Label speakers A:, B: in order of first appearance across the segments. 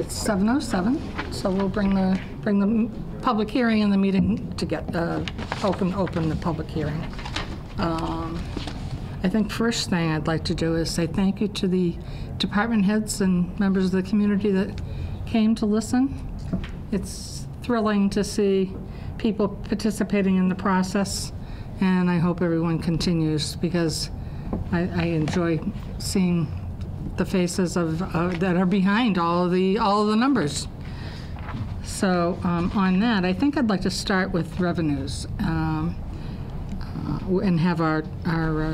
A: it's 7:07, so we'll bring the public hearing and the meeting to get open the public hearing. I think first thing I'd like to do is say thank you to the department heads and members of the community that came to listen. It's thrilling to see people participating in the process, and I hope everyone continues, because I enjoy seeing the faces of that are behind all of the numbers. So on that, I think I'd like to start with revenues and have our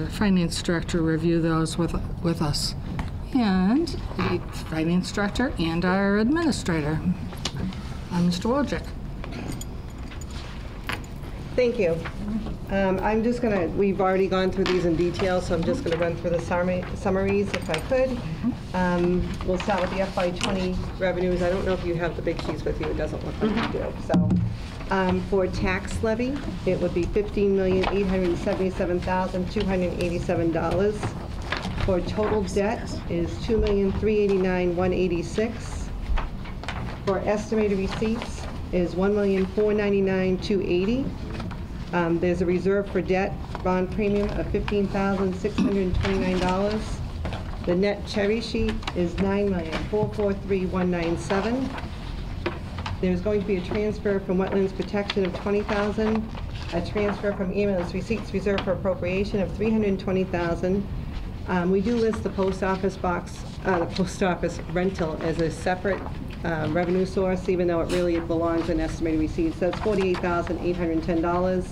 A: finance director review those with us, and the finance director and our administrator, Mr. Wojcik.
B: Thank you. I'm just going to, we've already gone through these in detail, so I'm just going to run through the summaries if I could. We'll start with the FY20 revenues. I don't know if you have the big sheets with you. It doesn't look like you do. So for tax levy, it would be $15,877,287. For total debt is $2,389,186. For estimated receipts is $1,499,280. There's a reserve for debt bond premium of $15,629. The net cherry sheet is $9,443,197. There's going to be a transfer from wetlands protection of $20,000, a transfer from ambulance receipts reserve for appropriation of $320,000. We do list the post office rental as a separate revenue source, even though it really belongs in estimated receipts. That's $48,810.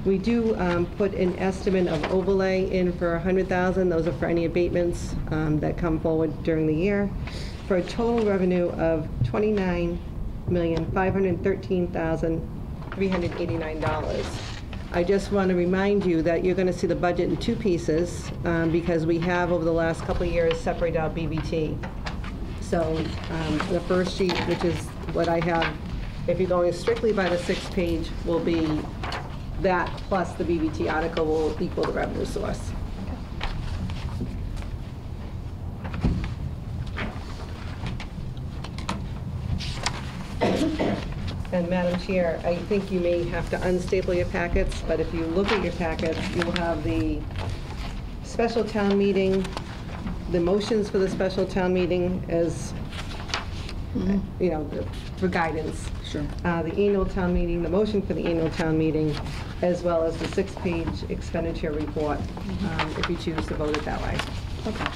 B: We do put an estimate of overlay in for $100,000. Those are for any abatements that come forward during the year, for a total revenue of $29,513,389. I just want to remind you that you're going to see the budget in two pieces because we have, over the last couple of years, separated out BBT. So the first sheet, which is what I have, if you're going strictly by the 6th page, will be that plus the BBT article will equal the revenue source. And Madam Chair, I think you may have to unstaple your packets, but if you look at your packets, you'll have the special town meeting, the motions for the special town meeting as, you know, for guidance.
A: Sure.
B: The annual town meeting, the motion for the annual town meeting, as well as the 6-page expenditure report, if you choose to vote it that way.
A: Okay.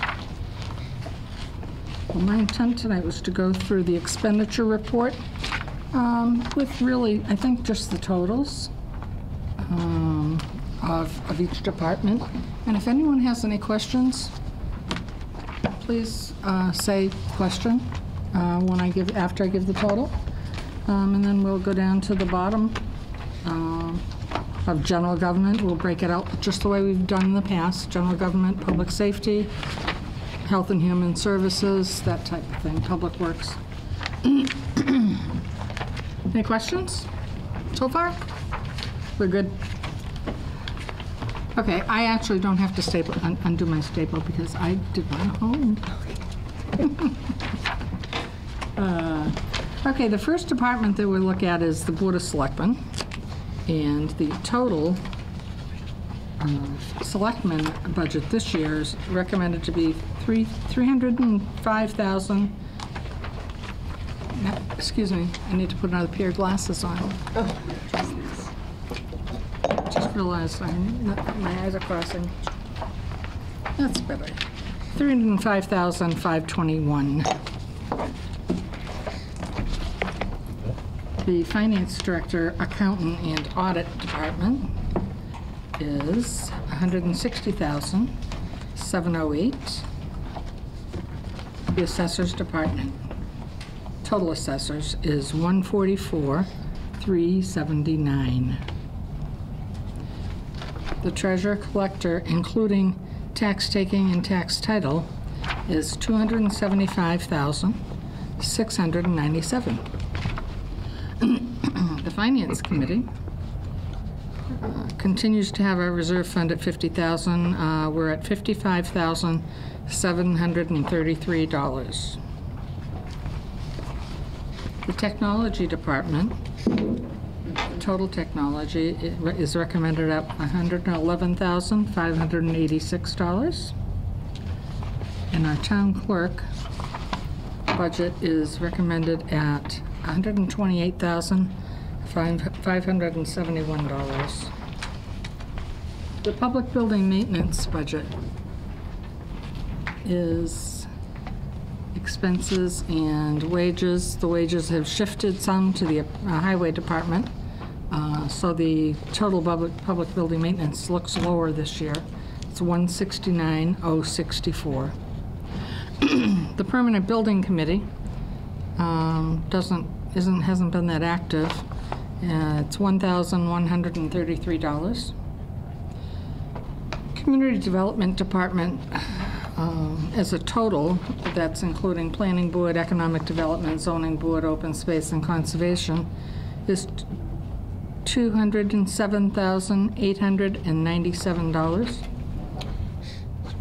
A: Well, my intent tonight was to go through the expenditure report with really, I think, just the totals of each department. And if anyone has any questions, please say question after I give the total. And then we'll go down to the bottom of general government. We'll break it out just the way we've done in the past. General government, public safety, health and human services, that type of thing, public works. Any questions so far? We're good? Okay, I actually don't have to undo my staple because I did one at home. Okay, the first department that we'll look at is the Board of Selectmen, and the total selectmen budget this year is recommended to be $305,000. Excuse me, I need to put another pair of glasses on.
B: Oh.
A: Just realized my eyes are crossing. That's better. $305,521. The finance director, accountant, and audit department is $160,708. The assessors department, total assessors, is $144,379. The treasurer collector, including tax taking and tax title, is $275,697. The finance committee continues to have our reserve fund at $50,000. We're at $55,733. The technology department, total technology is recommended at $111,586. And our town clerk budget is recommended at $128,571. The public building maintenance budget is expenses and wages. The wages have shifted some to the highway department, so the total public building maintenance looks lower this year. It's $169,064. The permanent building committee hasn't been that active. It's $1,133. Community Development Department, as a total, that's including Planning Board, Economic Development, Zoning Board, Open Space, and Conservation, is $207,897.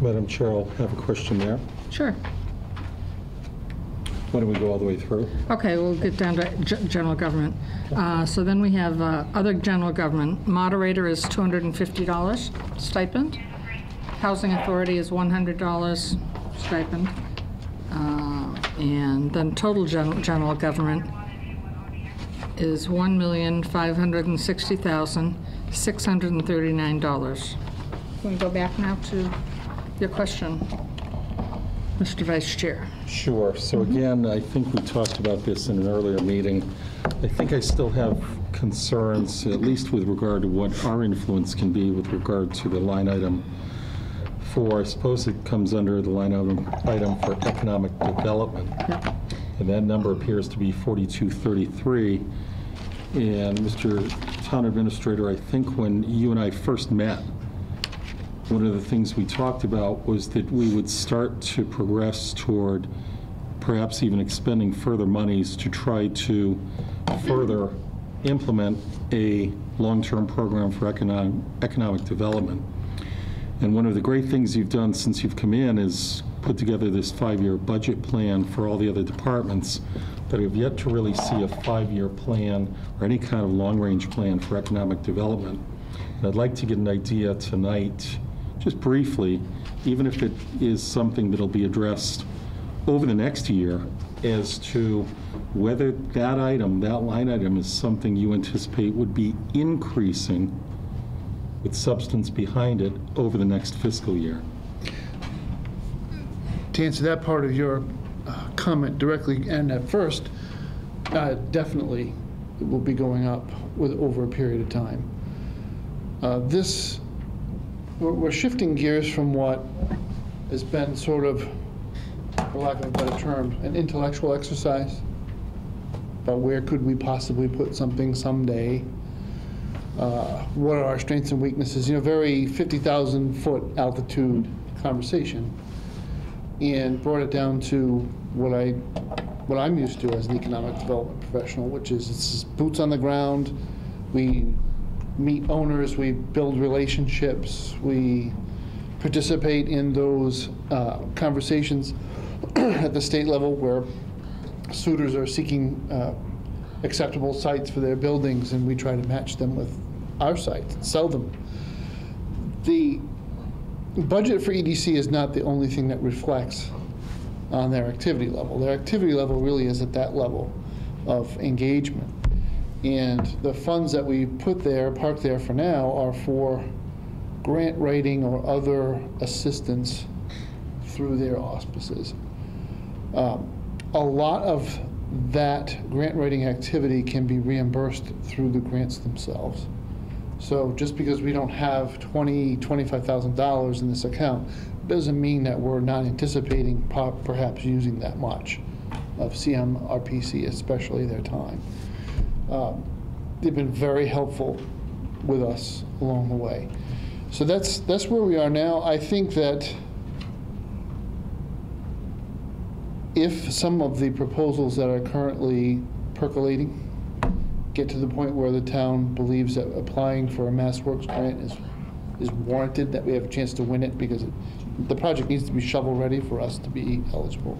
C: Madam Chair, I'll have a question there.
A: Sure.
C: Why don't we go all the way through?
A: Okay, we'll get down to general government. So then we have other general government. Moderator is $250 stipend. Housing Authority is $100 stipend. And then total general government is $1,560,639. Can we go back now to your question, Mr. Vice Chair?
C: Sure. So again, I think we talked about this in an earlier meeting. I think I still have concerns, at least with regard to what our influence can be with regard to the line item for, I suppose it comes under the line item for economic development.
A: Yep.
C: And that number appears to be 4233. And Mr. Town Administrator, I think when you and I first met, one of the things we talked about was that we would start to progress toward perhaps even expending further monies to try to further implement a long-term program for economic development. And one of the great things you've done since you've come in is put together this 5-year budget plan for all the other departments, but I've yet to really see a 5-year plan or any kind of long-range plan for economic development. And I'd like to get an idea tonight, just briefly, even if it is something that'll be addressed over the next year, as to whether that item, that line item, is something you anticipate would be increasing with substance behind it over the next fiscal year.
D: To answer that part of your comment directly and at first, definitely it will be going up over a period of time. We're shifting gears from what has been sort of, for lack of a better term, an intellectual exercise about where could we possibly put something someday. What are our strengths and weaknesses? You know, very 50,000-foot altitude conversation, and brought it down to what I'm used to as an economic development professional, which is it's boots on the ground. We meet owners, we build relationships, we participate in those conversations at the state level where suitors are seeking acceptable sites for their buildings, and we try to match them with our sites and sell them. The budget for EDC is not the only thing that reflects on their activity level. Their activity level really is at that level of engagement. And the funds that we put there, parked there for now, are for grant writing or other assistance through their auspices. A lot of that grant writing activity can be reimbursed through the grants themselves. So just because we don't have $25,000 in this account doesn't mean that we're not anticipating perhaps using that much of CMRPC, especially their time. They've been very helpful with us along the way. So that's where we are now. I think that if some of the proposals that are currently percolating get to the point where the town believes that applying for a Mass Works grant is warranted, that we have a chance to win it, because the project needs to be shovel-ready for us to be eligible.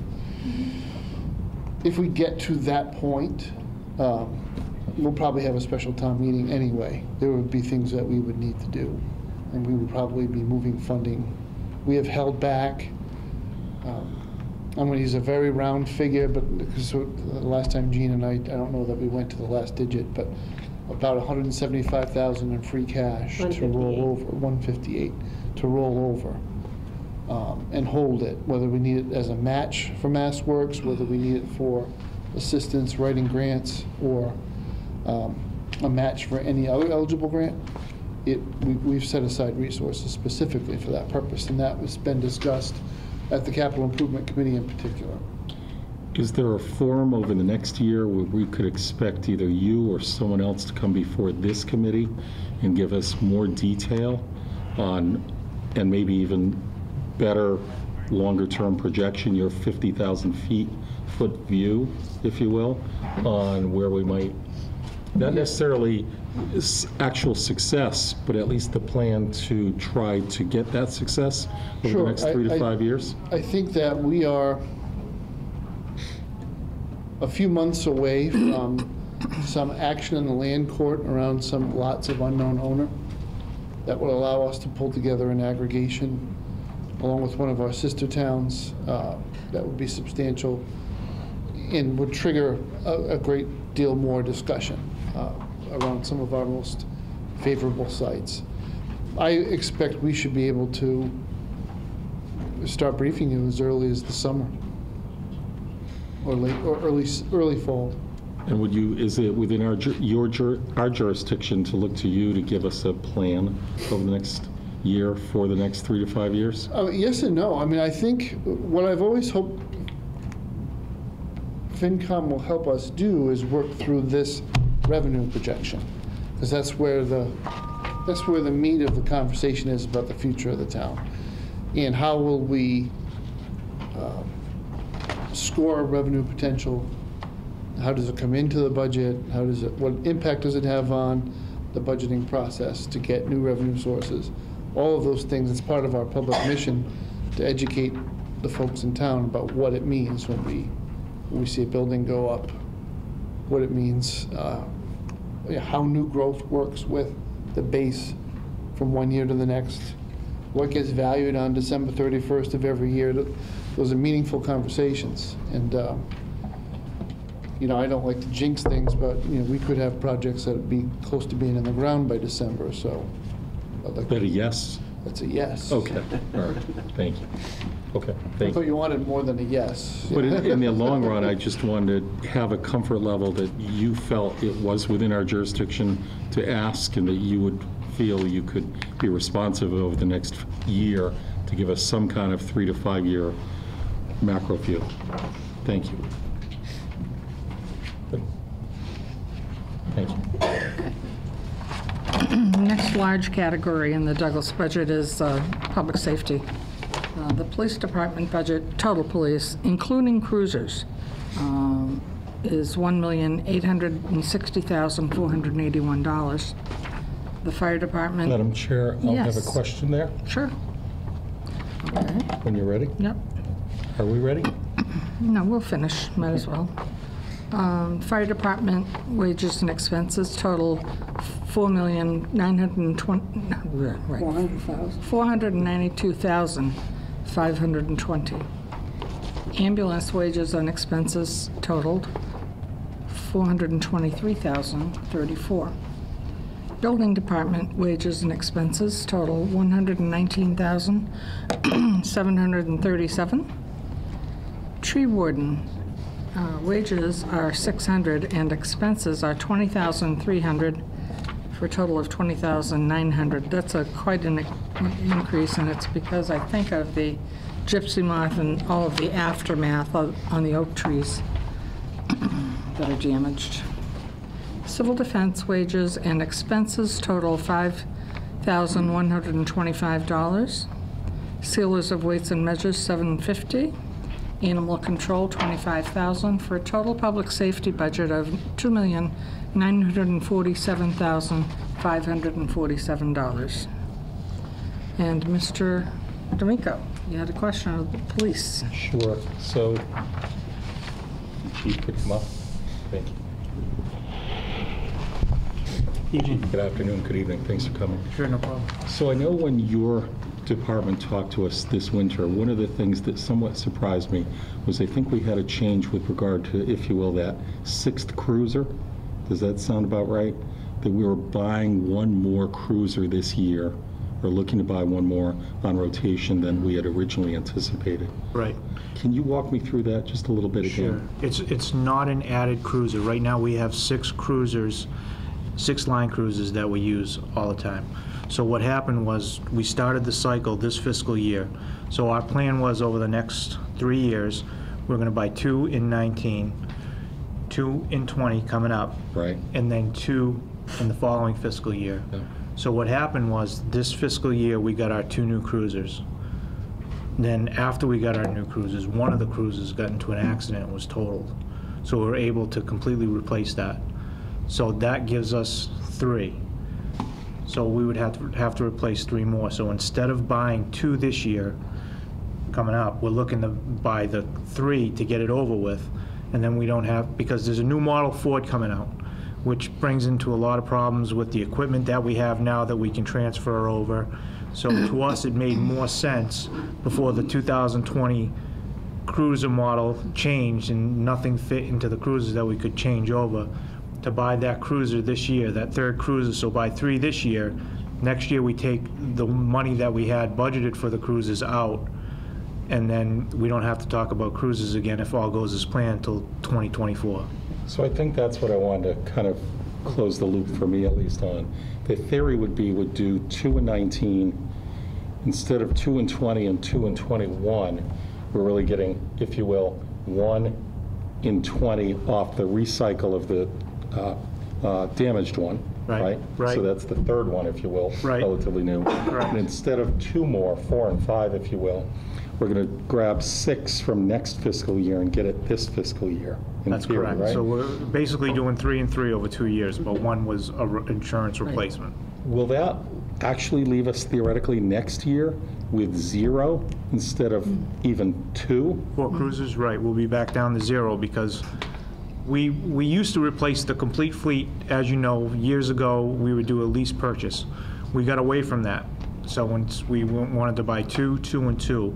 D: If we get to that point, We'll probably have a special town meeting anyway. There would be things that we would need to do, and we would probably be moving funding. We have held back, I'm going to use a very round figure, but because the last time Gene and I don't know that we went to the last digit, but about 175,000 in free cash to roll over, 158 to roll over, and hold it, whether we need it as a match for MassWorks, whether we need it for assistance writing grants, or a match for any other eligible grant. We've set aside resources specifically for that purpose, and that has been discussed at the Capital Improvement Committee in particular.
C: Is there a forum over the next year where we could expect either you or someone else to come before this committee and give us more detail on, and maybe even better longer-term projection, your 50,000 foot view, if you will, on where we might, not necessarily actual success, but at least the plan to try to get that success over the next 3 to 5 years?
D: I think that we are a few months away from some action in the land court around some lots of unknown owner that will allow us to pull together an aggregation along with one of our sister towns that would be substantial and would trigger a great deal more discussion around some of our most favorable sites. I expect we should be able to start briefing you as early as the summer or early fall.
C: And would you, is it within our jurisdiction to look to you to give us a plan over the next year for the next 3 to 5 years?
D: Yes and no. I mean, I think what I've always hoped FinCom will help us do is work through this revenue projection, because that's where the meat of the conversation is about the future of the town, and how will we score revenue potential. How does it come into the budget? What impact does it have on the budgeting process to get new revenue sources? All of those things, it's part of our public mission to educate the folks in town about what it means when we see a building go up, what it means, how new growth works with the base from one year to the next, what gets valued on December 31st of every year. Those are meaningful conversations. And I don't like to jinx things, but we could have projects that would be close to being in the ground by December. So I'd like
C: That a yes?
D: That's a yes.
C: Okay, all right, thank you. Okay,
D: I
C: thank
D: thought
C: you.
D: you wanted more than a yes.
C: But in the long run, I just wanted to have a comfort level that you felt it was within our jurisdiction to ask, and that you would feel you could be responsive over the next year to give us some kind of 3 to 5 year macro view. Thank you. Good. Thank you.
A: Next large category in the Douglas budget is public safety. The police department budget, total police, including cruisers, is $1,860,481. The fire department...
C: Madam Chair, I'll have a
A: Yes.
C: question there
A: Sure. Okay.
C: when you're ready.
A: Yep.
C: Are we ready?
A: No, we'll finish, might as well. Fire department wages and expenses total $492,520. Ambulance wages and expenses totaled $423,034. Building department wages and expenses total $119,737. Tree warden wages are $600 and expenses are $20,300 for a total of $20,900. That's quite an increase, and it's because I think of the gypsy moth and all of the aftermath on the oak trees that are damaged. Civil defense wages and expenses total $5,125. Sealers of weights and measures $750. Animal control $25,000 for a total public safety budget of $2,947,547. And Mr. D'Amico, you had a question of the police.
C: Sure. So, Chief, pick them up. Thank you.
E: Eugene.
C: Good afternoon, good evening, thanks for coming.
E: Sure, no problem.
C: So I know when your department talked to us this winter, one of the things that somewhat surprised me was I think we had a change with regard to, if you will, that 6th cruiser. Does that sound about right? That we were buying one more cruiser this year, or looking to buy one more on rotation than we had originally anticipated.
E: Right.
C: Can you walk me through that just a little bit
E: Sure.
C: again?
E: It's not an added cruiser. Right now, we have 6 cruisers, 6 line cruisers that we use all the time. So what happened was, we started the cycle this fiscal year. So our plan was, over the next 3 years, we're going to buy 2 in 19, 2 in 20 coming up,
C: Right?
E: and then 2 in the following fiscal year.
C: Yeah.
E: So what happened was, this fiscal year, we got our 2 new cruisers. Then after we got our new cruisers, one of the cruisers got into an accident and was totaled. So we were able to completely replace that. So that gives us 3. So we would have to replace 3 more. So instead of buying 2 this year, coming up, we're looking to buy the 3 to get it over with. And then we don't have, because there's a new model Ford coming out, which brings into a lot of problems with the equipment that we have now that we can transfer over. So to us, it made more sense before the 2020 cruiser model changed and nothing fit into the cruisers that we could change over, to buy that cruiser this year, that 3rd cruiser. So buy 3 this year. Next year, we take the money that we had budgeted for the cruisers out, and then we don't have to talk about cruisers again if all goes as planned until 2024.
C: So I think that's what I wanted to kind of close the loop for me, at least, on. The theory would be, would do 2 in 19, instead of 2 in 20 and 2 in 21, we're really getting, if you will, 1 in 20 off the recycle of the damaged one,
E: Right,
C: right?
E: right.
C: So that's the 3rd one, if you will,
E: Right.
C: relatively new.
E: Correct.
C: And instead of 2 more, 4 and 5, if you will, we're going to grab 6 from next fiscal year and get it this fiscal year, in
E: That's
C: theory,
E: correct.
C: right?
E: So we're basically doing 3 and 3 over 2 years, but one was a insurance replacement.
C: Will that actually leave us theoretically next year with 0 instead of even 2?
E: 4 cruisers, right, we'll be back down to 0, because we used to replace the complete fleet. As you know, years ago, we would do a lease purchase. We got away from that. So once we wanted to buy 2, 2 and 2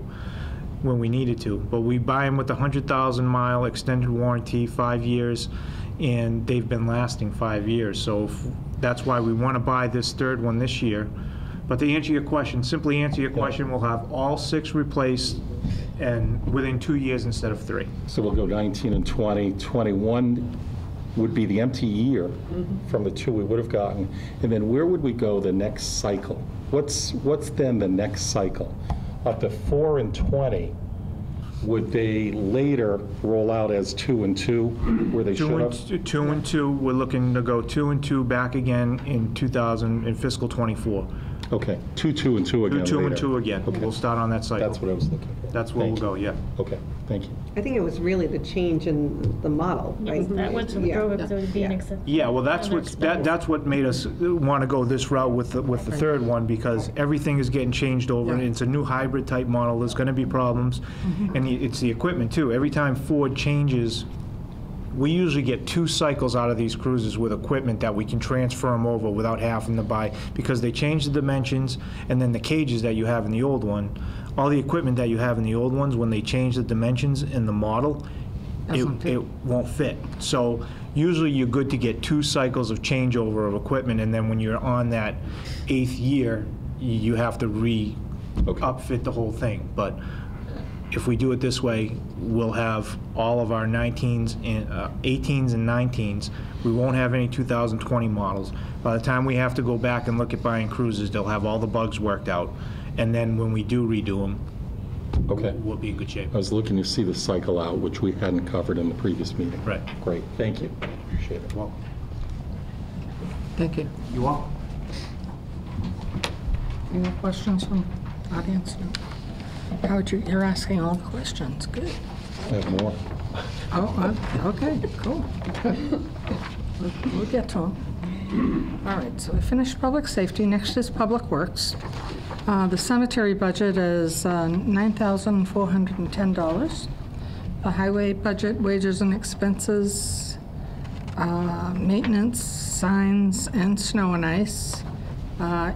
E: when we needed to. But we buy them with the 100,000 mile extended warranty, 5 years, and they've been lasting 5 years. So that's why we want to buy this 3rd one this year. But to answer your question, simply answer your question, we'll have all 6 replaced and within 2 years instead of 3.
C: So we'll go 19 and 20. 21 would be the empty year from the 2 we would have gotten. And then where would we go the next cycle? What's then the next cycle? Up to 4 and 20, would they later roll out as 2 and 2, where they should have?
E: 2 and 2, we're looking to go 2 and 2 back again in fiscal '24.
C: Okay, 2, 2 and 2 again
E: 2 and
C: later.
E: 2 again.
C: Okay.
E: We'll start on that cycle.
C: That's what I was looking for.
E: That's where we'll
C: Thank
E: go,
C: you.
E: yeah.
C: Okay, thank you.
B: I think it was really the change in the model, right?
F: Isn't that what
B: Yeah.
F: drove it to being accepted?
E: Yeah, well, that's what made us want to go this route with the 3rd one, because everything is getting changed over, and it's a new hybrid type model. There's going to be problems, and it's the equipment too. Every time Ford changes, we usually get 2 cycles out of these cruisers with equipment that we can transfer them over without having to buy, because they change the dimensions, and then the cages that you have in the old one, all the equipment that you have in the old ones, when they change the dimensions in the model, it won't fit. So usually you're good to get 2 cycles of changeover of equipment, and then when you're on that 8th year, you have to upfit the whole thing. But if we do it this way, we'll have all of our 19s and 18s and 19s. We won't have any 2020 models. By the time we have to go back and look at buying cruisers, they'll have all the bugs worked out. And then when we do redo them,
C: Okay.
E: we'll be in good shape.
C: I was looking to see the cycle out, which we hadn't covered in the previous meeting.
E: Right.
C: Great, thank you. Appreciate it.
E: Well,
A: Thank you.
E: you welcome.
A: Any more questions from audience? Howard, you're asking all the questions. Good.
C: I have more.
A: Oh, okay, cool. We'll get to them. All right, so we finished public safety. Next is public works. The cemetery budget is $9,410. The highway budget, wages and expenses, Maintenance, signs, and snow and ice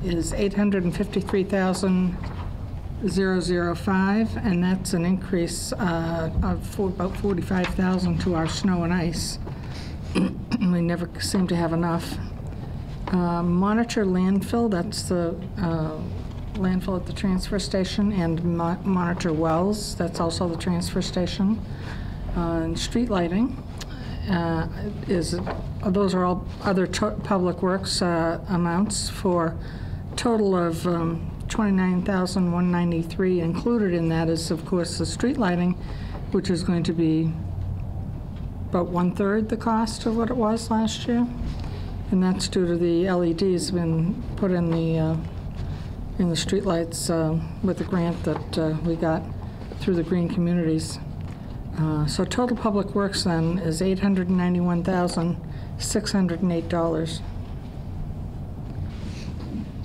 A: is $853,005, and that's an increase of about $45,000 to our snow and ice. We never seem to have enough. Monitor landfill, that's the landfill at the transfer station, and monitor wells, that's also the transfer station. And street lighting those are all other public works amounts for total of $29,193. Included in that is, of course, the street lighting, which is going to be about 1/3 the cost of what it was last year. And that's due to the LEDs been put in the streetlights with the grant that we got through the Green Communities. So total public works then is $891,608.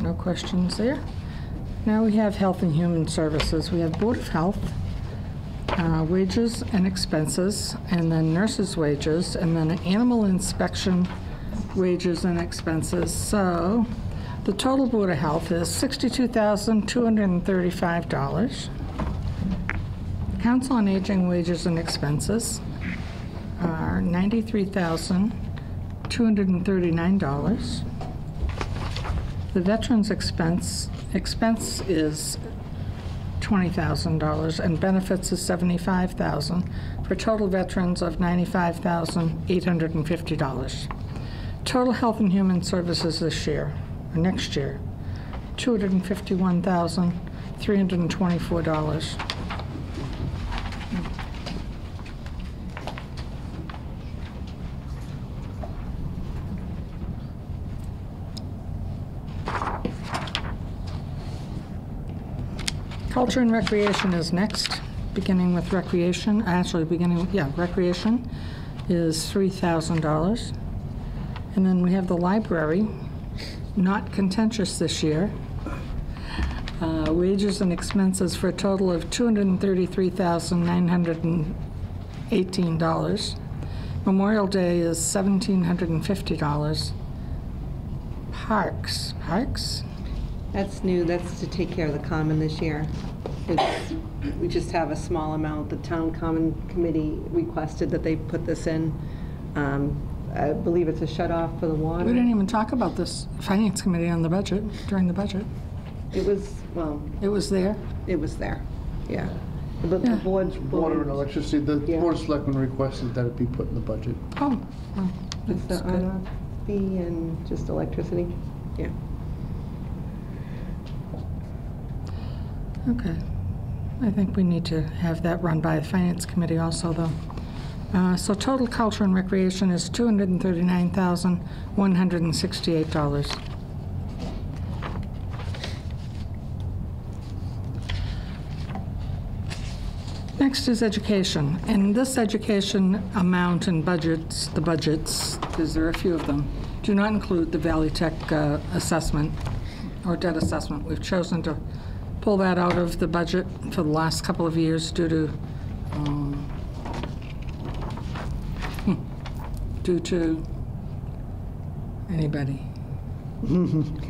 A: No questions there. Now we have Health and Human Services. We have Board of Health, wages and expenses, and then nurses' wages, and then animal inspection wages and expenses. So the total Board of Health is $62,235. Council on Aging wages and expenses are $93,239. The veterans expense is $20,000, and benefits is $75,000, for total veterans of $95,850. Total Health and Human Services this year, or next year, $251,324. Culture and Recreation is next, beginning with recreation. Recreation is $3,000. And then we have the library, not contentious this year. Wages and expenses for a total of $233,918. Memorial Day is $1,750. Parks.
B: That's new, that's to take care of the common this year. We just have a small amount. The Town Common Committee requested that they put this in. I believe it's a shut-off for the water.
A: We didn't even talk about this Finance Committee on the budget, during the budget.
B: It was, well,
A: It was there.
B: it was there, yeah. But the
A: Yeah.
B: board's...
D: Water and electricity, the
B: Yeah.
D: Board of Selectmen requested that it be put in the budget.
A: Oh, well,
B: It's the
A: that's good.
B: on-off fee and just electricity, yeah.
A: Okay. I think we need to have that run by the Finance Committee also, though. So total culture and recreation is $239,168. Next is education. And this education amount and budgets, because there are a few of them, do not include the Valley Tech assessment or debt assessment. We've chosen to pull that out of the budget for the last couple of years due to anybody.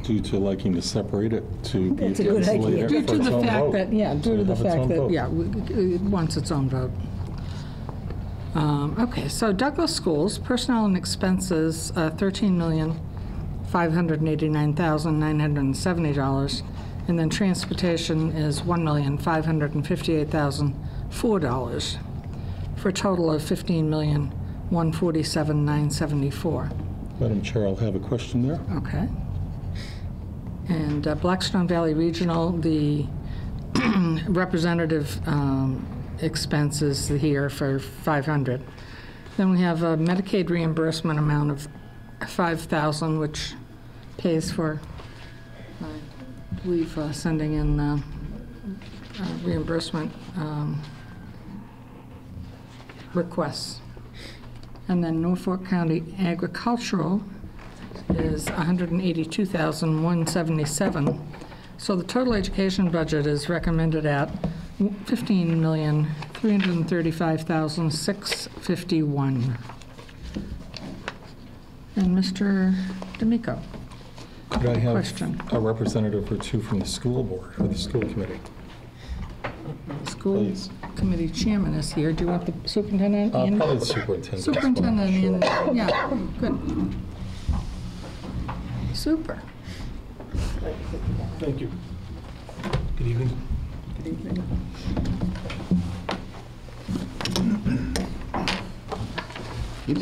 C: Due to liking to separate it, to be
B: That's a good idea.
C: isolated
A: Due
C: for
A: to
C: its
A: the
C: own
A: fact
C: vote.
A: that, yeah, due to the
C: have its
A: fact
C: own
A: that,
C: vote.
A: yeah, it wants its own vote. Okay, so Douglas Schools, personnel and expenses, $13,589,970, and then transportation is $1,558,004, for a total of $15,147,974.
C: Madam Chair, I'll have a question there.
A: Okay. And Blackstone Valley Regional, the representative expenses here for $500. Then we have a Medicaid reimbursement amount of $5,000, which pays for, I believe, sending in reimbursement requests. And then Norfolk County Agricultural is $182,177. So the total education budget is recommended at $15,335,651. And Mr. D'Amico?
C: Could I have
A: Question.
C: a representative or two from the school board or the school committee?
A: School
C: Please.
A: committee chairman is here. Do you want the superintendent? and-
C: Probably the superintendent.
A: Superintendent,
C: Sure.
A: and, yeah, good. Super.
E: Thank you. Good evening.
B: Good evening.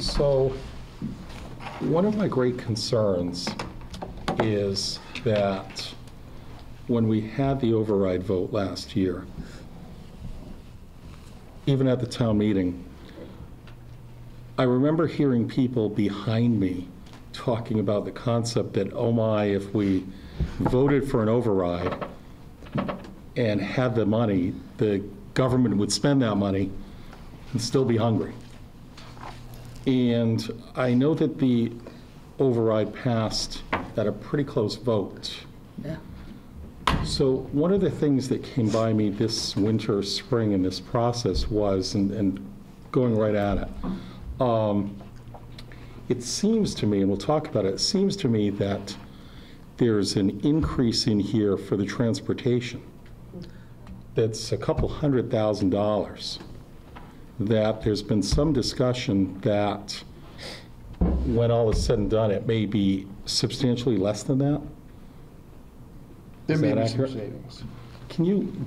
C: So, one of my great concerns is that when we had the override vote last year, even at the town meeting, I remember hearing people behind me talking about the concept that, oh my, if we voted for an override and had the money, the government would spend that money and still be hungry. And I know that the override passed at a pretty close vote.
B: Yeah.
C: So one of the things that came by me this winter, spring in this process was, and going right at it, it seems to me, and we'll talk about it, it seems to me that there's an increase in here for the transportation that's a couple $100,000. That there's been some discussion that when all is said and done, it may be substantially less than that.
D: There
C: Is
D: may
C: that
D: be some
C: accurate?
D: savings.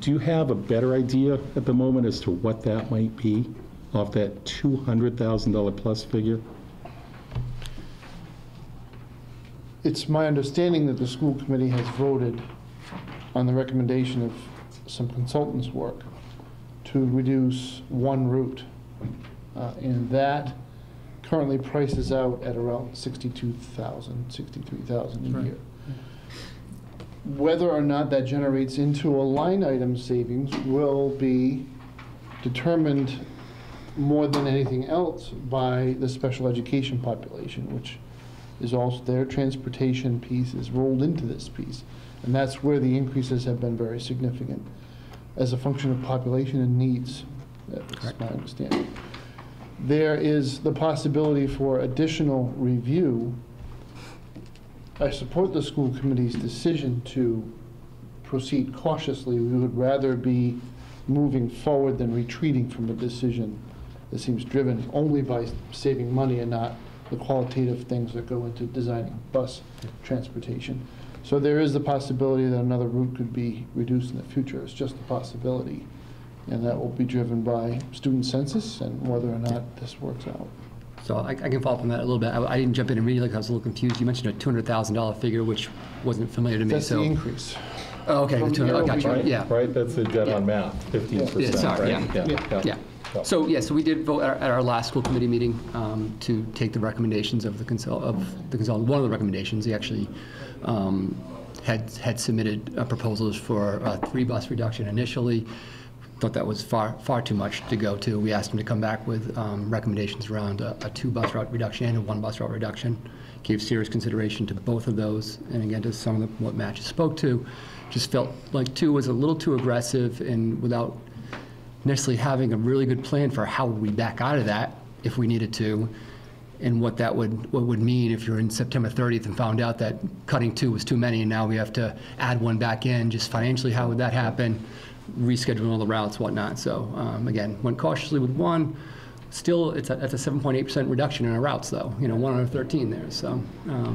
C: Do you have a better idea at the moment as to what that might be off that $200,000 plus figure?
D: It's my understanding that the school committee has voted on the recommendation of some consultants' work to reduce one route. And that currently prices out at around $62,000, $63,000 a year. Whether or not that generates into a line item savings will be determined more than anything else by the special education population, which is also their transportation piece is rolled into this piece. And that's where the increases have been very significant as a function of population and needs. That's my understanding. There is the possibility for additional review. I support the school committee's decision to proceed cautiously. We would rather be moving forward than retreating from a decision that seems driven only by saving money and not the qualitative things that go into designing bus transportation. So there is the possibility that another route could be reduced in the future. It's just a possibility. And that will be driven by student census and whether or not this works out.
F: So I can follow up on that a little bit. I didn't jump in immediately because I was a little confused. You mentioned a $200,000 figure, which wasn't familiar to me.
D: That's the
F: so
D: increase.
F: Oh, okay, the
D: From
F: 200. Oh, gotcha.
C: Right?
F: Yeah.
C: Right, that's the dead on math, 15%,
F: Yeah, sorry,
C: right?
F: yeah. So we did vote at our last school committee meeting to take the recommendations of the consultant. One of the recommendations, he actually had submitted proposals for a 3-bus reduction initially. Thought that was far too much to go to. We asked him to come back with recommendations around a 2-bus route reduction and a 1-bus route reduction. Gave serious consideration to both of those, and again, to some of what Matt just spoke to. Just felt like 2 was a little too aggressive, and without necessarily having a really good plan for how we back out of that if we needed to, and what would mean if you're in September 30th and found out that cutting 2 was too many, and now we have to add 1 back in. Just financially, how would that happen? Rescheduling all the routes, whatnot. So again, went cautiously with 1. Still, that's a 7.8% reduction in our routes, though. 1 out of 13 there, so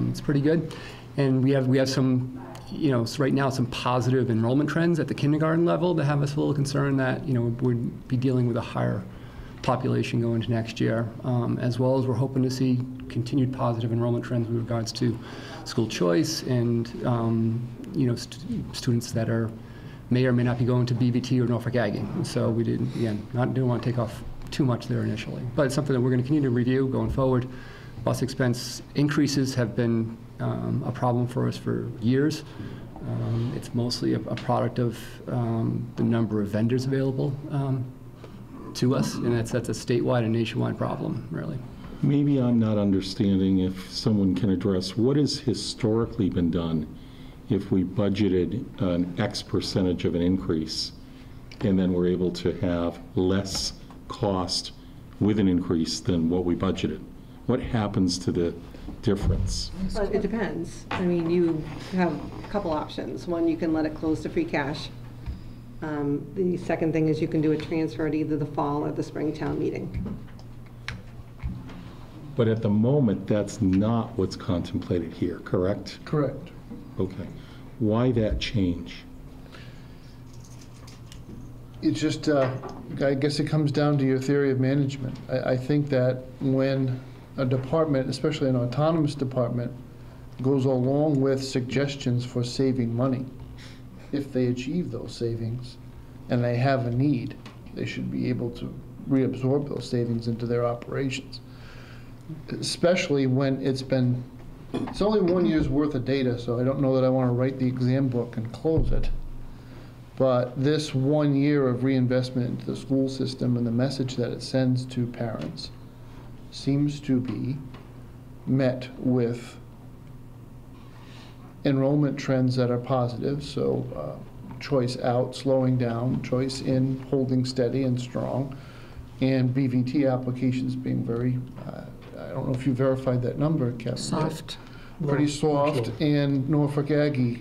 F: it's pretty good. And we have some, so right now some positive enrollment trends at the kindergarten level that have us a little concerned that we'd be dealing with a higher population going into next year, as well as we're hoping to see continued positive enrollment trends with regards to school choice and students that may or may not be going to BVT or Norfolk Aggie. So we didn't want to take off too much there initially. But it's something that we're going to continue to review going forward. Bus expense increases have been a problem for us for years. It's mostly a product of the number of vendors available to us, and that's a statewide and nationwide problem, really.
C: Maybe I'm not understanding if someone can address what has historically been done if we budgeted an X percentage of an increase and then we're able to have less cost with an increase than what we budgeted. what happens to the difference?
B: But it depends. I mean, you have a couple options. One, you can let it close to free cash. The second thing is you can do a transfer at either the fall or the spring town meeting.
C: But at the moment, that's not what's contemplated here, correct?
D: Correct.
C: Okay. Why that change?
D: It's just, I guess it comes down to your theory of management. I think that when a department, especially an autonomous department, goes along with suggestions for saving money, if they achieve those savings and they have a need, they should be able to reabsorb those savings into their operations. Especially when it's only 1 year's worth of data, so I don't know that I want to write the exam book and close it. But this 1 year of reinvestment into the school system and the message that it sends to parents seems to be met with enrollment trends that are positive, so choice out, slowing down, choice in, holding steady and strong, and BVT applications being very, I don't know if you verified that number, Kevin.
A: Soft.
D: Pretty soft, and Norfolk Aggie,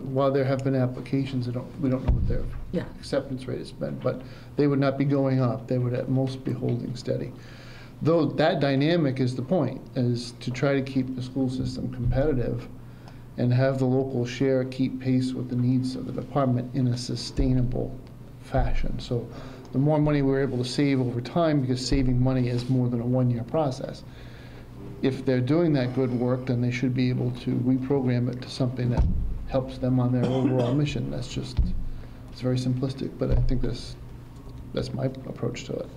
D: while there have been applications, we don't know what their
A: Yeah.
D: acceptance rate has been, but they would not be going up. They would at most be holding steady. Though that dynamic is the point, is to try to keep the school system competitive and have the local share keep pace with the needs of the department in a sustainable fashion. So the more money we're able to save over time, because saving money is more than a one-year process, if they're doing that good work, then they should be able to reprogram it to something that helps them on their overall mission. It's very simplistic, but I think that's my approach to it,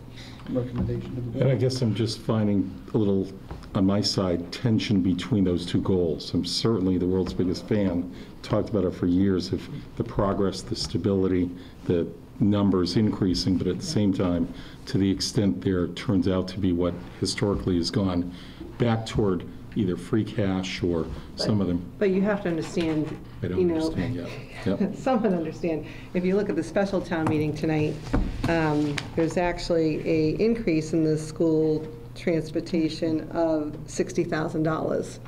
D: recommendation to the board.
C: And I guess I'm just finding a little, on my side, tension between those two goals. I'm certainly the world's biggest fan, talked about it for years, of the progress, the stability, the numbers increasing, but at the same time, to the extent there turns out to be what historically has gone back toward either free cash or some of them.
B: But you have to understand,
C: I
B: you
C: don't
B: know.
C: understand yet. Yep.
B: Someone understand. If you look at the special town meeting tonight, there's actually a increase in the school transportation of $60,000.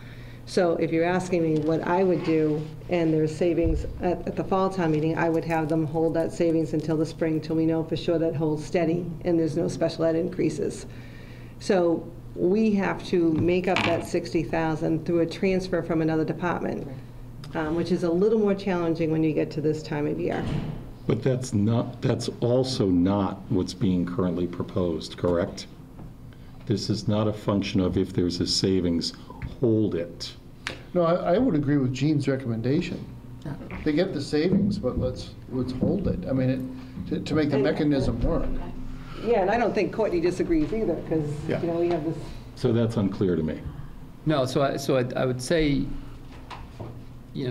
B: So if you're asking me what I would do, and there's savings at the fall town meeting, I would have them hold that savings until the spring, till we know for sure that holds steady and there's no special ed increases. So we have to make up that $60,000 through a transfer from another department, which is a little more challenging when you get to this time of year.
C: But that's also not what's being currently proposed, correct? This is not a function of if there's a savings, hold it.
D: No, I would agree with Gene's recommendation. They get the savings, but let's hold it. I mean, to make the mechanism work.
B: Yeah, and I don't think Courtney disagrees either, because,
C: Yeah.
B: we have this.
C: So that's unclear to me.
F: No, so I would say, I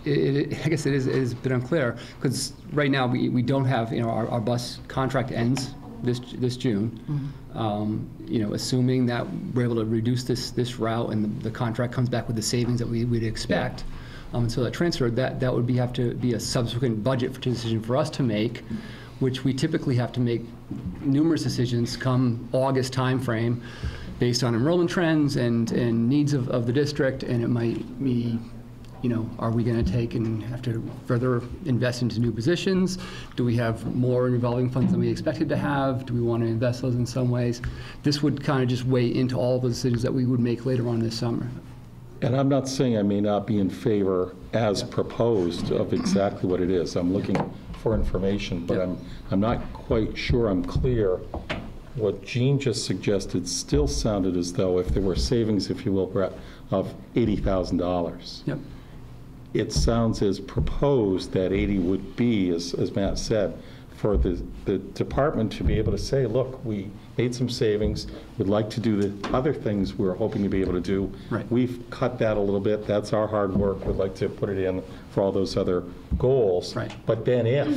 F: guess it is a bit unclear, because right now, we don't have, our bus contract ends this June. Assuming that we're able to reduce this route and the contract comes back with the savings that we'd expect, so that transfer, that would have to be a subsequent budget decision for us to make, which we typically have to make numerous decisions come August timeframe based on enrollment trends and needs of the district, and it might be, are we going to take and have to further invest into new positions? Do we have more revolving funds than we expected to have? Do we want to invest those in some ways? This would kind of just weigh into all the decisions that we would make later on this summer.
C: And I'm not saying I may not be in favor, as proposed, of exactly what it is. I'm looking for information, but I'm not quite sure I'm clear. What Gene just suggested still sounded as though if there were savings, if you will, Brett, of $80,000.
F: Yep.
C: It sounds as proposed that 80 would be, as Matt said, for the department to be able to say, look, we made some savings, we'd like to do the other things we're hoping to be able to do.
F: Right.
C: We've cut that a little bit, that's our hard work, we'd like to put it in for all those other goals.
F: Right.
C: But then if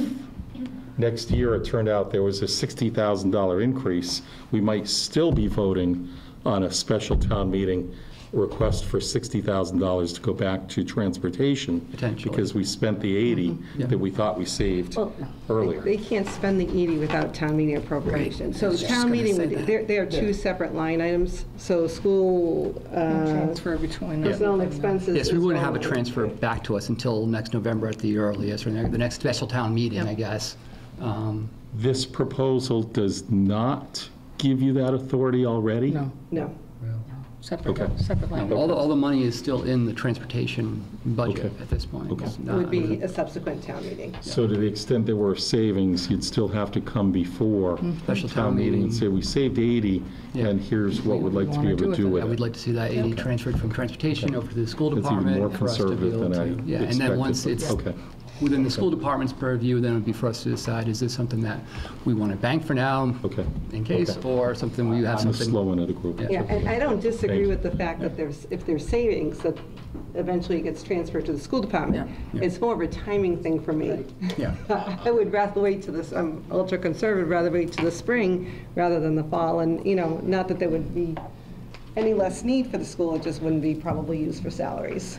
C: next year it turned out there was a $60,000 increase, we might still be voting on a special town meeting request for $60,000 to go back to transportation.
F: Potentially.
C: Because we spent the 80 that we thought we saved
B: Well,
C: earlier.
B: They can't spend the 80 without town meeting appropriation. So
A: Just
B: town
A: gonna
B: meeting,
A: say
B: they are two separate line items. So school
A: Transfer between.
B: personnel and expenses.
F: Yes, we
B: is
F: wouldn't have a
B: all-
F: transfer back to us until next November at the earliest, or the next special town meeting, I guess.
C: This proposal does not give you that authority already?
A: No,
B: No.
A: separate,
C: Okay.
A: separate line.
F: All the money is still in the transportation budget
C: Okay.
F: at this point.
C: Okay.
F: It's
B: It
F: not-
B: would be a subsequent town meeting.
C: So to the extent there were savings, you'd still have to come before
F: Special
C: town meeting and say, we saved 80,
F: Yeah.
C: and here's what we'd like to be able to do
F: Yeah,
C: with
F: we'd
C: it.
F: like to see that 80 transferred from transportation over to the school
C: That's even
F: department.
C: more
F: for us to be
C: conservative
F: able
C: than I
F: to-
C: expected.
F: Yeah, and then once it's
C: Okay.
F: within the school department's purview, then it would be for us to decide, is this something that we want to bank for now,
C: Okay.
F: in case,
C: Okay.
F: or something we have
C: I'm
F: something.
C: the slow one of the group.
B: Yeah, and I don't disagree
C: Thank
B: with the fact that if there's savings, that eventually it gets transferred to the school department.
F: Yeah.
B: It's more of a timing thing for me.
F: Yeah.
B: I would rather wait to this, I'm ultra-conservative, rather wait to the spring rather than the fall. And, not that there would be any less need for the school, it just wouldn't be probably used for salaries.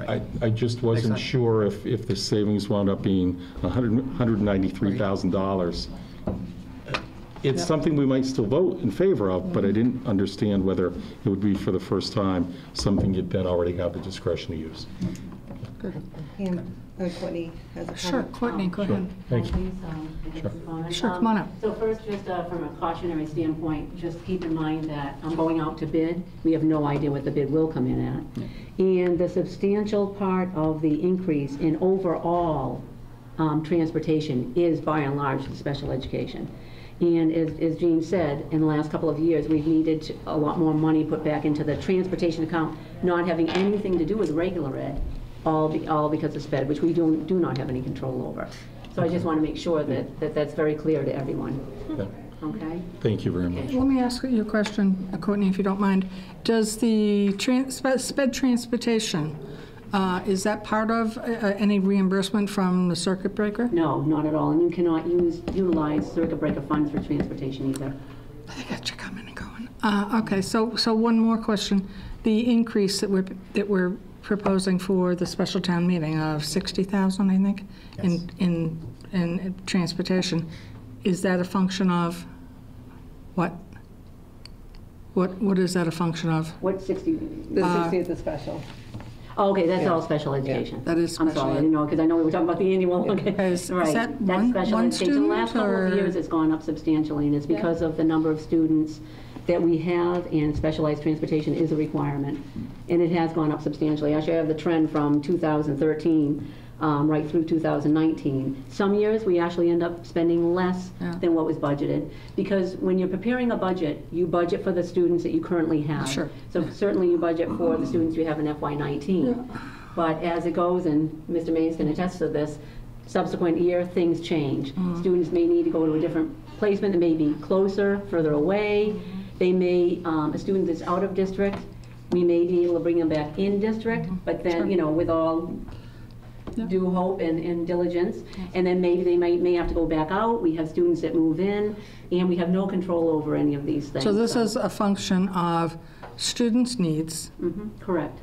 C: I just wasn't
F: sense.
C: sure if the savings wound up being $193,000. It's something we might still vote in favor of, but I didn't understand whether it would be for the first time something you'd then already have the discretion to use.
B: And Courtney has a comment.
A: Sure, Courtney, go ahead.
C: Thank you.
A: Sure, come on up.
G: So first, just from a cautionary standpoint, just keep in mind that I'm going out to bid. We have no idea what the bid will come in at. And the substantial part of the increase in overall transportation is by and large the special education. And as Jean said, in the last couple of years, we've needed a lot more money put back into the transportation account, not having anything to do with regular ed, all because of SPED, which we do not have any control over. So I just want to make sure that that's very clear to everyone,
C: Yeah.
G: okay?
C: Thank you very much.
A: Let me ask you a question, Courtney, if you don't mind. Does the sped transportation, is that part of any reimbursement from the circuit breaker?
G: No, not at all, and you cannot utilize circuit breaker funds for transportation either.
A: I got you coming and going. Okay, so one more question. The increase that we're proposing for the special town meeting of 60,000, I think, in transportation, is that a function of what? What is that a function of?
G: What 60?
B: The 60th is special.
G: Oh, okay, that's all special education.
A: That is
G: I'm
A: special
G: sorry, I
A: ed.
G: didn't know, because I know we were talking about the annual, okay.
A: Is
G: Right,
A: that
G: that's
A: one
G: special education. The last
A: student,
G: couple of
A: or-
G: years, it's gone up substantially, and it's because of the number of students that we have, and specialized transportation is a requirement. And it has gone up substantially. Actually, I have the trend from 2013 right through 2019. Some years, we actually end up spending less
A: Yeah.
G: than what was budgeted, because when you're preparing a budget, you budget for the students that you currently have.
A: Sure.
G: So certainly you budget for the students you have in FY19. But as it goes, and Mr. Mays can attest to this, subsequent year, things change. Students may need to go to a different placement that may be closer, further away. They may, a student that's out of district, we may be able to bring them back in district, but then, with all due hope and diligence. And then maybe they may have to go back out. We have students that move in, and we have no control over any of these things.
A: So this is a function of students' needs.
G: Correct.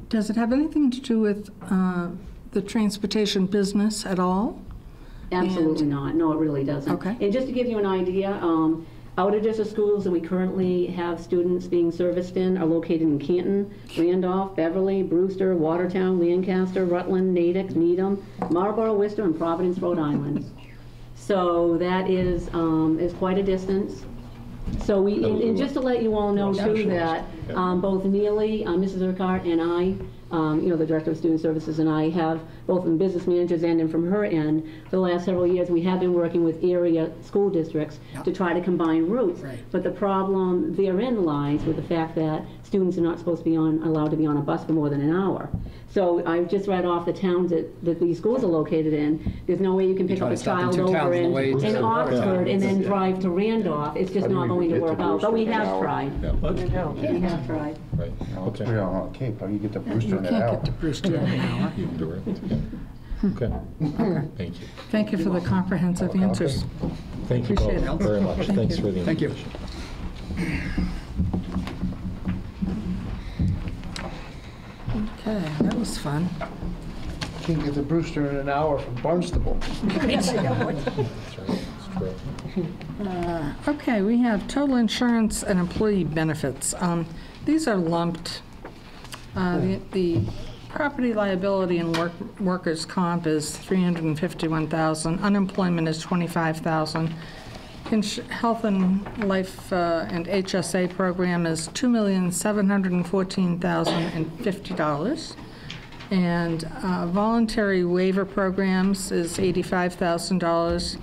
A: Does it have anything to do with the transportation business at all?
G: Absolutely not. No, it really doesn't.
A: Okay.
G: And just to give you an idea, out-of-district schools that we currently have students being serviced in are located in Canton, Randolph, Beverly, Brewster, Watertown, Lancaster, Rutland, Natick, Needham, Marlborough, Worcester, and Providence, Rhode Island. So that is quite a distance. So and just to let you all know too that both Neely, Mrs. Urquhart, and I, the Director of Student Services, and I have, both from business manager's end and from her end, for the last several years, we have been working with area school districts to try to combine routes.
A: Right.
G: But the problem therein lies with the fact that students are not supposed to be allowed to be on a bus for more than an hour. So I've just read off the towns that these schools are located in. There's no way you can pick
F: try
G: up a
F: to stop in
G: child
F: two towns
G: over
F: on the way to
G: in
F: the-
G: Oxford and then drive to Randolph. It's just not going to work out. But we have tried.
C: Yeah.
G: We have tried.
C: Right,
H: Okay.
C: okay.
H: On Cape, how do you get to Brewster
A: You
H: in an
A: can't
H: hour?
A: get to Brewster in an hour.
C: Direct, yeah. Okay, thank you.
A: Thank you for the comprehensive answers.
C: Thank you
A: Appreciate
C: both
A: it.
C: very much.
A: Thank
C: Thanks
A: you.
C: for the
F: Thank you.
C: information.
A: Okay, that was fun.
D: Can't get to Brewster in an hour from Barnstable.
A: Okay, we have total insurance and employee benefits. These are lumped. The property liability and workers' comp is $351,000. Unemployment is $25,000. Health and life and HSA program is $2,714,050. And voluntary waiver programs is $85,000.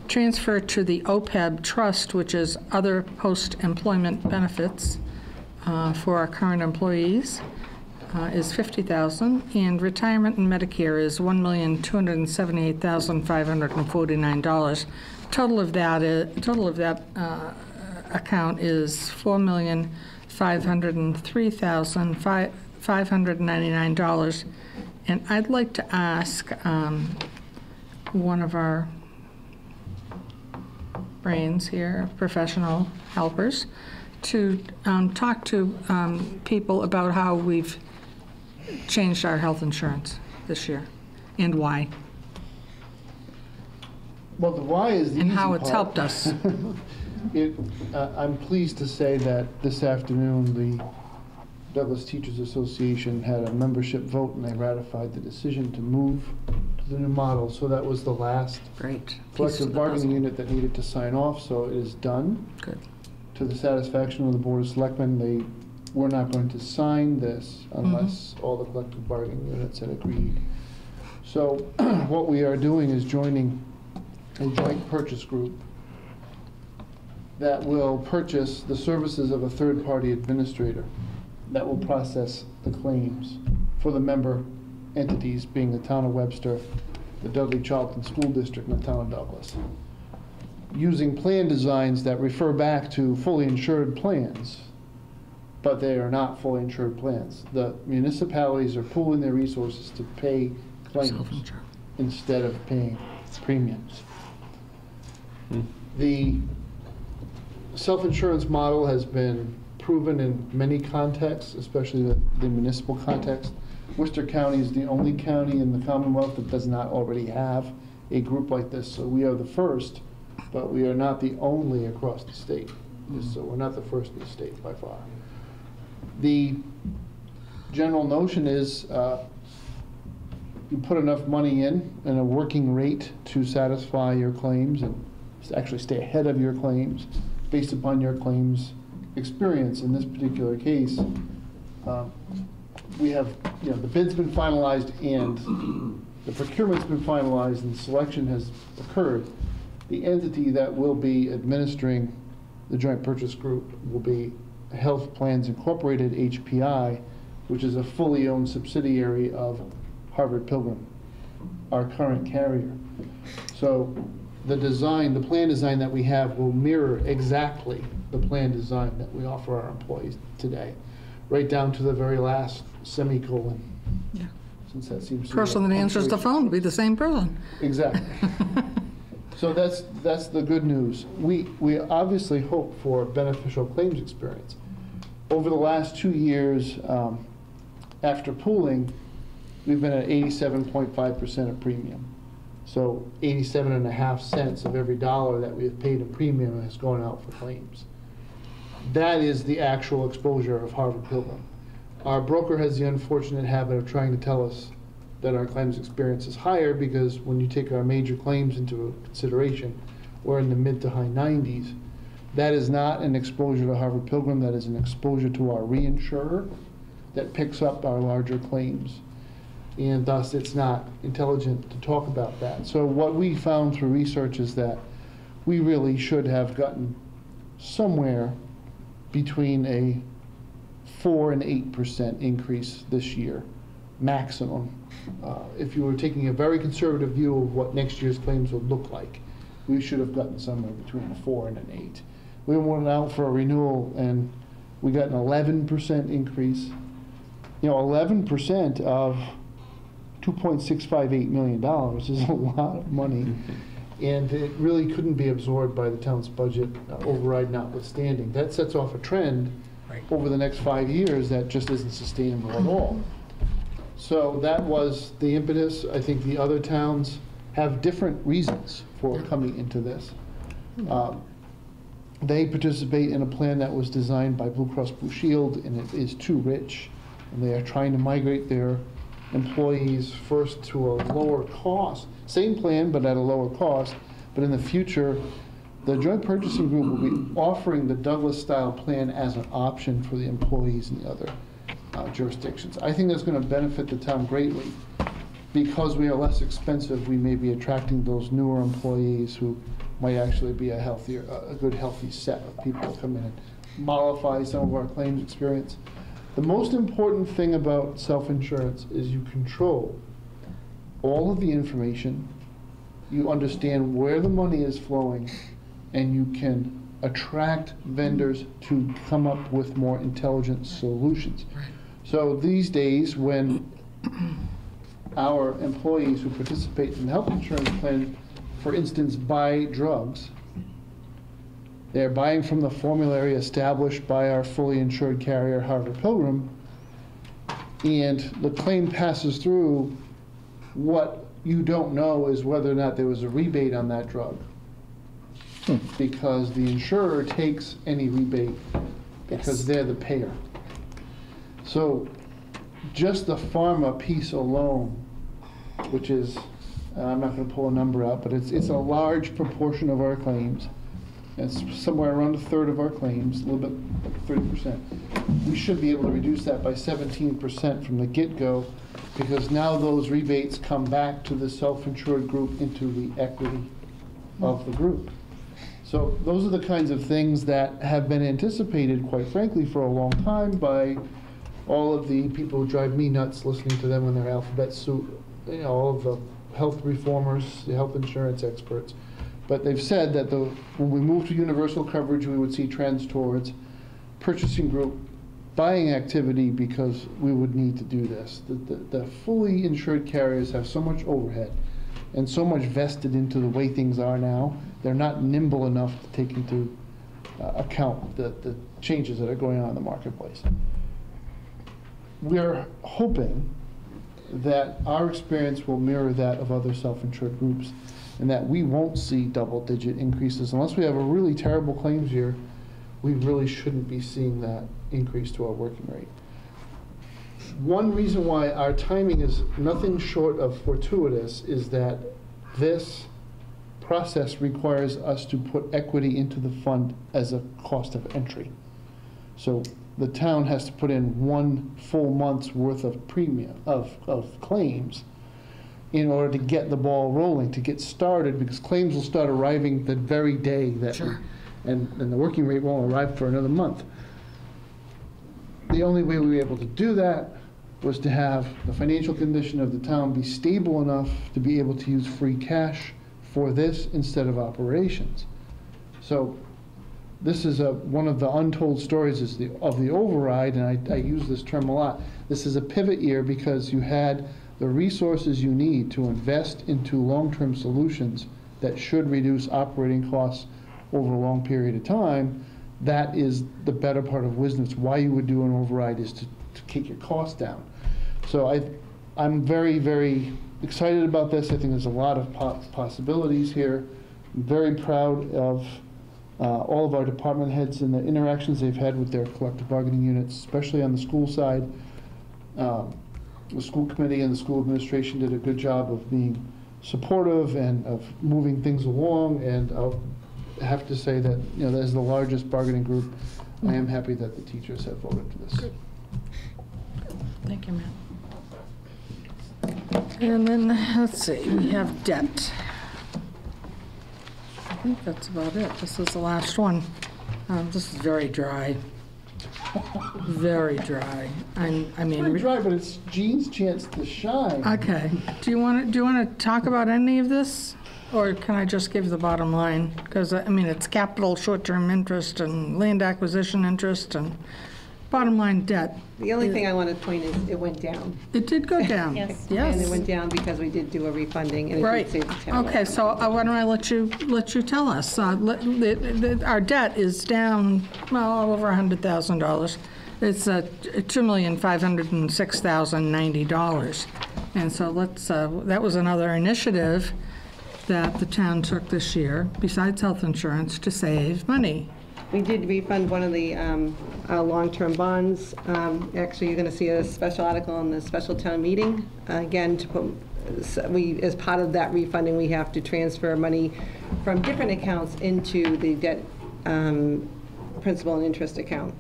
A: Transfer to the OPEB trust, which is other post-employment benefits for our current employees, is $50,000. And retirement and Medicare is $1,278,549. Total of that account is $4,503,599. And I'd like to ask one of our brains here, professional helpers, to talk to people about how we've changed our health insurance this year and why.
D: Well, the why is the
A: And
D: easy
A: how it's
D: part.
A: helped us.
D: I'm pleased to say that this afternoon, the Douglas Teachers Association had a membership vote, and they ratified the decision to move to the new model. So that was the last
A: Great. Piece
D: collective
A: of the
D: bargaining
A: puzzle.
D: unit that needed to sign off, so it is done.
A: Good.
D: To the satisfaction of the Board of Selectmen. They were not going to sign this unless all the collective bargaining units had agreed. So what we are doing is joining a joint purchase group that will purchase the services of a third-party administrator that will process the claims for the member entities, being the town of Webster, the Dudley Charlton School District, and the town of Douglas, using plan designs that refer back to fully insured plans, but they are not fully insured plans. The municipalities are pooling their resources to pay claims
A: Self-insurance.
D: instead of paying premiums. The self-insurance model has been proven in many contexts, especially the municipal context. Worcester County is the only county in the Commonwealth that does not already have a group like this. So we are the first, but we are not the only across the state. So we're not the first in the state by far. The general notion is you put enough money in a working rate to satisfy your claims and actually stay ahead of your claims based upon your claims experience. In this particular case, we have, the bid's been finalized and the procurement's been finalized and selection has occurred. The entity that will be administering the joint purchase group will be Health Plans Incorporated, HPI, which is a fully owned subsidiary of Harvard Pilgrim, our current carrier. So the plan design that we have will mirror exactly the plan design that we offer our employees today, right down to the very last semicolon.
A: Yeah.
D: Since that seems to be
A: Person
D: a
A: that answers the
D: punctuation.
A: phone will be the same person.
D: Exactly. So that's the good news. We obviously hope for beneficial claims experience. Over the last 2 years, after pooling, we've been at 87.5% of premium. So 87.5 cents of every dollar that we have paid in premium has gone out for claims. That is the actual exposure of Harvard Pilgrim. Our broker has the unfortunate habit of trying to tell us that our claims experience is higher because when you take our major claims into consideration, we're in the mid to high 90s. That is not an exposure to Harvard Pilgrim, that is an exposure to our reinsurer that picks up our larger claims. And thus, it's not intelligent to talk about that. So what we found through research is that we really should have gotten somewhere between a 4% and 8% increase this year, maximum. If you were taking a very conservative view of what next year's claims would look like, we should have gotten somewhere between a 4 and an 8. We went out for a renewal and we got an 11% increase. 11% of $2.658 million is a lot of money. And it really couldn't be absorbed by the town's budget, override notwithstanding. That sets off a trend over the next 5 years that just isn't sustainable at all. So that was the impetus. I think the other towns have different reasons for coming into this. They participate in a plan that was designed by Blue Cross Blue Shield, and it is too rich. And they are trying to migrate their employees first to a lower cost, same plan, but at a lower cost. But in the future, the joint purchasing group will be offering the Douglas-style plan as an option for the employees in the other jurisdictions. I think that's going to benefit the town greatly. Because we are less expensive, we may be attracting those newer employees who might actually be a good healthy set of people to come in and mollify some of our claims experience. The most important thing about self-insurance is you control all of the information, you understand where the money is flowing, and you can attract vendors to come up with more intelligent solutions. Right. So these days, when our employees who participate in the health insurance plan, for instance, buy drugs, they're buying from the formulary established by our fully insured carrier, Harvard Pilgrim, and the claim passes through. What you don't know is whether or not there was a rebate on that drug, because the insurer takes any rebate because they're the payer. So just the pharma piece alone, which is, I'm not going to pull a number out, but it's a large proportion of our claims. It's somewhere around a third of our claims, a little bit, like 30%. We should be able to reduce that by 17% from the get-go, because now those rebates come back to the self-insured group into the equity of the group. So those are the kinds of things that have been anticipated, quite frankly, for a long time by all of the people who drive me nuts listening to them in their alphabet soup, all of the health reformers, the health insurance experts. But they've said that when we move to universal coverage, we would see trends towards purchasing group buying activity, because we would need to do this. The fully insured carriers have so much overhead and so much vested into the way things are now, they're not nimble enough to take into account the changes that are going on in the marketplace. We're hoping that our experience will mirror that of other self-insured groups, and that we won't see double-digit increases. Unless we have a really terrible claims year, we really shouldn't be seeing that increase to our working rate. One reason why our timing is nothing short of fortuitous is that this process requires us to put equity into the fund as a cost of entry. So the town has to put in 1 full month's worth of premium, of claims, in order to get the ball rolling, to get started, because claims will start arriving the very day that, and the working rate won't arrive for another month. The only way we were able to do that was to have the financial condition of the town be stable enough to be able to use free cash for this instead of operations. So this is one of the untold stories of the override, and I use this term a lot. This is a pivot year because you had the resources you need to invest into long-term solutions that should reduce operating costs over a long period of time. That is the better part of wisdom. It's why you would do an override, is to keep your costs down. So I'm very, very excited about this. I think there's a lot of possibilities here. I'm very proud of all of our department heads and the interactions they've had with their collective bargaining units, especially on the school side. The school committee and the school administration did a good job of being supportive and of moving things along, and I'll have to say that, as the largest bargaining group, I am happy that the teachers have voted for this.
A: Good. Thank you, Matt. And then, let's see, we have debt. I think that's about it. This is the last one. This is very dry. Very dry. I mean,
D: Very dry, but it's Jean's chance to shine.
A: Okay. Do you want to talk about any of this, or can I just give the bottom line? Because it's capital, short-term interest, and land acquisition interest, and bottom line debt.
B: The only thing I want to point is it went down.
A: It did go down.
G: Yes.
B: And it went down because we did do a refunding, and it
A: Right.
B: did save the town.
A: Okay, so why don't I let you tell us? Our debt is down, well, over $100,000. It's $2,506,090. And so that was another initiative that the town took this year, besides health insurance, to save money.
B: We did refund one of the long-term bonds. Actually, you're going to see a special article in the special town meeting. Again, to put, as part of that refunding, we have to transfer money from different accounts into the debt principal and interest account.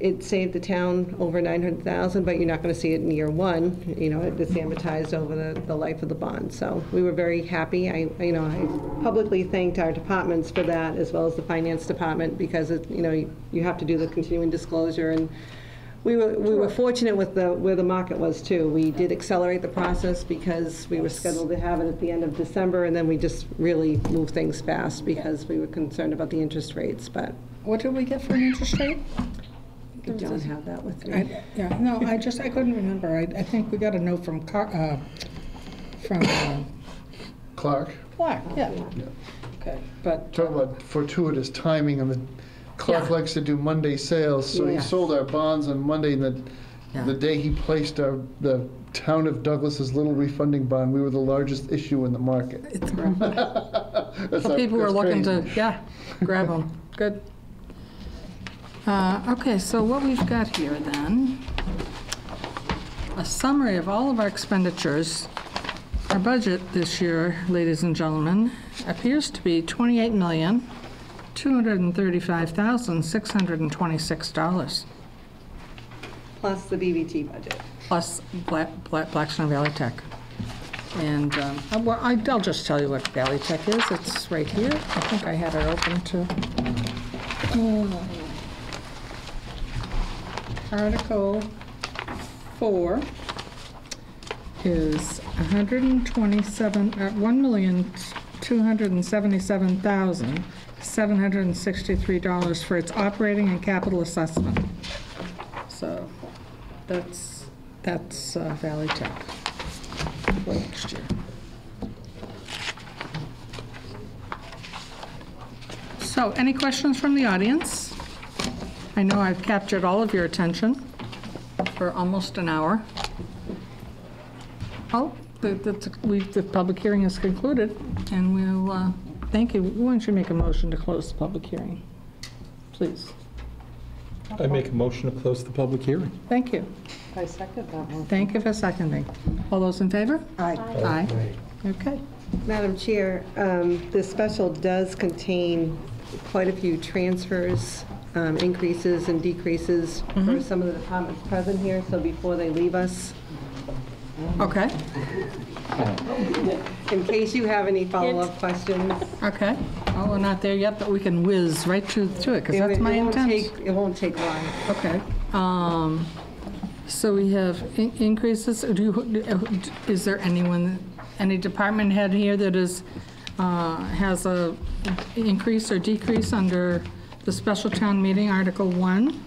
B: It saved the town over $900,000, but you're not going to see it in year one. You know, it's amortized over the life of the bond. So we were very happy. I publicly thanked our departments for that, as well as the finance department, because you have to do the continuing disclosure, and we were fortunate with where the market was too. We did accelerate the process because we were scheduled to have it at the end of December, and then we just really moved things fast because we were concerned about the interest rates. But
A: What did we get for an interest rate?
B: I don't have that with me.
A: I couldn't remember. I think we got a note from Clark, yeah. Okay, but,
D: Talk about fortuitous timing, and Clark
A: Yeah.
D: likes to do Monday sales, so he
A: Yeah.
D: sold our bonds on Monday, and the day he placed the town of Douglas's little refunding bond, we were the largest issue in the market.
A: so people were looking to, grab them. Good. Okay, so what we've got here then, a summary of all of our expenditures. Our budget this year, ladies and gentlemen, appears to be $28,235,626,
B: Plus the BVT budget.
A: plus Blackstone Valley Tech. And I'll just tell you what Valley Tech is. It's right here. I think I had it open too. Article 4 is $1,277,763 for its operating and capital assessment. So that's Valley Tech for next year. So any questions from the audience? I know I've captured all of your attention for almost an hour. Oh, the public hearing is concluded, and we'll, thank you. Why don't you make a motion to close the public hearing, please?
C: I make a motion to close the public hearing.
A: Thank you.
B: I second that one.
A: Thank you for seconding. All those in favor?
B: Aye.
A: Aye. Okay.
B: Madam Chair, this special does contain quite a few transfers, increases and decreases for some of the departments present here, so before they leave us,
A: Okay.
B: in case you have any follow-up questions.
A: Okay. Well, we're not there yet, but we can whiz right through it, because that's my intent.
B: It won't take long.
A: Okay. So we have increases. Is there any department head here that has a increase or decrease under the special town meeting, Article 1?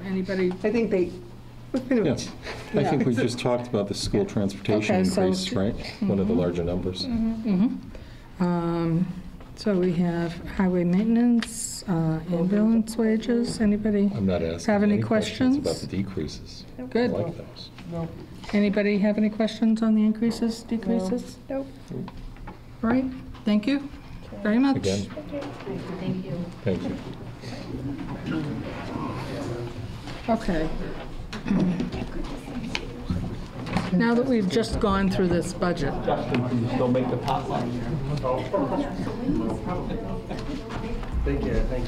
A: Anybody?
B: I think they, pretty much.
C: I think we just talked about the school transportation
A: Okay, so-
C: increase, right? One of the larger numbers.
A: So we have highway maintenance, ambulance wages. Anybody
C: I'm not asking
A: have any
C: any questions about
A: questions?
C: the decreases.
A: Good.
C: I like those.
A: Anybody have any questions on the increases, decreases? Nope. All right, thank you very much.
C: Again,
G: Thank you.
C: thank you.
A: Okay. Now that we've just gone through this budget.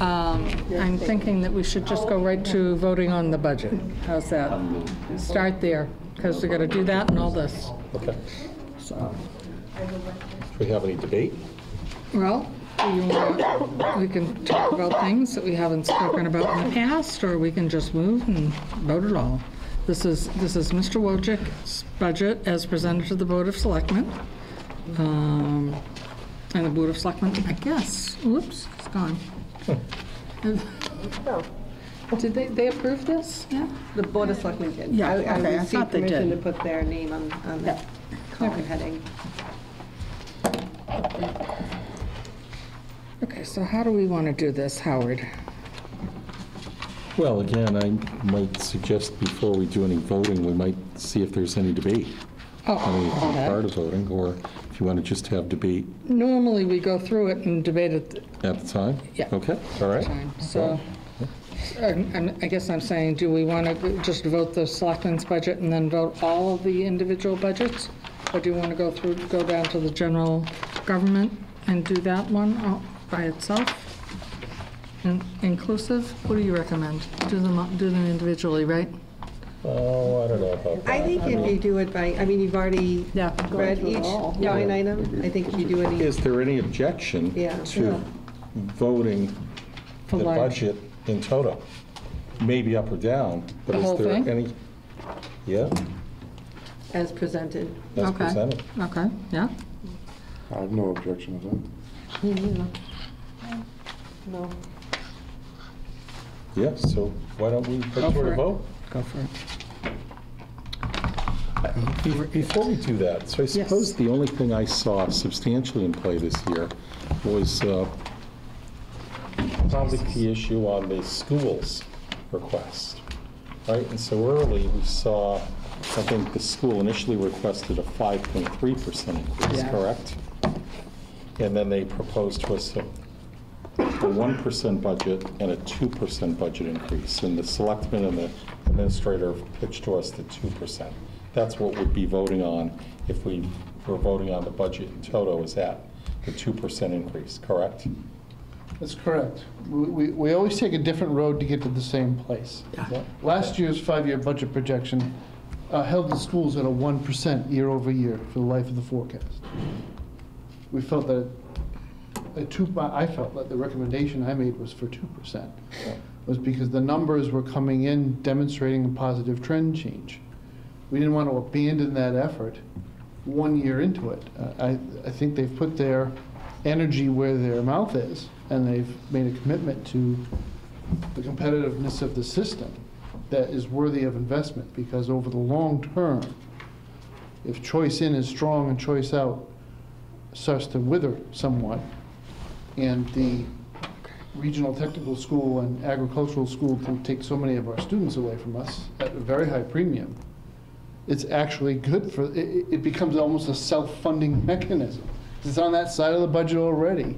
A: I'm thinking that we should just go right to voting on the budget. How's that? Start there, because we got to do that and all this.
C: Okay.
A: So,
C: Do we have any debate?
A: well, we can talk about things that we haven't spoken about in the past, or we can just move and vote it all. This is Mr. Wojcik's budget as presented to the Board of Selectmen. And the Board of Selectmen, I guess, whoops, it's gone. Did they approve this? Yeah?
B: The Board of Selectmen did.
A: Yeah,
B: I
A: okay, I
B: received
A: thought they
B: permission to
A: did.
B: put their name on the column heading.
A: Okay, so how do we want to do this, Howard?
C: Well, again, I might suggest before we do any voting, we might see if there's any debate. I mean, if you're part of voting, or if you want to just have debate
A: Normally, we go through it and debate it
C: at the time?
A: Yeah.
C: Okay, all right.
A: time. So I guess I'm saying, do we want to just vote the selectmen's budget and then vote all of the individual budgets? Or do you want to go down to the general government and do that one by itself? Inclusive? What do you recommend? Do them individually, right?
C: Oh, I don't know about that.
B: I think if you do it by, I mean, you've already
A: Yeah.
B: read each line item. I think if you do any,
C: Is there any objection
B: Yeah.
C: to voting
A: For
C: the
A: large.
C: budget in total? Maybe up or down, but
A: The
C: is
A: whole
C: there
A: thing?
C: any? Yeah,
B: as presented.
C: as
A: Okay.
C: presented.
A: Okay, yeah.
D: I have no objection to that.
B: No.
C: Yeah, so why don't we put
A: Go
C: toward
A: for
C: a
A: it.
C: vote?
A: Go for it.
C: Before we do that, so I suppose the only thing I saw substantially in play this year was probably the issue on the schools request, right? And so early, we saw, I think the school initially requested a 5.3% increase,
A: Yeah.
C: correct? And then they proposed to us a 1% budget and a 2% budget increase. And the selectmen and the administrator pitched to us the 2%. That's what we'd be voting on if we were voting on the budget in toto, is that, the 2% increase, correct?
D: That's correct. We always take a different road to get to the same place.
C: Yeah.
D: Last year's 5-year budget projection held the schools at a 1% year over year for the life of the forecast. We felt that I felt that the recommendation I made was for 2%, was because the numbers were coming in demonstrating a positive trend change. We didn't want to abandon that effort 1 year into it. I think they've put their energy where their mouth is, and they've made a commitment to the competitiveness of the system that is worthy of investment, because over the long term, if choice in is strong and choice out starts to wither somewhat, and the regional technical school and agricultural school can take so many of our students away from us at a very high premium, it's actually good for, it becomes almost a self-funding mechanism. It's on that side of the budget already.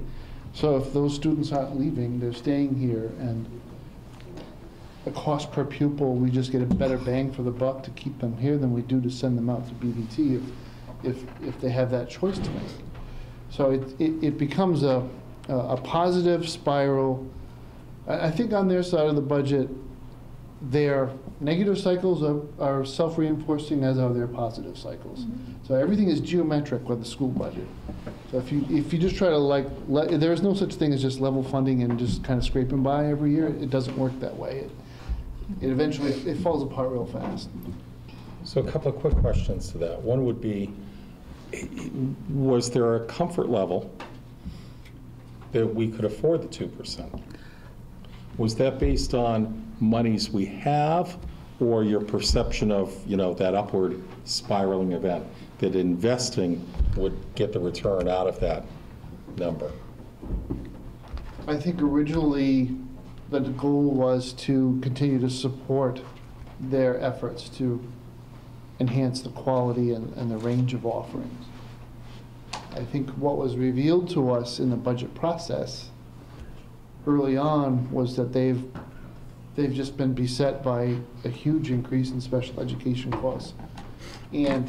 D: So if those students aren't leaving, they're staying here, and the cost per pupil, we just get a better bang for the buck to keep them here than we do to send them out to BVT if they have that choice to make. So it becomes a positive spiral. I think on their side of the budget, their negative cycles are self-reinforcing, as are their positive cycles. So everything is geometric with the school budget. So if you just try to there is no such thing as just level funding and just kind of scraping by every year. It doesn't work that way. It eventually falls apart real fast.
C: So a couple of quick questions to that. One would be, was there a comfort level that we could afford the 2%? Was that based on monies we have, or your perception of, that upward spiraling event, that investing would get the return out of that number?
D: I think originally the goal was to continue to support their efforts to enhance the quality and the range of offerings. I think what was revealed to us in the budget process early on was that they've just been beset by a huge increase in special education costs. And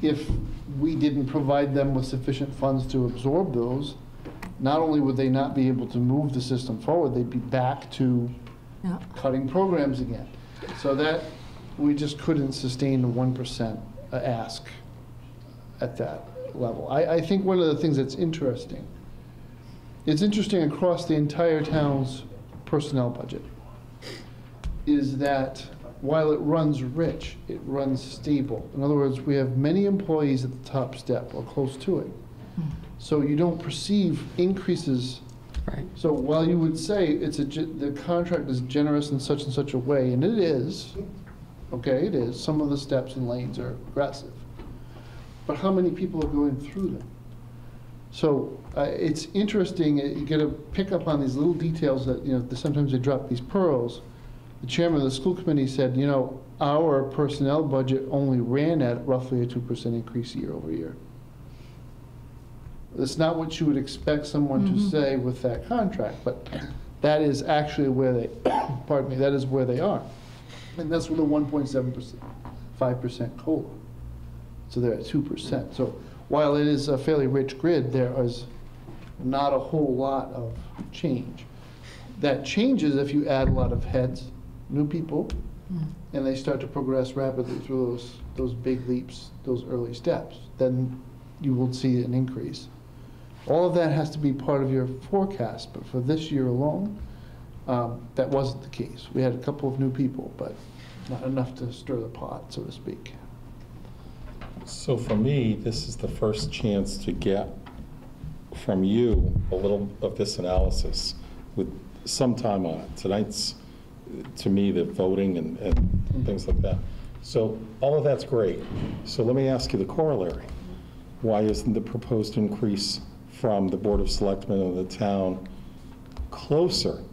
D: if we didn't provide them with sufficient funds to absorb those, not only would they not be able to move the system forward, they'd be back to cutting programs again. So that, we just couldn't sustain the 1% ask at that level. I think one of the things that's interesting, it's interesting across the entire town's personnel budget, is that while it runs rich, it runs stable. In other words, we have many employees at the top step or close to it. So you don't perceive increases.
F: Right.
D: So while you would say the contract is generous in such and such a way, and it is, okay, it is, some of the steps and lanes are aggressive, but how many people are going through them? So it's interesting, you get to pick up on these little details that, sometimes they drop these pearls the chairman of the school committee said, you know, our personnel budget only ran at roughly a 2% increase year over year. That's not what you would expect someone to say with that contract, but that is actually where they, pardon me, that is where they are. And that's with a 1.7%, 5% COLA. So they're at 2%. So while it is a fairly rich grid, there is not a whole lot of change. That changes if you add a lot of heads, new people, and they start to progress rapidly through those big leaps, those early steps. Then you will see an increase. All of that has to be part of your forecast, but for this year alone, that wasn't the case. We had a couple of new people, but not enough to stir the pot, so to speak.
C: So for me, this is the first chance to get from you a little of this analysis with some time on it. Tonight's, to me, the voting and things like that. So all of that's great. So let me ask you the corollary. Why isn't the proposed increase from the Board of Selectmen of the town closer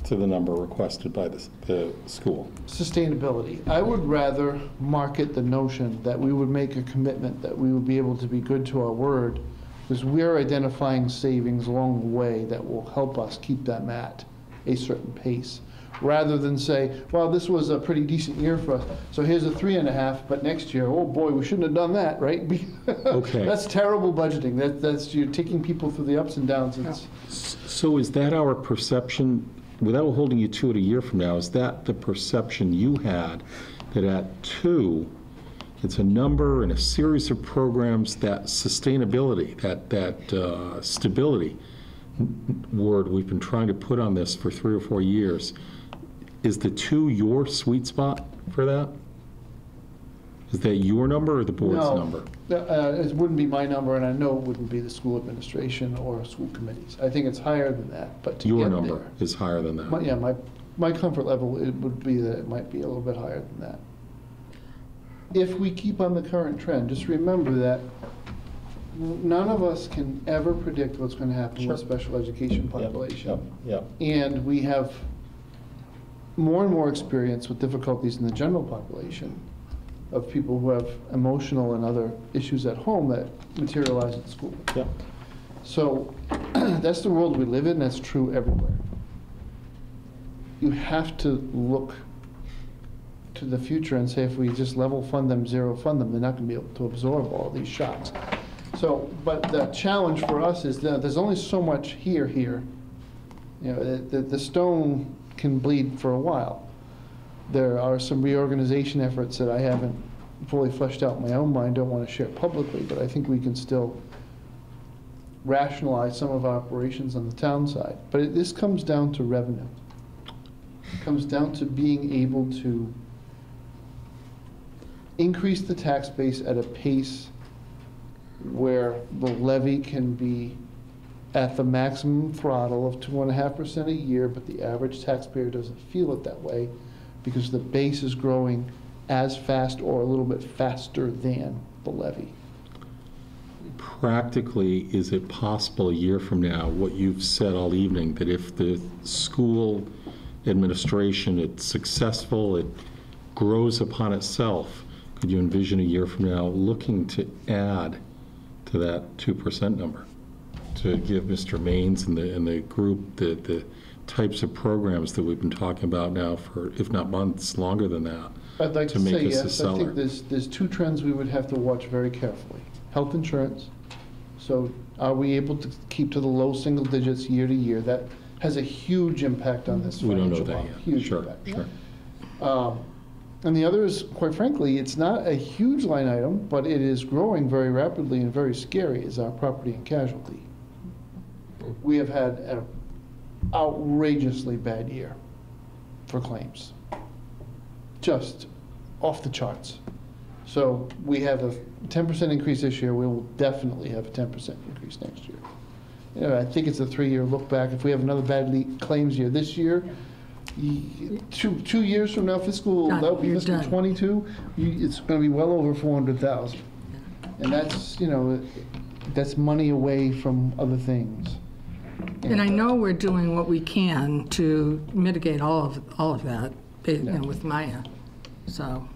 C: to the number requested by the school?
D: Sustainability. I would rather market the notion that we would make a commitment that we would be able to be good to our word, because we're identifying savings along the way that will help us keep them at a certain pace, rather than say, well, this was a pretty decent year for us, so here's a 3.5, but next year, oh boy, we shouldn't have done that, right?
C: Okay.
D: That's terrible budgeting. That's you're taking people through the ups and downs.
C: So is that our perception, without holding you to it a year from now, is that the perception you had, that at 2, it's a number and a series of programs that sustainability, that stability word we've been trying to put on this for 3 or 4 years, is the 2 your sweet spot for that? Is that your number or the board's number?
D: It wouldn't be my number, and I know it wouldn't be the school administration or school committees. I think it's higher than that, but to
C: Your
D: get
C: number
D: there,
C: is higher than that?
D: my comfort level, it would be that it might be a little bit higher than that. If we keep on the current trend, just remember that none of us can ever predict what's going to happen with special education population.
C: Yep.
D: And we have more and more experience with difficulties in the general population of people who have emotional and other issues at home that materialize at school.
C: Yep.
D: So that's the world we live in. That's true everywhere. You have to look to the future and say, if we just level fund them, zero fund them, they're not going to be able to absorb all these shocks. So, but the challenge for us is that there's only so much here. You know, the stone can bleed for a while. There are some reorganization efforts that I haven't fully fleshed out in my own mind, don't want to share publicly, but I think we can still rationalize some of our operations on the town side. But this comes down to revenue. It comes down to being able to increase the tax base at a pace where the levy can be at the maximum throttle of 2.5% a year, but the average taxpayer doesn't feel it that way because the base is growing as fast or a little bit faster than the levy.
C: Practically, is it possible a year from now, what you've said all evening, that if the school administration, it's successful, it grows upon itself, could you envision a year from now looking to add to that 2% number, to give Mr. Maines and the group the types of programs that we've been talking about now for, if not months, longer than that,
D: I'd like to
C: make
D: say
C: us a
D: yes. I
C: seller?
D: think there's 2 trends we would have to watch very carefully. Health insurance. So are we able to keep to the low single digits year to year? That has a huge impact on this
C: We don't know
D: financial
C: that
D: model.
C: yet.
D: Huge
C: Sure,
D: impact.
C: sure.
D: And the other is, quite frankly, it's not a huge line item, but it is growing very rapidly and very scary, is our property and casualty. We have had an outrageously bad year for claims. Just off the charts. So we have a 10% increase this year. We will definitely have a 10% increase next year. You know, I think it's a 3-year look back. If we have another bad claims year this year, 2 years from now, that'll be fiscal 22, it's going to be well over 400,000. And that's, you know, that's money away from other things.
A: And I know we're doing what we can to mitigate all of that, you know, with Maya, so.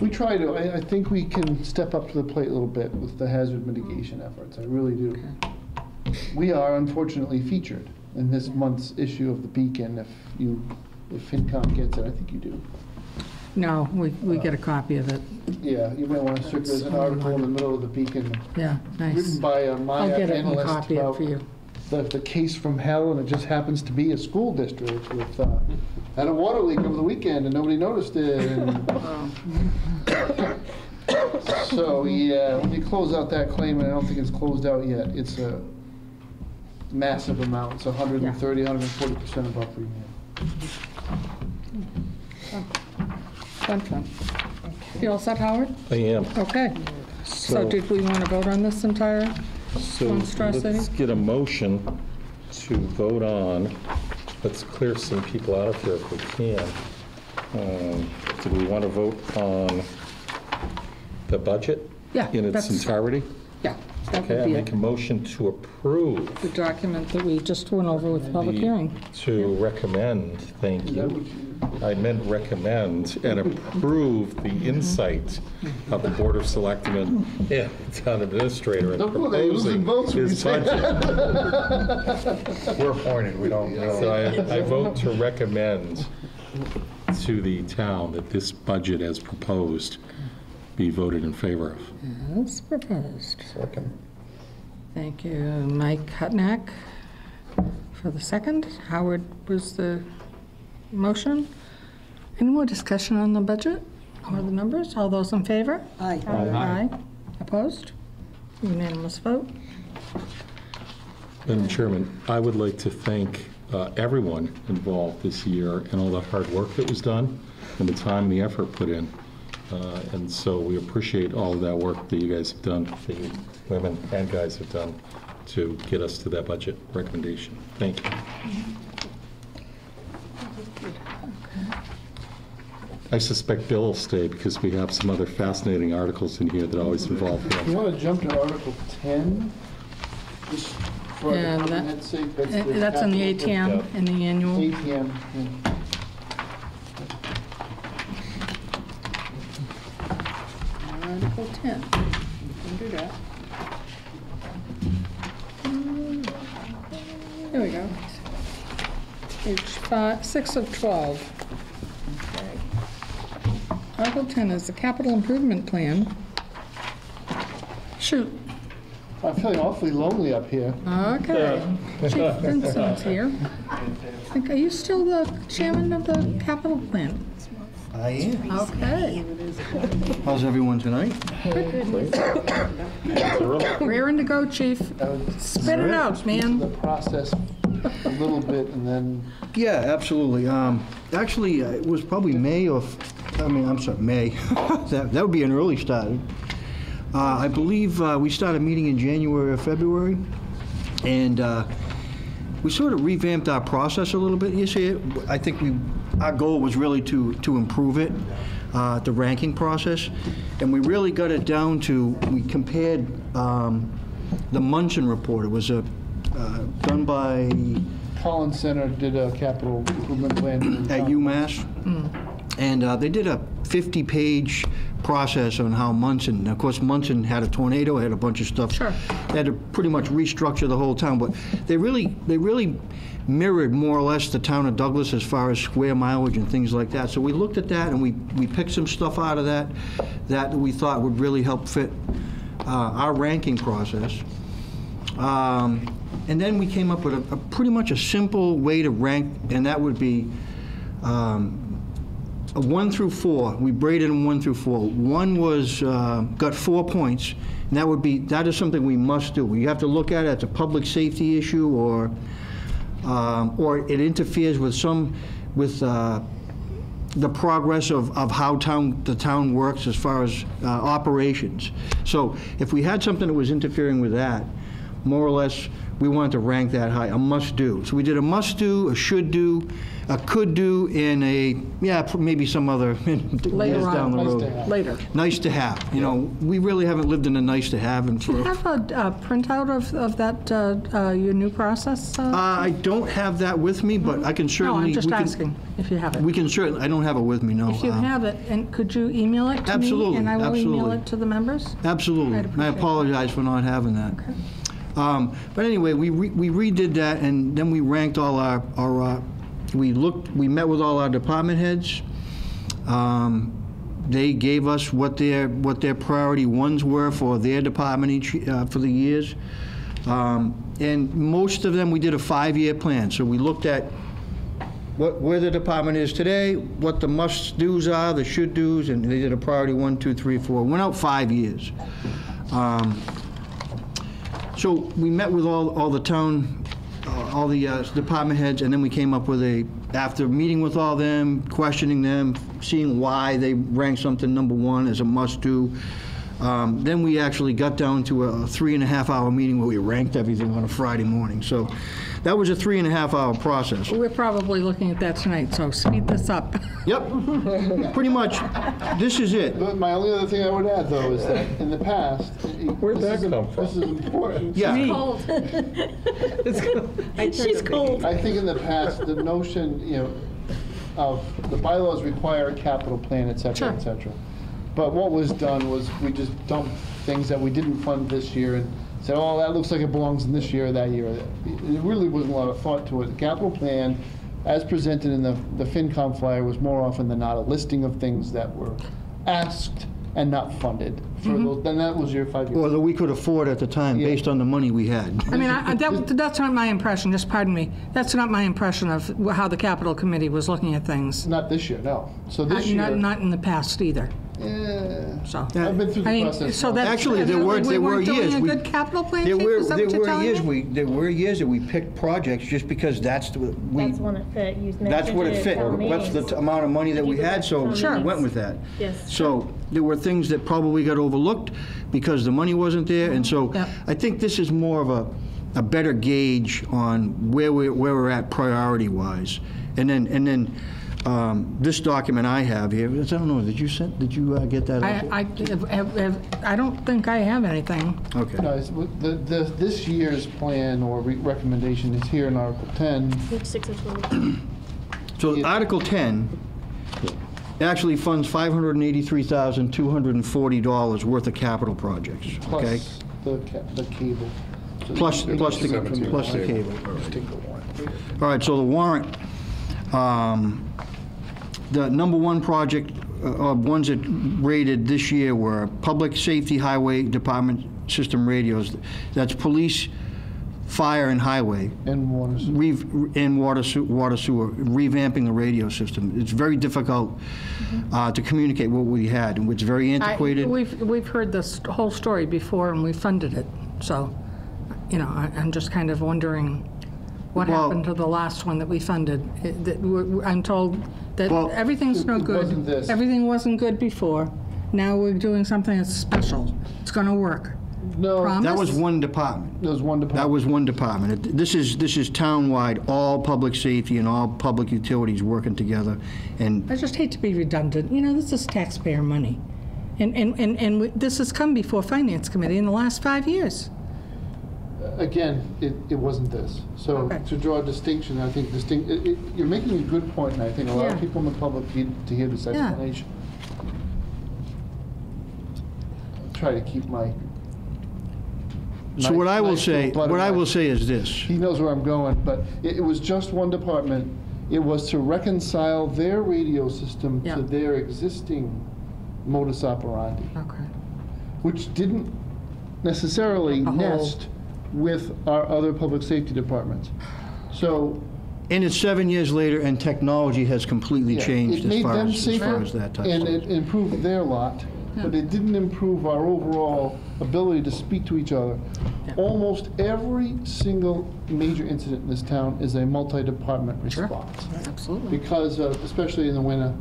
D: We try to. I think we can step up to the plate a little bit with the hazard mitigation efforts. I really do. We are unfortunately featured in this month's issue of the Beacon. If FinCom gets it, I think you do.
A: No, we get a copy of it.
D: Yeah, you might want to circulate. There's an article in the middle of the Beacon
A: Yeah, nice.
D: written by a
A: I'll
D: Maya
A: get it and
D: analyst
A: copy it
D: about
A: for you.
D: the case from hell, and it just happens to be a school district with had a water leak over the weekend and nobody noticed it. And so yeah, when you close out that claim, and I don't think it's closed out yet, it's a massive amount. It's 130, 140% above premium.
A: Fun. You all set, Howard?
C: I am.
A: Okay. So did we want to vote on this entire
C: So
A: monstrosity?
C: let's get a motion to vote on. Let's clear some people out of here if we can. Do we want to vote on the budget?
A: Yeah,
C: In its
A: that's-
C: entirety?
A: Yeah, that
C: Okay,
A: would
C: I
A: be
C: make a motion to approve,
A: the document that we just went over with the public hearing.
C: to recommend, thank
D: Is that
C: you.
D: what you?
C: I meant recommend and approve the insight of the Board of Selectmen and Town Administrator in
D: Don't go there, you're losing
C: proposing
D: votes when you
C: his
D: say
C: budget.
H: We're appointed, we don't know.
C: So I vote to recommend to the town that this budget as proposed be voted in favor of.
A: As proposed.
H: Second.
A: Thank you, Mike Hutnack for the second. Howard was the motion. Any more discussion on the budget or the numbers? All those in favor?
B: Aye.
A: Aye. Opposed? Unanimous vote.
C: Madam Chairman, I would like to thank everyone involved this year and all the hard work that was done and the time and the effort put in. And so we appreciate all of that work that you guys have done, that you women and guys have done to get us to that budget recommendation. Thank you. I suspect Bill will stay because we have some other fascinating articles in here that always involve
D: You
C: him.
D: want to jump to Article 10? Just for the
A: And
D: department head's sake, that's the
A: That's in the
D: capital
A: ATM, in the annual.
D: ATM. yeah.
A: Article 10. We can do that. There we go. Page 6 of 12. Okay. Article 10 is the capital improvement plan. Shoot.
D: I'm feeling awfully lonely up here.
A: Okay. Chief Vincent's here. Are you still the chairman of the capital plan?
I: I am.
A: Okay.
I: How's everyone tonight?
A: Raring to go, chief. Spit it out,
D: The
A: man.
D: process a little bit and then,
I: Yeah, absolutely. Actually, it was probably May I'm sorry, May. That would be an early start. I believe we started meeting in January or February, and we sort of revamped our process a little bit. You see, I think our goal was really to improve it, the ranking process, and we really got it down to, we compared the Munson report. It was done by
D: Collins Center did a capital improvement plan.
I: at UMass, and they did a 50-page process on how Munson, of course, Munson had a tornado, had a bunch of stuff.
A: Sure.
I: They had to pretty much restructure the whole town, but they really mirrored more or less the town of Douglas as far as square mileage and things like that. So we looked at that and we picked some stuff out of that we thought would really help fit our ranking process. And then we came up with a pretty much a simple way to rank, and that would be a 1 through 4. We braided them 1 through 4. 1 was got 4 points, and that is something we must do. We have to look at it as a public safety issue, or it interferes with the progress of how the town works as far as operations. So if we had something that was interfering with that, more or less, we wanted to rank that high, a must-do. So we did a must-do, a should-do, a could-do, and a, maybe some other
A: Later
I: years down the
A: on.
I: road.
A: Later.
I: Nice to have. You know, we really haven't lived in a nice to have. And
A: Do you
I: for
A: have a printout of that, your new process?
I: I don't have that with me, but I can
A: No,
I: certainly.
A: I'm just
I: we can-
A: asking if you have it.
I: We can certainly. I don't have it with me. No.
A: If you have it, and could you email it to me?
I: Absolutely,
A: And I will email
I: absolutely.
A: it to the members?
I: Absolutely.
A: I'd
I: I
A: appreciate
I: apologize for not having that. But anyway, we redid that, and then we ranked all our we met with all our department heads. They gave us what their priority ones were for their department each for the years. And most of them, we did a 5-year plan. So we looked at where the department is today, what the must-dos are, the should-dos, and they did a priority 1, 2, 3, 4. Went out 5 years. So we met with all the town, all the department heads, and then we came up with after meeting with all them, questioning them, seeing why they ranked something number 1 as a must-do. Then we actually got down to a 3.5-hour meeting where we ranked everything on a Friday morning. So that was a 3.5-hour process.
A: We're probably looking at that tonight, so speed this up.
I: Yep, pretty much. This is it.
D: But my only other thing I would add, though, is that in the past,
C: Where'd that come from?
D: This is important.
I: Yeah.
G: She's cold.
D: I think in the past, the notion, of the bylaws require a capital plan, et cetera, et cetera. But what was done was we just dumped things that we didn't fund this year and said, oh, that looks like it belongs in this year or that year. There really wasn't a lot of thought to it. The capital plan, as presented in the FinCom flyer, was more often than not a listing of things that were asked and not funded. Then that was your 5 years.
I: Or that we could afford at the time, based on the money we had.
A: I mean, that's not my impression, just pardon me. That's not my impression of how the capital committee was looking at things.
D: Not this year, no. So this year.
A: Not in the past either.
D: Yeah.
A: So.
D: I've been through the process.
A: So that's.
I: Actually, there were
A: we weren't
I: years.
A: doing a good capital plan,
I: There
A: Chief?
I: were
A: Is that what you're telling me?
I: there were years that we picked projects just because that's
H: That's when it fit. You
I: that's what it
H: mentioned
I: fit.
H: at town
I: That's the
H: meetings.
I: amount of money that we had, so we
A: Sure.
I: went with that.
H: Yes.
I: So there were things that probably got overlooked because the money wasn't there, and so
A: Yeah.
I: I think this is more of a better gauge on where we're at priority-wise. And then this document I have here, I don't know, did you get that?
A: I don't think I have anything.
I: Okay.
D: No, this year's plan or recommendation is here in Article 10.
H: Page 6 of 12.
I: So Article 10 actually funds $583,240 worth of capital projects, okay?
D: Plus the cable. So
I: Plus the cable. All right, so the warrant, the number 1 project, ones that rated this year were Public Safety Highway Department System radios. That's police, fire, and highway.
D: And water.
I: And water sewer, revamping the radio system. It's very difficult to communicate what we had, and it's very antiquated.
A: We've heard this whole story before, and we funded it. So, I'm just kind of wondering what
I: Well-
A: happened to the last one that we funded. I'm told that
I: Well,
A: everything's no
D: it
A: good.
D: wasn't this.
A: Everything wasn't good before. Now we're doing something that's special. It's going to work.
D: No,
A: Promise?
I: That was one department.
D: there was one department.
I: That was one department. This is townwide, all public safety and all public utilities working together. And
A: I just hate to be redundant. This is taxpayer money. And this has come before Finance Committee in the last 5 years.
D: Again, it wasn't this. So
A: Okay.
D: to draw a distinction, I think you're making a good point, and I think a lot
A: Yeah.
D: of people in the public need to hear this
A: Yeah.
D: explanation. Try to keep my.
I: so what I will
D: nice
I: say,
D: little
I: what I will
D: butterfly.
I: say is this.
D: He knows where I'm going, but it was just one department. It was to reconcile their radio system
A: Yeah.
D: to their existing modus operandi,
A: Okay.
D: which didn't necessarily
A: A whole-
D: nest with our other public safety departments. So
I: And it's 7 years later, and technology has completely
D: yeah,
I: changed
D: it
I: as
D: made
I: far
D: them
I: as
D: safer,
I: that type of
D: and
I: stuff.
D: it improved their lot, but it didn't improve our overall ability to speak to each other. Almost every single major incident in this town is a multi-department response.
A: Absolutely.
D: Because of, especially in the winter,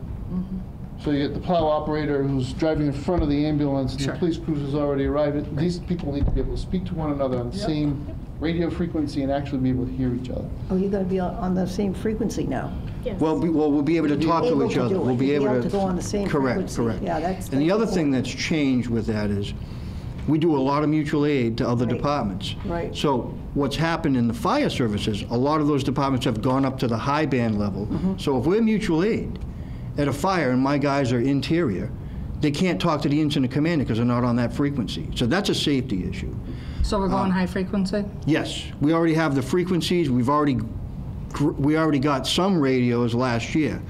D: So you get the plow operator who's driving in front of the ambulance, and
A: Sure.
D: the police cruiser's already arrived. These people need to be able to speak to one another on the same radio frequency and actually be able to hear each other.
J: Oh, you're going to be on the same frequency now?
H: Yes.
I: Well, we'll be able to talk to
J: Able
I: each
J: to
I: other.
J: do it.
I: We'll be
J: You'll
I: able
J: to go on the same
I: Correct,
J: frequency.
I: correct.
J: Yeah, that's.
I: And the other thing
J: important.
I: that's changed with that is, we do a lot of mutual aid to other
J: Right.
I: departments.
J: Right.
I: So what's happened in the fire services, a lot of those departments have gone up to the high band level. So if we're mutual aid at a fire and my guys are interior, they can't talk to the incident commander because they're not on that frequency. So that's a safety issue.
A: So we're going high frequency?
I: Yes, we already have the frequencies. We already got some radios last year.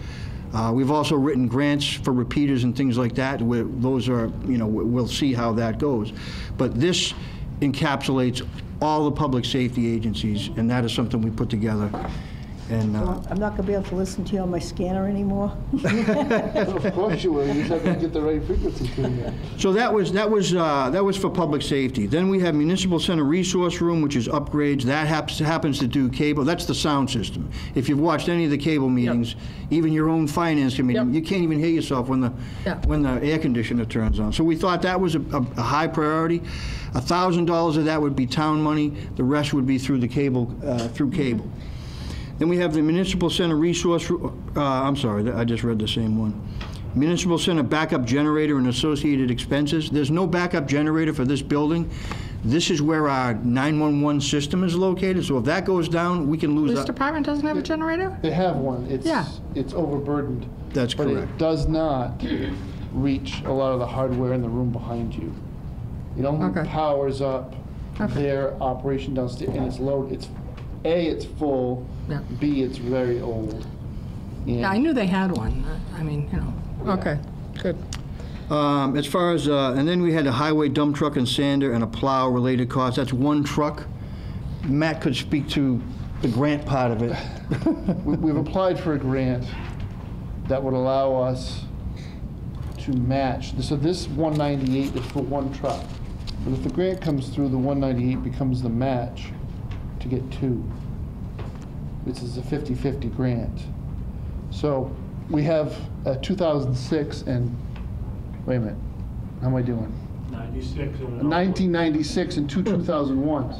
I: We've also written grants for repeaters and things like that. Those are, we'll see how that goes. But this encapsulates all the public safety agencies, and that is something we put together. And
J: I'm not going to be able to listen to you on my scanner anymore.
D: Of course you will, you just have to get the right frequency to you.
I: so that was for public safety. Then we have Municipal Center Resource Room, which is upgrades. That happens to do cable. That's the sound system. If you've watched any of the cable meetings, even your own finance committee,
A: Yep.
I: you can't even hear yourself when the air conditioner turns on. So we thought that was a high priority. $1,000 of that would be town money. The rest would be through the cable, through cable. Then we have the Municipal Center Resource, I'm sorry, I just read the same one. Municipal Center Backup Generator and Associated Expenses. There's no backup generator for this building. This is where our 911 system is located, so if that goes down, we can lose
A: Police
I: that.
A: department doesn't have a generator?
D: They have one,
A: Yeah.
D: it's overburdened.
I: That's
D: But it
I: correct.
D: does not reach a lot of the hardware in the room behind you. It only
A: Okay.
D: powers up
A: Okay.
D: their operation downstairs, and it's low, it's full,
A: Yeah.
D: B, it's very old.
A: Yeah, I knew they had one. I mean, okay, good.
I: As far as, and then we had a highway dump truck and sander and a plow related cost. That's one truck. Matt could speak to the grant part of it.
D: We've applied for a grant that would allow us to match. So this 198 is for one truck. But if the grant comes through, the 198 becomes the match to get two. This is a 50-50 grant. So we have a 2006 and, wait a minute, how am I doing? 1996 and two 2001s.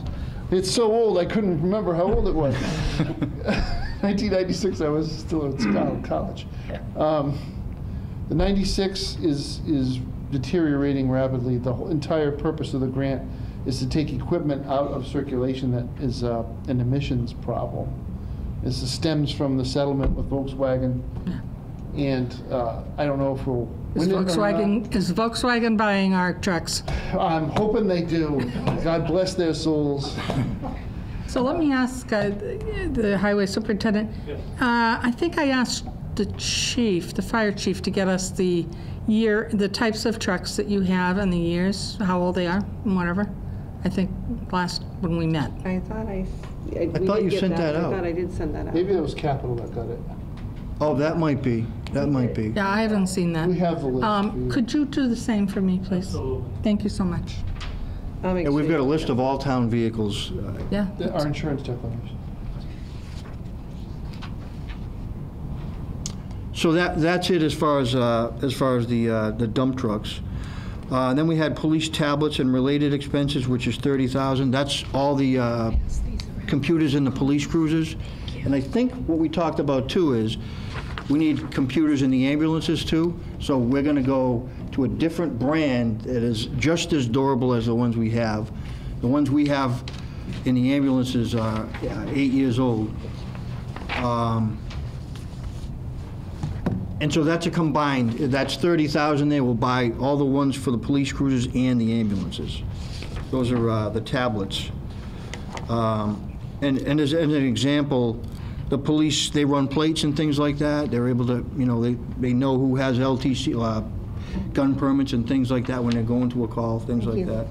D: It's so old, I couldn't remember how old it was. 1996, I was still in college. The 96 is deteriorating rapidly. The whole entire purpose of the grant is to take equipment out of circulation that is an emissions problem. This stems from the settlement with Volkswagen, and I don't know if we'll
A: Is
D: win it or not.
A: Volkswagen buying our trucks?
D: I'm hoping they do. God bless their souls.
A: So let me ask the highway superintendent. I think I asked the chief, the fire chief, to get us the types of trucks that you have and the years, how old they are, and whatever. I think when we met.
B: I thought
I: I thought you sent that out.
B: I thought I did send that out.
D: Maybe it was Capital that got it.
I: Oh, that might be.
A: Yeah, I haven't seen that.
D: We have the list. for you.
A: Could you do the same for me, please? Thank you so much.
B: I'll make
I: Yeah, we've
B: sure
I: got a
B: you
I: list
B: get
I: of all town vehicles.
A: Yeah.
D: Our insurance declaration.
I: So that's it as far as the dump trucks. Then we had police tablets and related expenses, which is $30,000. That's all the computers in the police cruisers. And I think what we talked about too is we need computers in the ambulances too. So we're going to go to a different brand that is just as durable as the ones we have. The ones we have in the ambulances are 8 years old. And so that's a combined, that's $30,000 there. We'll buy all the ones for the police cruisers and the ambulances. Those are the tablets. And as an example, the police, they run plates and things like that. They're able to, they know who has LTC, gun permits and things like that when they're going to a call, things like that.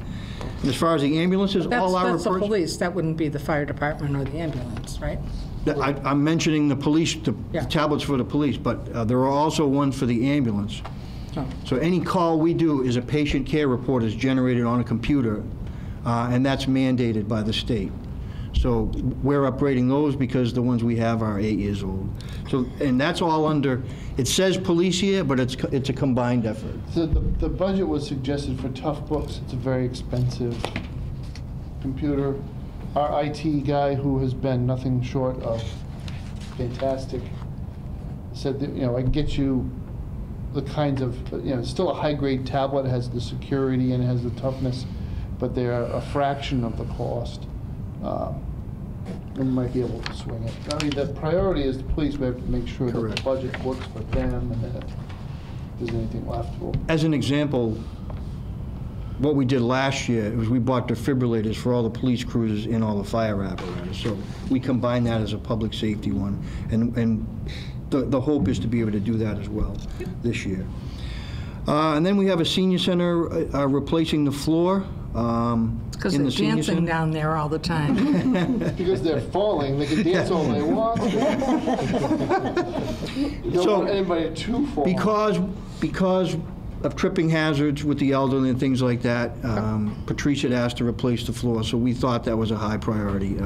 I: And as far as the ambulances, all our
A: That's the
I: reports.
A: police. That wouldn't be the fire department or the ambulance, right?
I: I'm mentioning the police, the
A: Yeah.
I: tablets for the police, but there are also ones for the ambulance.
A: Oh.
I: So any call we do is a patient care report is generated on a computer, and that's mandated by the state. So we're upgrading those because the ones we have are 8 years old. So, and that's all under, it says police year, but it's a combined effort.
D: So the budget was suggested for tough books. It's a very expensive computer. Our IT guy, who has been nothing short of fantastic, said that, I can get you the kinds of, it's still a high-grade tablet, it has the security and it has the toughness, but they're a fraction of the cost. And we might be able to swing it. I mean, the priority is the police. We have to make sure that the
I: Correct.
D: budget works for them and that if there's anything left.
I: As an example, what we did last year was we bought defibrillators for all the police cruisers and all the fire apparatus. So we combined that as a public safety one. And the hope is to be able to do that as well this year. And then we have a senior center replacing the floor.
A: Because
I: in
A: they're
I: the senior
A: dancing
I: center.
A: down there all the time.
D: Because they're falling, they can dance all they want. You don't
I: So,
D: want anybody to fall.
I: Because of tripping hazards with the elderly and things like that, Patrice had asked to replace the floor, so we thought that was a high priority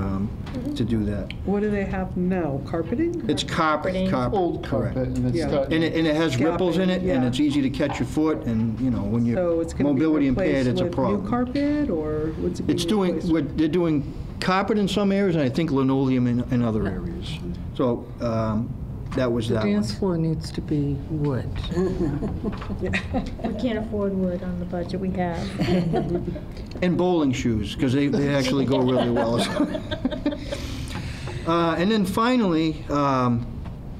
I: to do that.
K: What do they have now? Carpeting?
I: It's carpet.
D: Old
I: Correct.
D: carpet, and it's
K: Yeah.
D: starting.
I: And it has ripples in it, and
K: Yeah.
I: it's easy to catch your foot, and, when
K: So
I: you're
K: it's going to be
I: mobility impaired,
K: replaced
I: it's a
K: with
I: problem.
K: new carpet, or what's it being
I: It's doing,
K: replaced?
I: they're doing carpet in some areas, and I think linoleum in other areas. So that was
A: The
I: that
A: dance
I: one.
A: floor needs to be wood.
H: We can't afford wood on the budget we have.
I: And bowling shoes, because they actually go really well. And then finally,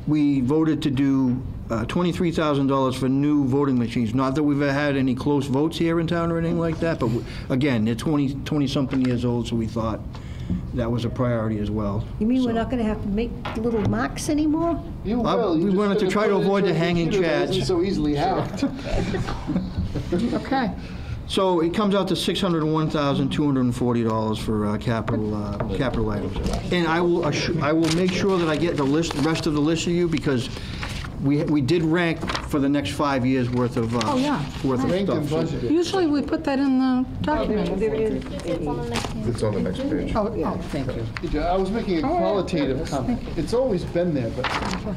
I: we voted to do $23,000 for new voting machines. Not that we've had any close votes here in town or anything like that, but again, they're 20-something years old, so we thought that was a priority as well.
J: You mean we're not going to have to make little marks anymore?
D: You will.
I: we
D: You just
I: wanted to
D: gotta
I: try
D: put
I: to
D: it
I: avoid
D: into
I: the
D: a
I: hanging
D: computer that
I: chads.
D: isn't so easily hacked.
A: Okay.
I: So it comes out to $601,240 for capital items. And I will make sure that I get the rest of the list to you, because we did rank for the next 5 years worth of
A: Oh, yeah.
I: worth of
D: Ranked and
I: stuff.
D: budgeted.
A: Usually we put that in the document.
H: It's on the next page.
A: Oh, thank you.
D: I was making a
A: Oh, yeah.
D: qualitative comment. It's always been there, but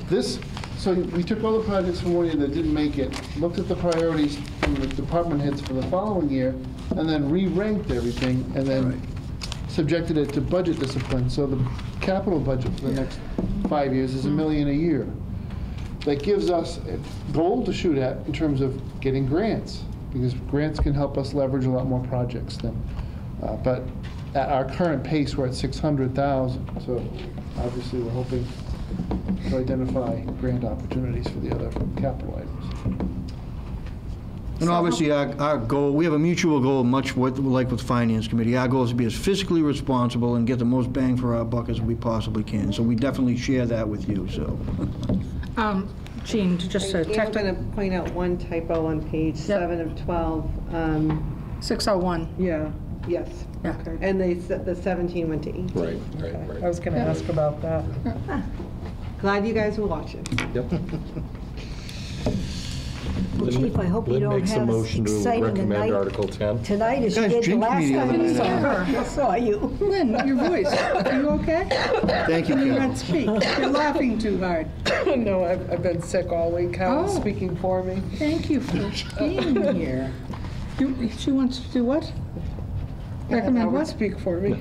D: this, so we took all the projects from one year that didn't make it, looked at the priorities from the department heads for the following year, and then re-ranked everything, and then subjected it to budget discipline. So the capital budget for the next 5 years is $1 million a year. That gives us a goal to shoot at in terms of getting grants, because grants can help us leverage a lot more projects than, but at our current pace, we're at 600,000, so obviously we're hoping to identify grant opportunities for the other capital items.
I: And obviously, our goal, we have a mutual goal, much like with Finance Committee. Our goal is to be as fiscally responsible and get the most bang for our buck as we possibly can. So we definitely share that with you, so.
A: Jean, just a
B: I'm going
A: technical,
B: to point out one typo on page 7 of 12.
A: 601.
K: Yeah,
B: Yes.
A: Yeah.
K: okay.
B: And the 17 went to 18.
C: Right.
K: I was going to ask about that.
B: Glad you guys were watching.
C: Yep.
J: Well, Chief, I hope you
C: Lynn
J: don't
C: makes a
J: have as
C: motion to
J: exciting a
C: recommend
J: night
C: Article 10.
J: tonight as you
I: Guys,
J: did the
I: drink
J: last
I: me the
J: time
I: other
J: I
I: night.
J: saw you.
K: Lynn, your voice, are you okay?
I: Thank you,
K: You
I: Carol.
K: can't speak. You're laughing too hard. No, I've been sick all week. Carol's
A: Oh.
K: speaking for me.
A: Thank you for being here. She wants to do what? Recommend
K: Howard
A: what?
K: speak for me.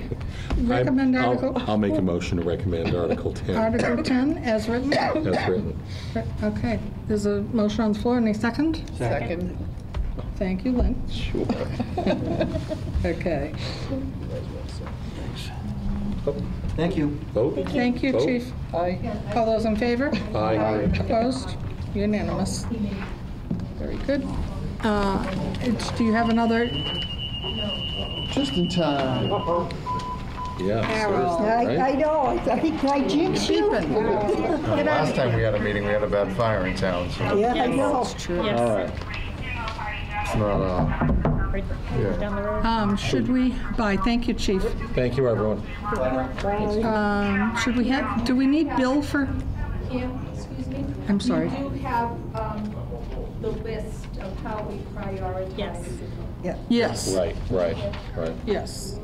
A: Recommend
C: I'll-
A: Article,
C: I'll make a motion to recommend Article 10
A: Article 10 as written?
C: as written.
A: Okay, there's a motion on the floor, any second?
K: Second.
A: Thank you, Lynn.
C: Sure.
A: Okay.
I: Thank you.
C: Vote?
A: Thank you,
C: Vote.
A: Chief.
K: Aye.
A: All those in favor?
C: Aye.
A: Opposed? Unanimous. Very good. Do you have another?
D: Just in time.
C: Yeah.
J: I
C: Right?
J: know, I think I jinxed you.
L: Last time we had a meeting, we had a bad fire in town, so
J: Yeah, I know.
C: All right.
L: it's not, yeah.
H: Down the road.
A: Should we, thank you, Chief.
C: Thank you, everyone.
A: Should we have, do we need Bill for,
M: Excuse me?
A: I'm sorry.
M: You do have the list of how we prioritize.
H: Yes.
A: Yes,
C: Right.
A: yes.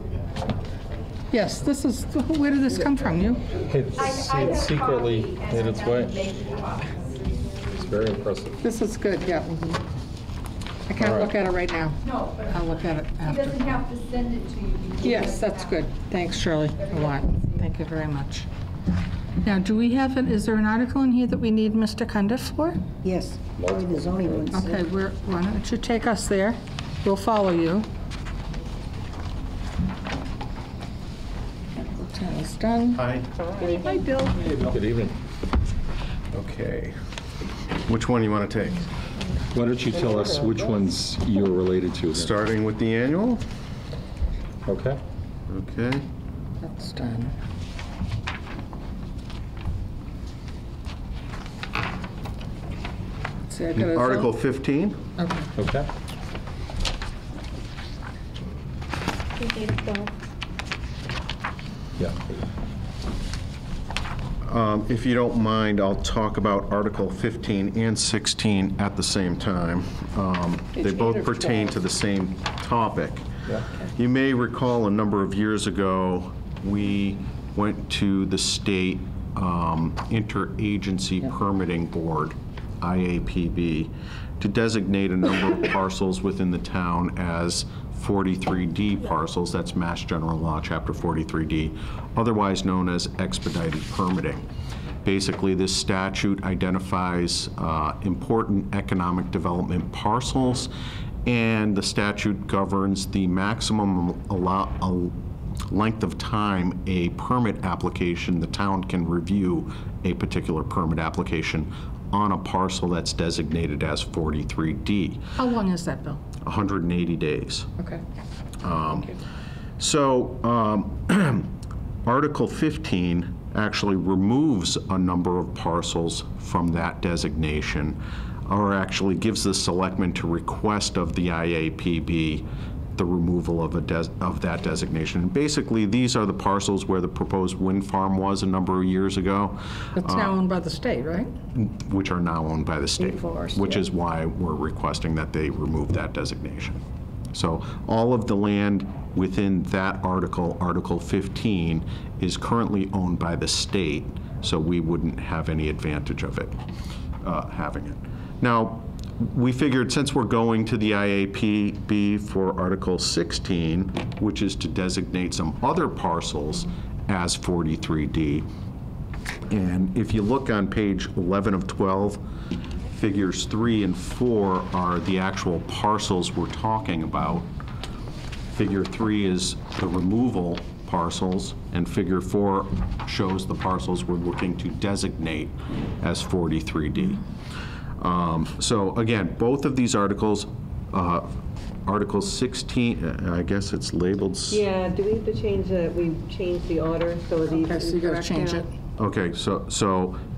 A: Yes, this is, where did this come from? You?
C: It's secretly made its way. It's very impressive.
A: This is good, yeah. I can't look at it right now.
M: No, but
A: I'll look at it
M: he
A: after.
M: doesn't have to send it to you.
A: Yes, that's good. Thanks, Shirley, a lot. Thank you very much. Now, do we have it, is there an article in here that we need Mr. Cundiff for?
J: Yes, probably the zoning ones.
A: Okay, why don't you take us there? We'll follow you. Lieutenant's done.
L: Hi.
A: Hi, Bill.
C: Good evening.
L: Okay. Which one you want to take?
C: Why don't you tell us which ones you're related to? then?
L: Starting with the annual?
C: Okay.
L: Okay.
A: That's done. See, I got a
L: Article 15.
A: Okay.
C: Okay. Yeah.
L: If you don't mind, I'll talk about Article 15 and 16 at the same time. They both pertain to the same topic. You may recall a number of years ago, we went to the state Interagency Permitting Board, IAPB, to designate a number of parcels within the town as 43D parcels. That's Mass General Law, Chapter 43D, otherwise known as expedited permitting. Basically, this statute identifies important economic development parcels, and the statute governs the maximum length of time a permit application, the town can review a particular permit application on a parcel that's designated as 43D.
A: How long is that, Bill?
L: 180 days.
A: Okay.
L: Article 15 actually removes a number of parcels from that designation, or actually gives the selectmen to request of the IAPB the removal of that designation. And basically, these are the parcels where the proposed wind farm was a number of years ago.
A: It's now owned by the state, right?
L: Which are now owned by the state, which is why we're requesting that they remove that designation. So all of the land within that article, Article 15, is currently owned by the state, so we wouldn't have any advantage of it, having it. Now, we figured since we're going to the IAPB for Article 16, which is to designate some other parcels as 43D, and if you look on page 11 of 12, figures 3 and 4 are the actual parcels we're talking about. Figure 3 is the removal parcels, and figure 4 shows the parcels we're looking to designate as 43D. So again, both of these articles, Article 16, I guess it's labeled.
B: Yeah, do we have to change the, we changed the order, so these.
A: Okay, so you gotta change it.
L: Okay, so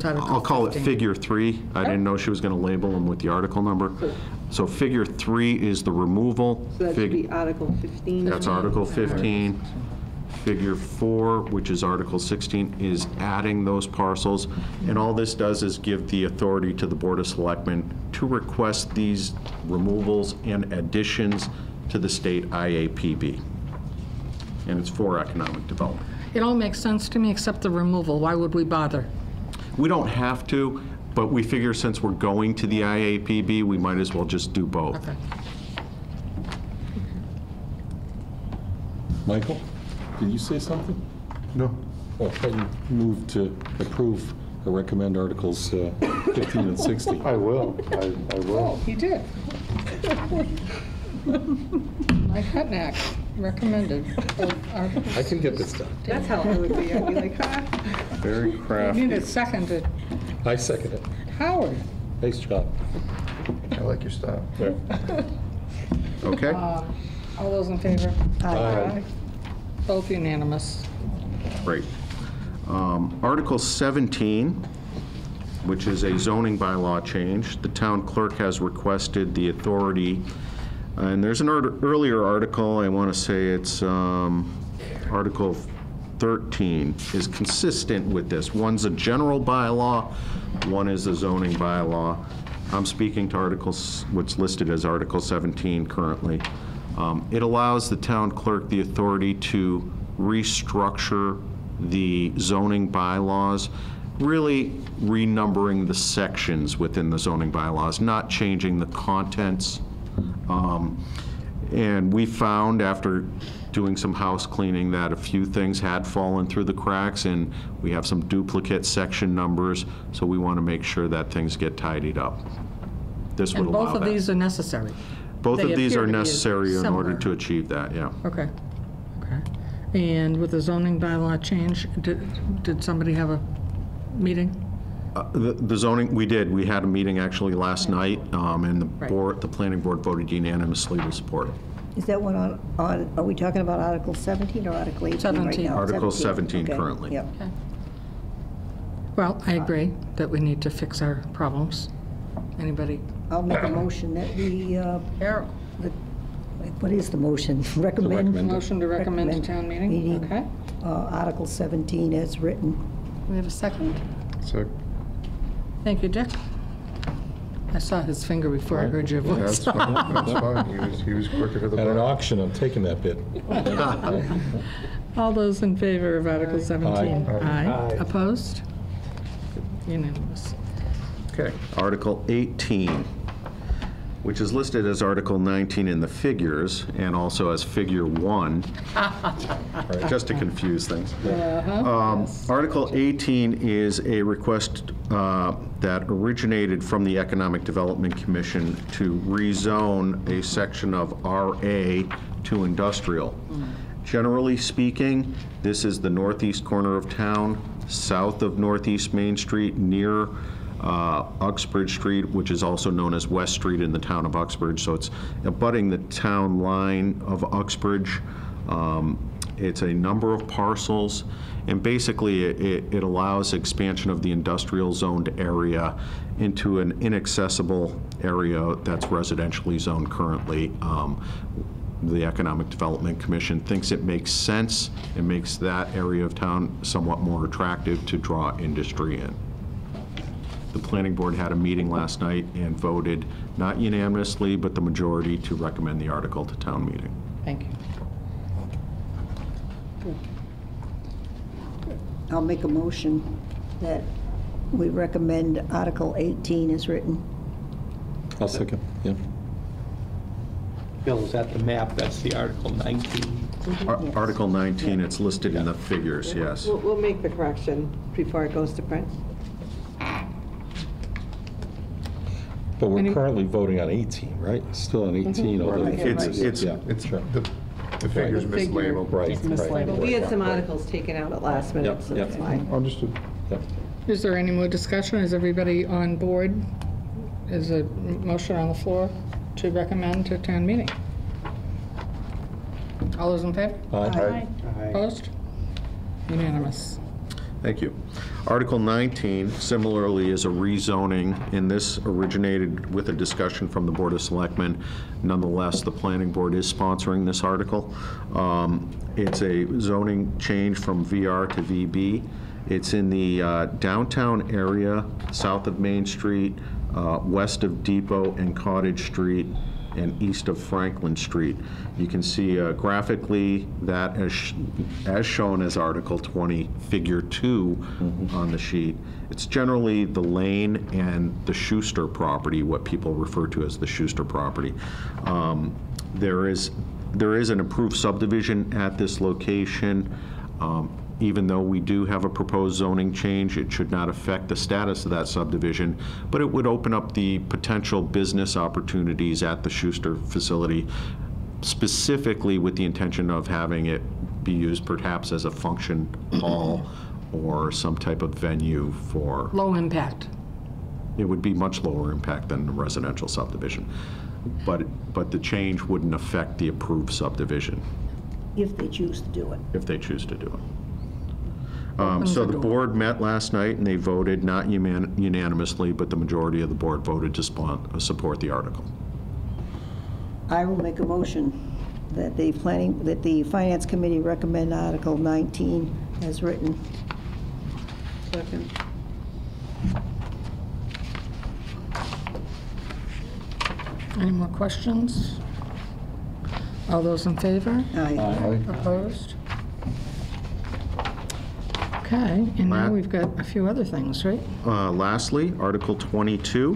A: Article
L: I'll call it
A: 15.
L: Figure 3. I didn't know she was going to label them with the article number. So Figure 3 is the removal.
B: So that should be Article 15.
L: That's Article 15. Figure 4, which is Article 16, is adding those parcels. And all this does is give the authority to the Board of Selectmen to request these removals and additions to the state IAPB. And it's for economic development.
A: It all makes sense to me except the removal. Why would we bother?
L: We don't have to, but we figure since we're going to the IAPB, we might as well just do both.
A: Okay.
C: Michael, did you say something?
L: No.
C: Oh, I thought you moved to approve or recommend Articles 15 and 16.
L: I will. I will.
A: He did. Mike Hutnack recommended.
C: I can get this done.
B: That's how it would be. I'd be like, ha.
L: Very
A: I
L: crafty.
A: need it seconded.
C: I second it.
A: Howard.
C: Nice job.
L: I like your style.
C: Yeah.
L: Okay.
A: All those in favor?
C: Aye.
A: Both unanimous.
L: Great. Article 17, which is a zoning bylaw change. The town clerk has requested the authority, and there's an earlier article, I want to say it's Article 13, is consistent with this. One's a general bylaw, one is a zoning bylaw. I'm speaking to articles, what's listed as Article 17 currently. It allows the town clerk the authority to restructure the zoning bylaws, really renumbering the sections within the zoning bylaws, not changing the contents. And we found, after doing some house cleaning, that a few things had fallen through the cracks, and we have some duplicate section numbers, so we want to make sure that things get tidied up. This would
A: And
L: allow
A: both of
L: that.
A: these are necessary?
L: Both
A: They
L: of these
A: appear
L: are
A: to be
L: necessary in order
A: similar.
L: to achieve that, yeah.
A: Okay, okay. And with the zoning bylaw change, did somebody have a meeting?
L: The zoning, we did. We had a meeting actually last night, and the planning board voted unanimously to support it.
J: Is that one on, are we talking about Article 17 or Article 18 right
A: 17.
J: now?
L: Article 17
J: Okay,
L: currently.
J: Yep.
A: Okay. Well, I agree that we need to fix our problems. Anybody?
J: I'll make a motion that we,
A: Carol?
J: what is the motion? Recommend?
A: Motion to recommend to town meeting? Okay.
J: Article 17 as written.
A: We have a second?
D: Second.
A: Thank you, Dick. I saw his finger before I heard your voice.
D: That's fine. He was quicker to the
C: At an
D: mark.
C: auction, I'm taking that bid.
A: All those in favor of Article 17?
C: Aye.
A: Aye. Opposed? Unanimous.
L: Okay. Article 18, which is listed as Article 19 in the figures, and also as Figure 1, just to confuse things. Article 18 is a request that originated from the Economic Development Commission to rezone a section of RA to industrial. Generally speaking, this is the northeast corner of town, south of Northeast Main Street, near Uxbridge Street, which is also known as West Street in the town of Uxbridge. So it's abutting the town line of Uxbridge. It's a number of parcels, and basically it allows expansion of the industrial zoned area into an inaccessible area that's residentially zoned currently. The Economic Development Commission thinks it makes sense. It makes that area of town somewhat more attractive to draw industry in. The planning board had a meeting last night and voted, not unanimously, but the majority, to recommend the article to town meeting.
A: Thank you.
J: I'll make a motion that we recommend Article 18 as written.
C: I'll second, yeah.
N: Bill, is that the map? That's the Article 19.
L: Article 19, it's listed in the figures, yes.
B: We'll make the correction before it goes to print.
C: But we're currently voting on 18, right? Still on 18, although.
L: It's
C: Yeah, sure.
D: The figure's mislabeled.
C: Right,
K: It's
C: right.
K: mislabeled.
B: We had some
C: Right.
B: articles taken out at last minute,
C: Yep,
B: so
C: yep.
B: that's why.
D: Understood.
C: Yep.
A: Is there any more discussion? Is everybody on board? Is a motion on the floor to recommend to town meeting? All those in favor?
C: Aye.
A: Opposed? Unanimous.
L: Thank you. Article 19 similarly is a rezoning, and this originated with a discussion from the Board of Selectmen. Nonetheless, the planning board is sponsoring this article. It's a zoning change from VR to VB. It's in the downtown area, south of Main Street, west of Depot and Cottage Street, and east of Franklin Street. You can see graphically that as shown as Article 20, Figure 2 on the sheet. It's generally the lane and the Schuster property, what people refer to as the Schuster property. There is an approved subdivision at this location. Even though we do have a proposed zoning change, it should not affect the status of that subdivision, but it would open up the potential business opportunities at the Schuster facility, specifically with the intention of having it be used perhaps as a function hall or some type of venue for...
A: Low impact.
L: It would be much lower impact than the residential subdivision, but the change wouldn't affect the approved subdivision.
J: If they choose to do it.
L: If they choose to do it. So the board met last night and they voted, not unanimously, but the majority of the board voted to support the article.
J: I will make a motion that the Finance Committee recommend Article 19 as written.
B: Second.
A: Any more questions? All those in favor?
J: Aye.
A: Opposed? Okay, and now we've got a few other things, right?
L: Lastly, Article 22.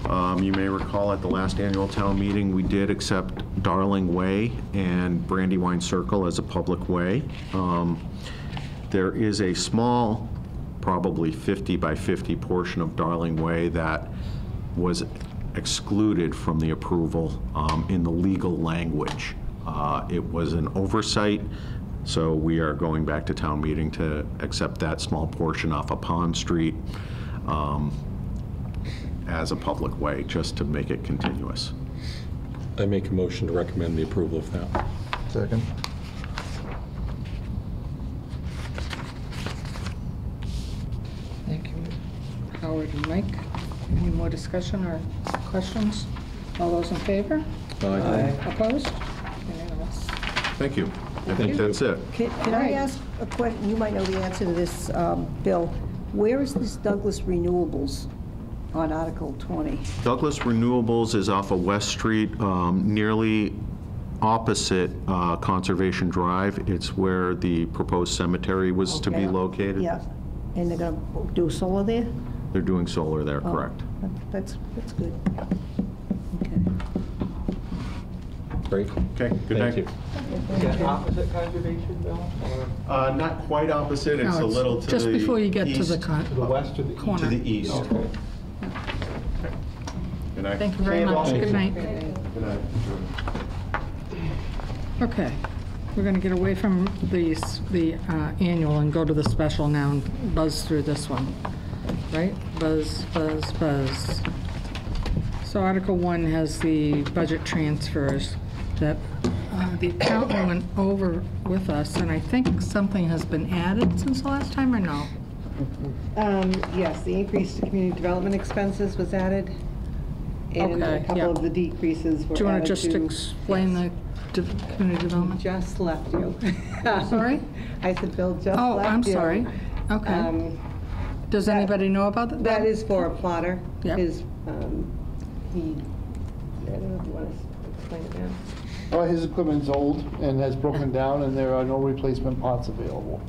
L: You may recall at the last annual town meeting, we did accept Darling Way and Brandywine Circle as a public way. There is a small, probably 50 by 50 portion of Darling Way that was excluded from the approval in the legal language. It was an oversight, so we are going back to town meeting to accept that small portion off of Pond Street as a public way, just to make it continuous.
C: I make a motion to recommend the approval of that.
I: Second.
A: Thank you, Howard and Mike. Any more discussion or questions? All those in favor?
C: Aye.
A: Opposed? Unanimous.
L: Thank you. I think that's it.
J: Can I ask a question? You might know the answer to this, Bill. Where is this Douglas Renewables on Article 20?
L: Douglas Renewables is off of West Street, nearly opposite Conservation Drive. It's where the proposed cemetery was to be
J: Okay.
L: located.
J: Yeah. And they're going to do solar there?
L: They're doing solar there, correct.
J: That's good. Okay.
C: Great.
L: Okay, good night.
C: Thank you.
N: Is that opposite conservation, Bill? Or
L: Not quite opposite, it's
A: No,
L: a little to the
A: just before you get to the
L: east.
N: to the west or the east?
A: corner.
L: To the east.
N: Okay.
L: Good night.
A: Thank you very much. Good night.
L: Good night.
A: Okay, we're going to get away from the annual and go to the special now and buzz through this one, right? Buzz, buzz, buzz. So Article 1 has the budget transfers that the accountant went over with us, and I think something has been added since the last time, or no?
B: Yes, the increase to community development expenses was added, and
A: Okay,
B: a couple
A: yeah.
B: of the decreases were added to...
A: Do you want to just explain the community development?
B: Just left you.
A: Sorry?
B: I said, Bill just left you.
A: Oh, I'm sorry. Okay. Does anybody know about that?
B: That is for a plotter.
A: Yep.
B: His, he, I don't know if you want to explain it now.
D: Oh, his equipment's old and has broken down, and there are no replacement parts available.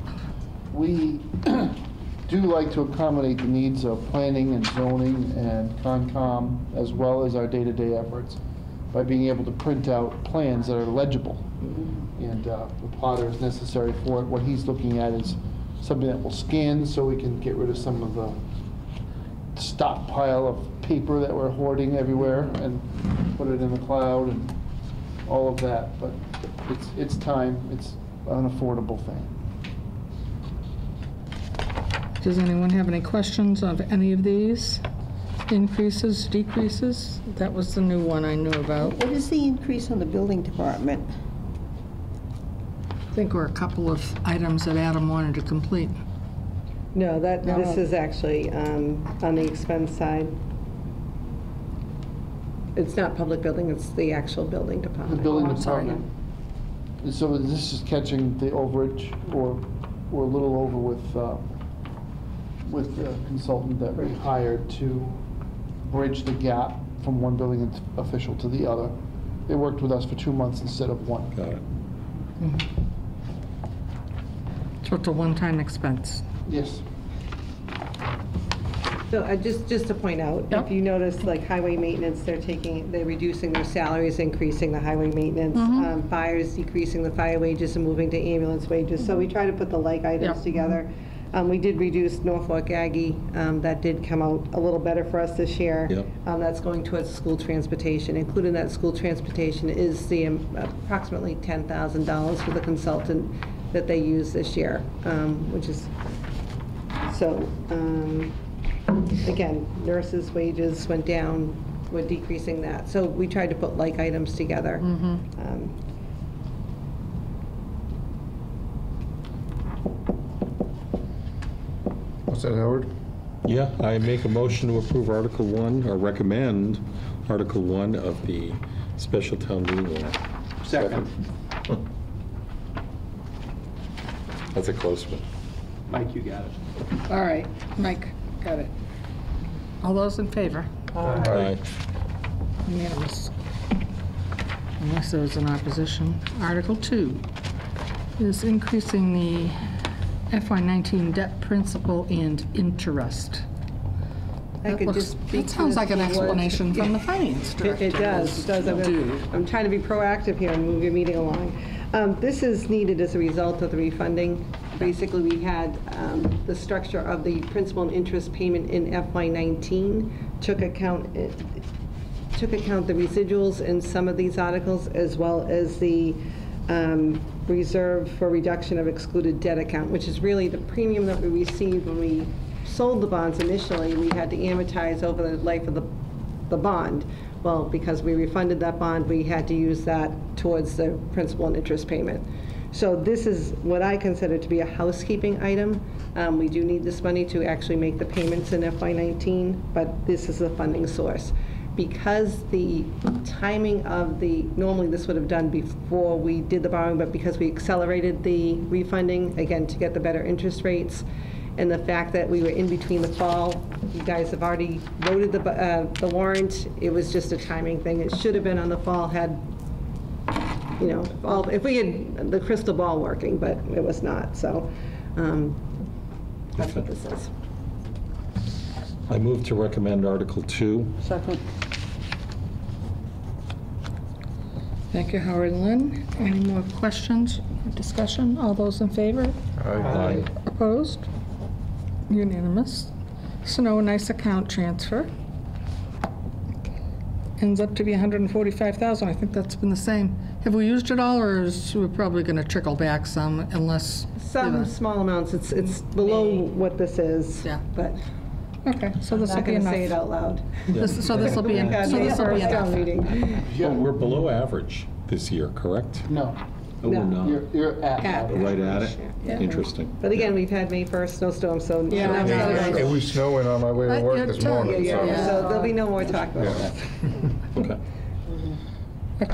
D: We do like to accommodate the needs of planning and zoning and Concom, as well as our day-to-day efforts, by being able to print out plans that are legible. And the plotter is necessary for it. What he's looking at is something that will scan, so we can get rid of some of the stockpile of paper that we're hoarding everywhere and put it in the cloud and all of that. But it's time. It's an affordable thing.
A: Does anyone have any questions of any of these? Increases, decreases? That was the new one I knew about.
J: What is the increase on the building department?
A: I think there were a couple of items that Adam wanted to complete.
B: No,
J: No.
B: this is actually on the expense side. It's not public building, it's the actual building
D: The
B: department.
D: building
A: I'm sorry.
D: department. So this is catching the overage, or a little over with the consultant that we hired to bridge the gap from one building official to the other. They worked with us for 2 months instead of one.
C: Got it.
A: So it's a one-time expense.
D: Yes.
B: So just to point out,
A: Yep.
B: if you notice, like highway maintenance, they're reducing their salaries, increasing the highway maintenance. Fires, decreasing the fire wages and moving to ambulance wages. So we try to put the like items
A: Yep.
B: together. We did reduce Norfolk Aggie. That did come out a little better for us this year.
C: Yep.
B: That's going towards school transportation. Included in that school transportation is the approximately $10,000 for the consultant that they use this year, which is, so, again, nurses' wages went down, we're decreasing that. So we tried to put like items together.
I: What's that, Howard?
C: Yeah, I make a motion to approve Article 1, or recommend Article 1 of the special town meeting warrant.
N: Second.
C: That's a close one.
N: Mike, you got it.
A: All right, Mike, got it. All those in favor?
C: Aye.
A: Unanimous. Unless there was an opposition. Article 2 is increasing the FY19 debt principal and interest.
B: I could just speak
A: That
B: to
A: sounds
B: this
A: like an
B: for what-
A: explanation from the finance director.
B: It does. I'm trying to be proactive here and move your meeting along. This is needed as a result of the refunding. Basically, we had the structure of the principal and interest payment in FY19 took account the residuals in some of these articles, as well as the reserve for reduction of excluded debt account, which is really the premium that we received when we sold the bonds initially. We had to amortize over the life of the bond. Well, because we refunded that bond, we had to use that towards the principal and interest payment. So this is what I consider to be a housekeeping item. We do need this money to actually make the payments in FY19, but this is the funding source. Because the timing of normally this would have done before we did the borrowing, but because we accelerated the refunding, again, to get the better interest rates, and the fact that we were in between the fall, you guys have already voted the warrant, it was just a timing thing. It should have been on the fall had, if we had the crystal ball working, but it was not, so that's what this is.
C: I move to recommend Article 2.
J: Second.
A: Thank you, Howard and Lynn. Any more questions or discussion? All those in favor?
C: Aye.
A: Opposed? Unanimous. Snow and ice account transfer. Ends up to be $145,000. I think that's been the same. Have we used it all, or is we're probably going to trickle back some unless...
B: Some small amounts. It's below what this is.
A: Yeah.
B: But
A: okay, so this will
B: I'm not
A: be
B: going to
A: enough.
B: say it out loud.
A: So this will be enough.
C: Well, we're below average this year, correct?
D: No,
C: Oh, we're not.
D: you're at.
C: Right at it?
B: Yeah.
C: Interesting.
B: But again, we've had May 1st snowstorm, so
A: Yeah,
O: It was snowing on my way to work this morning.
B: yeah,
O: so-
B: so there'll be no more talk about that.
C: Okay.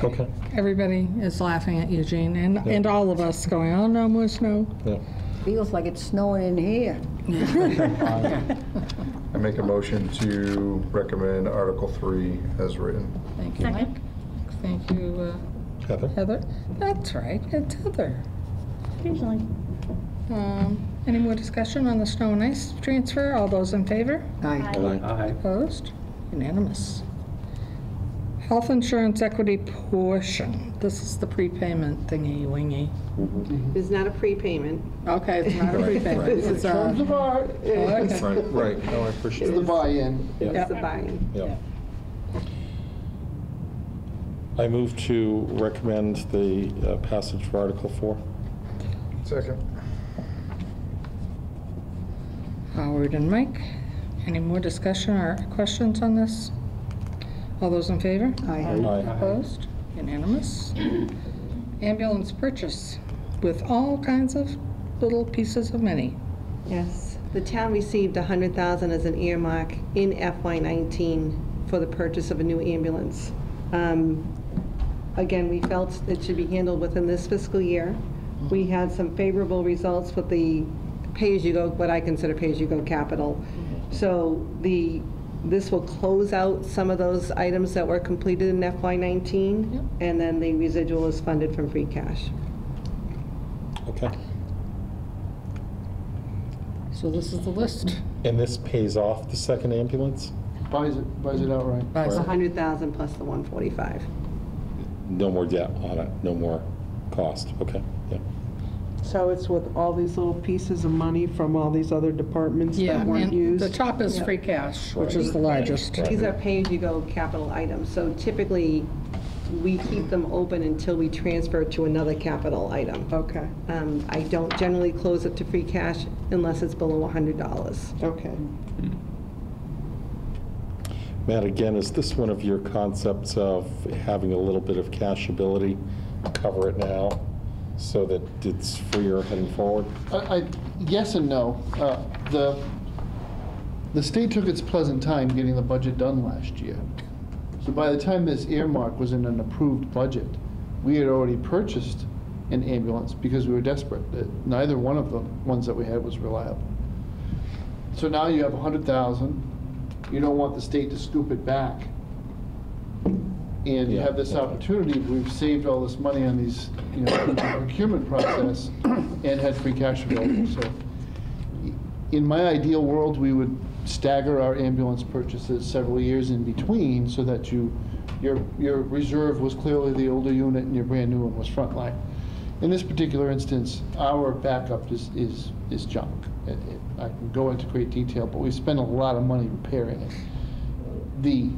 C: Okay.
A: Everybody is laughing at Eugene and all of us going, oh, no more snow.
C: Yeah.
J: Feels like it's snowing in here.
O: I make a motion to recommend Article 3 as written.
A: Thank you, Mike. Thank you,
C: Heather?
A: Heather. That's right, it's Heather.
H: Occasionally.
A: Any more discussion on the snow and ice transfer? All those in favor?
J: Aye.
N: Aye.
A: Opposed? Unanimous. Health insurance equity portion. This is the prepayment thingy-wingy.
B: It's not a prepayment.
A: Okay, it's not a prepayment.
C: Right.
A: It's
D: Terms of art.
A: okay.
C: Right. No, I appreciate
D: It's the
C: it.
D: buy-in.
B: It's the buying.
C: Yeah. I move to recommend the passage of Article 4.
O: Second.
A: Howard and Mike. Any more discussion or questions on this? All those in favor?
J: Aye.
C: Aye.
A: Opposed? Unanimous. Ambulance purchase with all kinds of little pieces of money.
B: Yes. The town received $100,000 as an earmark in FY19 for the purchase of a new ambulance. Again, we felt it should be handled within this fiscal year. We had some favorable results with the pay-as-you-go, what I consider pay-as-you-go capital. So this will close out some of those items that were completed in FY19, and then the residual is funded from free cash.
C: Okay.
A: So this is the list.
C: And this pays off the second ambulance?
D: Buys it outright.
A: Buys
B: It's
A: it.
B: $100,000 plus the $145.
C: No more debt on it, no more cost. Okay, yeah.
K: So it's with all these little pieces of money from all these other departments
A: Yeah,
K: that weren't
A: and
K: used?
A: the top is free cash, which is the largest.
B: These are pay-as-you-go capital items, so typically, we keep them open until we transfer to another capital item.
K: Okay,
B: I don't generally close it to free cash unless it's below $100.
K: okay.
C: Matt, again, is this one of your concepts of having a little bit of cashability, cover it now, so that it's freer heading forward?
D: Yes and no. The state took its pleasant time getting the budget done last year. So by the time this earmark was in an approved budget, we had already purchased an ambulance because we were desperate. Neither one of the ones that we had was reliable. So now you have $100,000. You don't want the state to scoop it back. And you have this opportunity, we've saved all this money on these, procurement process and had free cash available. So In my ideal world, we would stagger our ambulance purchases several years in between so that your reserve was clearly the older unit and your brand new one was frontline. In this particular instance, our backup is junk. I can go into great detail, but we spend a lot of money repairing it. The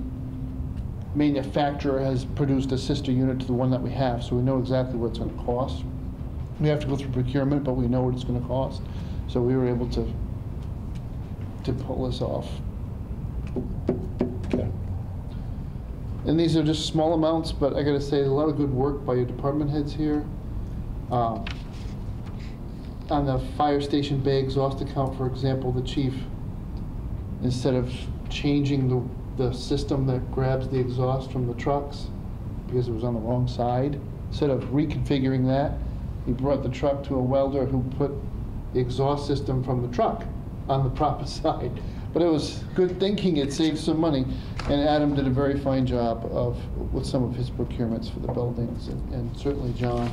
D: manufacturer has produced a sister unit to the one that we have, so we know exactly what it's going to cost. We have to go through procurement, but we know what it's going to cost. So we were able to pull this off.
O: Okay.
D: And these are just small amounts, but I got to say, there's a lot of good work by your department heads here. On the fire station bay exhaust account, for example, the chief, instead of changing the system that grabs the exhaust from the trucks, because it was on the wrong side, instead of reconfiguring that, he brought the truck to a welder who put the exhaust system from the truck on the proper side. But it was good thinking, it saved some money. And Adam did a very fine job with some of his procurements for the buildings, and certainly John.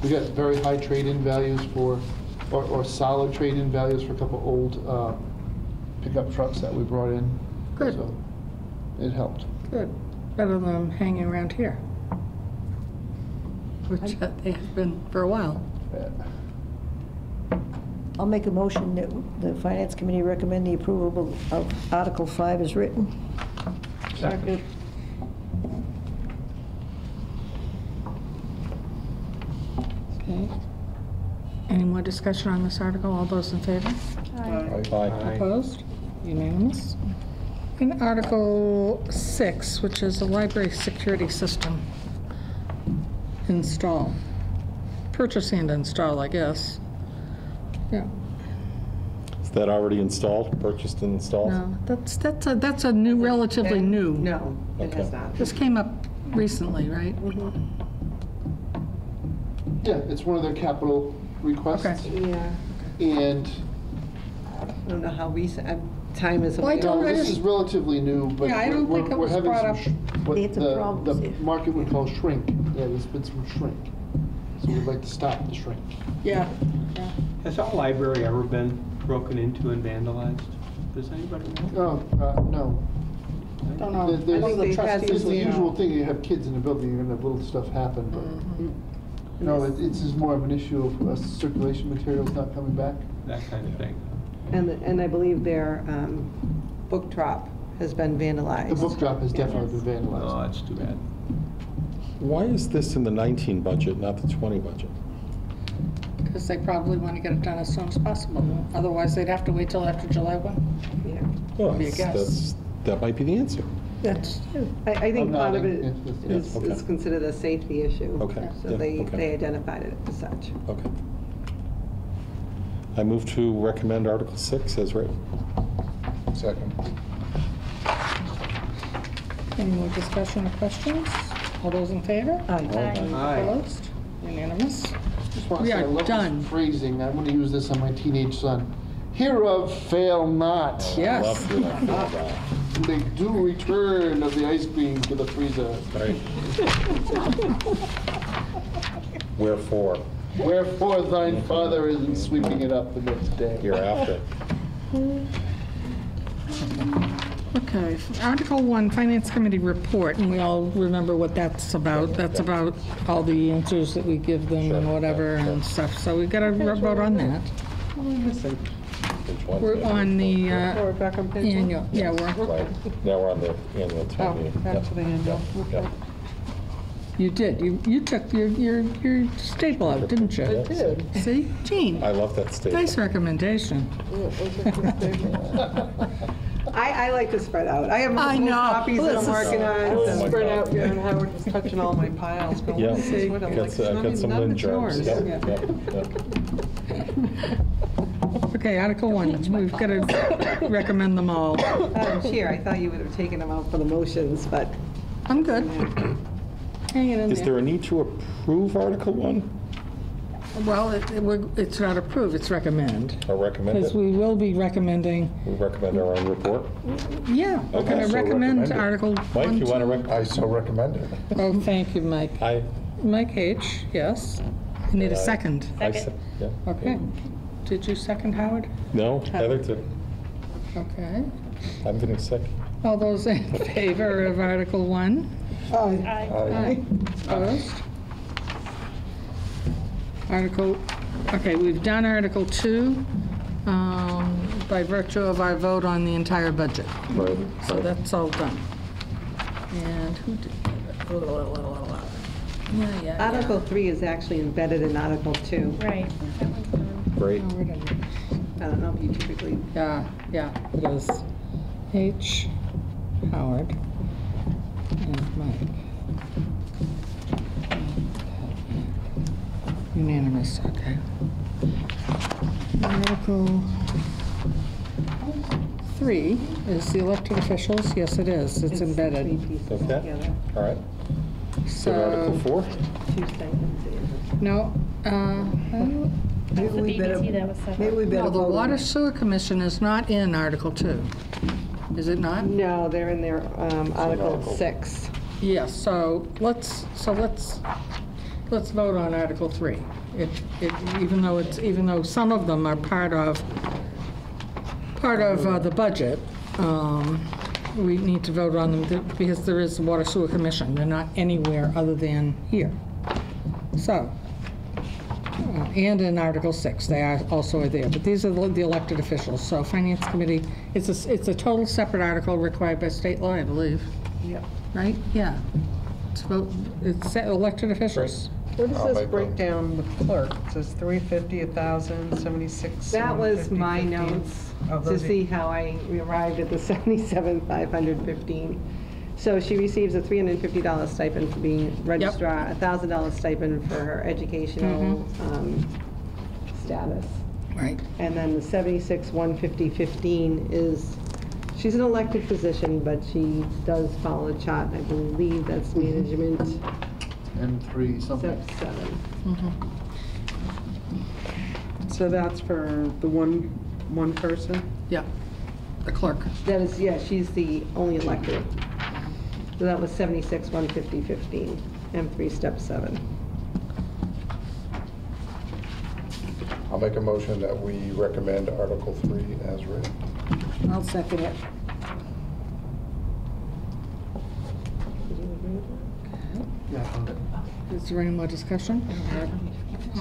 D: We got very high trade-in values or solid trade-in values for a couple old pickup trucks that we brought in.
A: Good.
D: So it helped.
A: Good. Better than them hanging around here, which they have been for a while.
D: Yeah.
J: I'll make a motion that the Finance Committee recommend the approval of Article 5 as written.
B: Second.
A: Okay. Any more discussion on this article? All those in favor?
O: Aye.
A: Opposed? Unanimous. In Article 6, which is the library security system, install. Purchase and install, I guess. Yeah.
C: Is that already installed, purchased and installed?
A: No, that's a new, relatively new.
B: No, it has
C: Okay.
B: not.
A: This came up recently, right?
D: Yeah, it's one of their capital requests.
A: Okay.
B: Yeah,
D: And
B: I don't know how recent, time is.
A: Well, I don't-
D: this is relatively new, but
A: Yeah, I don't think it
D: we're
A: was
D: having
A: brought
D: some, what
J: They had some problems
D: the
J: here.
D: market would call shrink. Yeah, there's been some shrink. So we'd like to stop the shrink.
A: Yeah.
N: Has our library ever been broken into and vandalized? Does anybody know?
D: Oh, no.
A: Don't know.
D: There's
A: I think the
B: they've had
A: trustees
D: It's the
A: would know.
D: usual thing, you have kids in the building, you're gonna have little stuff happen, but, no, it's just more of an issue of circulation materials not coming back.
N: That kind of thing.
B: And I believe their book drop has been vandalized.
D: The book drop has definitely been
N: Oh,
D: vandalized.
N: that's too bad.
C: Why is this in the 19 budget, not the 20 budget?
A: Because they probably want to get it done as soon as possible. Otherwise, they'd have to wait till after July 1.
B: Yeah.
C: Well,
A: Be a guess.
C: that might be the answer.
A: That's,
B: I think
D: I'm
B: part of
D: nodding.
B: it
C: Yeah,
B: is
C: okay.
B: considered a safety issue.
C: Okay,
B: So
C: yeah,
B: they
C: okay.
B: identified it as such.
C: Okay. I move to recommend Article 6 as written.
O: Second.
A: any more discussion or questions? All those in favor?
N: Aye.
A: Opposed? Unanimous?
D: Just want to
A: We
D: say, I
A: are
D: love this
A: done.
D: phrasing, I'm gonna use this on my teenage son. Hereof fail not.
A: Yes.
C: Love that.
D: They do return of the ice cream to the freezer.
C: Right. Wherefore,
D: Wherefore thine father isn't sweeping it up the next day.
C: hereafter.
A: Okay, Article 1, Finance Committee report, and we all remember what that's about. That's about all the answers that we give them and whatever and stuff, so we got to vote on that.
B: What am I missing?
C: Which one?
A: We're on the
B: We're back on page 1?
A: annual, yeah, we're,
C: Right. Now we're on the annual
B: Oh,
C: town meeting.
B: back
C: Yep.
B: to the annual.
C: Yep.
A: you did, you took your staple out, didn't you?
B: I did.
A: See, Jean,
C: I love that statement.
A: nice recommendation.
B: I like to spread out. I have
A: I
B: multiple
A: know.
B: copies that I'm
A: Listen.
B: working on.
C: Oh,
B: so-
C: my
K: Spread
C: God.
K: out, yeah, and Howard was touching all my piles, going,
C: Yeah.
K: what is this? What? I'm like,
C: I've got some
K: none of
C: lint
K: it's
C: germs.
K: yours.
C: Yep, yep, yep.
A: Okay, Article 1, we've got to recommend them all.
B: Madam Chair, I thought you would have taken them out for the motions, but
A: I'm good. Hang it in
C: Is
A: there.
C: there a need to approve Article 1
A: Well, it's not approve, it's recommend.
C: or recommend
A: Because
C: it?
A: we will be recommending,
C: We recommend our own report?
A: yeah, we're
C: Okay,
A: going to
C: so
A: recommend
O: recommend it.
A: Article 1.
C: Mike, you want to
A: 2.
O: I so recommend it.
A: Oh, thank you, Mike.
C: I
A: Mike H., yes. You need a second.
C: I said, yeah.
A: Okay. Did you second, Howard?
C: No, Heather did.
A: Okay.
C: I'm getting sick.
A: All those in favor of Article 1?
K: Aye.
A: Opposed? Article, okay, we've done Article 2 by virtue of our vote on the entire budget.
C: Right.
A: So that's all done. And who did? Yeah.
B: Article 3 is actually embedded in Article 2.
H: Right. That one's done.
C: Great.
B: I don't know if you typically,
A: Yeah, it is. H. Howard and Mike. Unanimous, okay. Article 3 is the elected officials. Yes, it is. It's embedded.
C: Okay,
B: together.
C: all right.
A: So,
C: So Article 4?
B: Two stipends.
A: no,
J: Maybe
H: The
J: we better,
H: BBT that was separate.
J: maybe we better
A: no, the
J: vote on
A: Water
J: it.
A: Sewer Commission is not in Article 2. Is it not?
B: No, they're in their Article 6.
A: Yes, so let's vote on Article 3. Even though some of them are part of the budget, we need to vote on them because there is the Water Sewer Commission. They're not anywhere other than here. So, and in Article 6, they are also there. But these are the elected officials. So Finance Committee, it's a total separate article required by state law, I believe.
B: Yep.
A: Right? Yeah. It's elected officials.
K: What does
O: I'll
K: this
O: make
K: break
O: them.
K: down the clerk? It says 350, 1,000, 76,
B: That was
K: 150,
B: my
K: 15.
B: notes
K: Oh,
B: to
K: those are-
B: see how I arrived at the 77,515. So she receives a $350 stipend for being registrar, a $1,000 stipend for her educational status.
A: Right.
B: And then the 76,150.15 is, she's an elected position, but she does follow the chart. I believe that's management,
D: And 3 something.
B: step 7.
K: So that's for the one person?
A: Yeah, the clerk.
B: That is, yeah, she's the only elected. So that was 76,150.15, M3, step 7.
O: I'll make a motion that we recommend Article 3 as written.
J: I'll second it.
D: Yeah, I found it.
A: Is there any more discussion?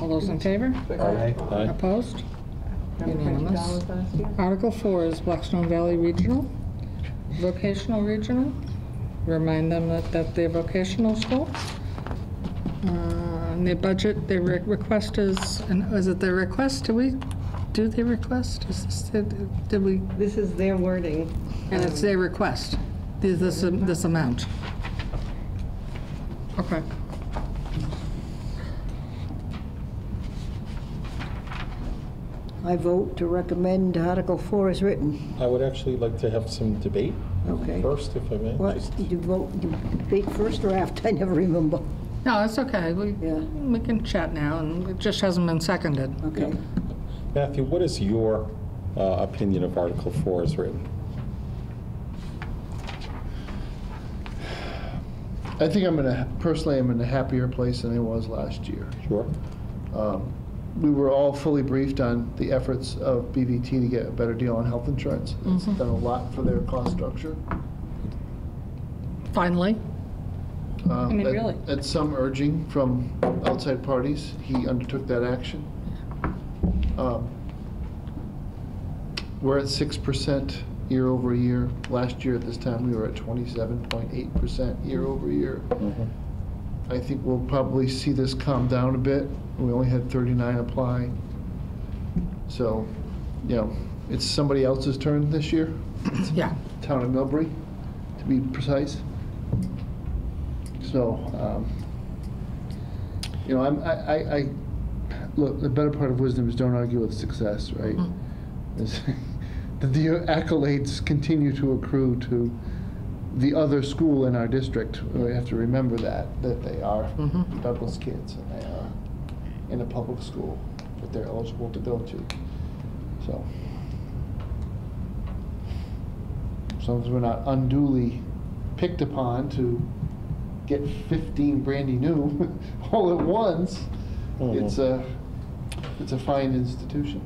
A: All those in favor?
C: Aye.
A: Opposed?
B: Remember
A: Unanimous.
B: $50 last year?
A: Article 4 is Blackstone Valley Regional, Vocational Regional. Remind them that they're vocational school. And their budget, their request is, and is it their request? Do we do their request? Is this, did we,
B: This is their wording.
A: and it's their request, this amount? Okay.
J: I vote to recommend Article 4 as written.
C: I would actually like to have some debate
J: Okay.
C: first, if I may.
J: What,
C: Just-
J: did you vote, you debate first or after? I never remember.
A: No, it's okay.
J: Yeah.
A: We can chat now, and it just hasn't been seconded.
J: Okay.
C: Matthew, what is your opinion of Article 4 as written?
D: I think personally, I'm in a happier place than I was last year.
C: Sure.
D: We were all fully briefed on the efforts of BVT to get a better deal on health insurance. It's done a lot for their cost structure.
A: Finally. mean,
D: At-
A: really.
D: At some urging from outside parties, he undertook that action. We're at 6% year over year. Last year at this time, we were at 27.8% year over year. I think we'll probably see this calm down a bit. We only had 39 apply. So, you know, it's somebody else's turn this year.
A: Yeah.
D: Town of Millbury, to be precise. So, you know, I look, the better part of wisdom is don't argue with success, right? The accolades continue to accrue to the other school in our district. We have to remember that they are Douglas kids and they are in a public school that they're eligible to go to. So, as long as we're not unduly picked upon to get 15 brandy new all at once, it's a fine institution.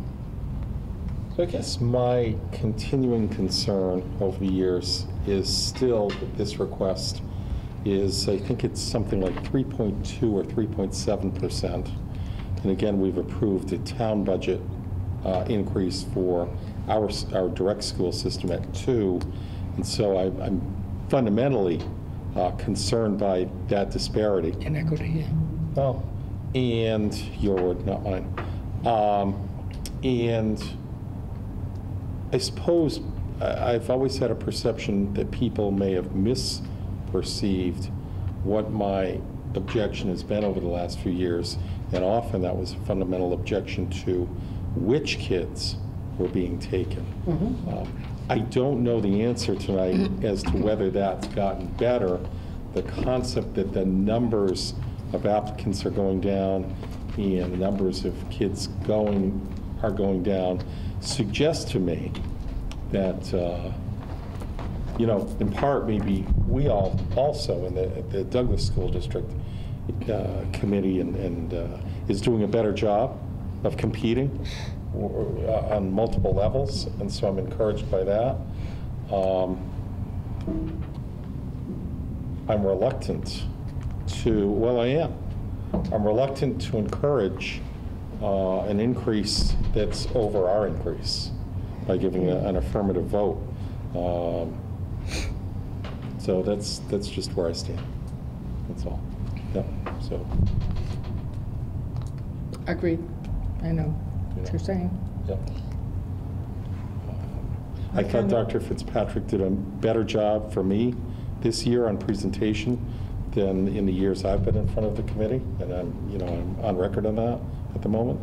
C: So I guess my continuing concern over the years is still that this request is, I think it's something like 3.2 or 3.7%. And again, we've approved a town budget increase for our direct school system at 2. And so I'm fundamentally concerned by that disparity.
A: Inequity, yeah.
C: Well, and your word, not mine. And I suppose I've always had a perception that people may have misperceived what my objection has been over the last few years, and often that was a fundamental objection to which kids were being taken. I don't know the answer tonight as to whether that's gotten better. The concept that the numbers of applicants are going down and the numbers of kids are going down suggests to me that, you know, in part maybe we all also in the Douglas School District Committee and is doing a better job of competing on multiple levels, and so I'm encouraged by that. I'm reluctant to, well, I am. I'm reluctant to encourage an increase that's over our increase by giving an affirmative vote. So that's just where I stand. That's all. Yep. So.
A: Agreed. I know what you're saying.
C: Yep. I thought Dr. Fitzpatrick did a better job for me this year on presentation than in the years I've been in front of the committee, and I'm on record on that at the moment.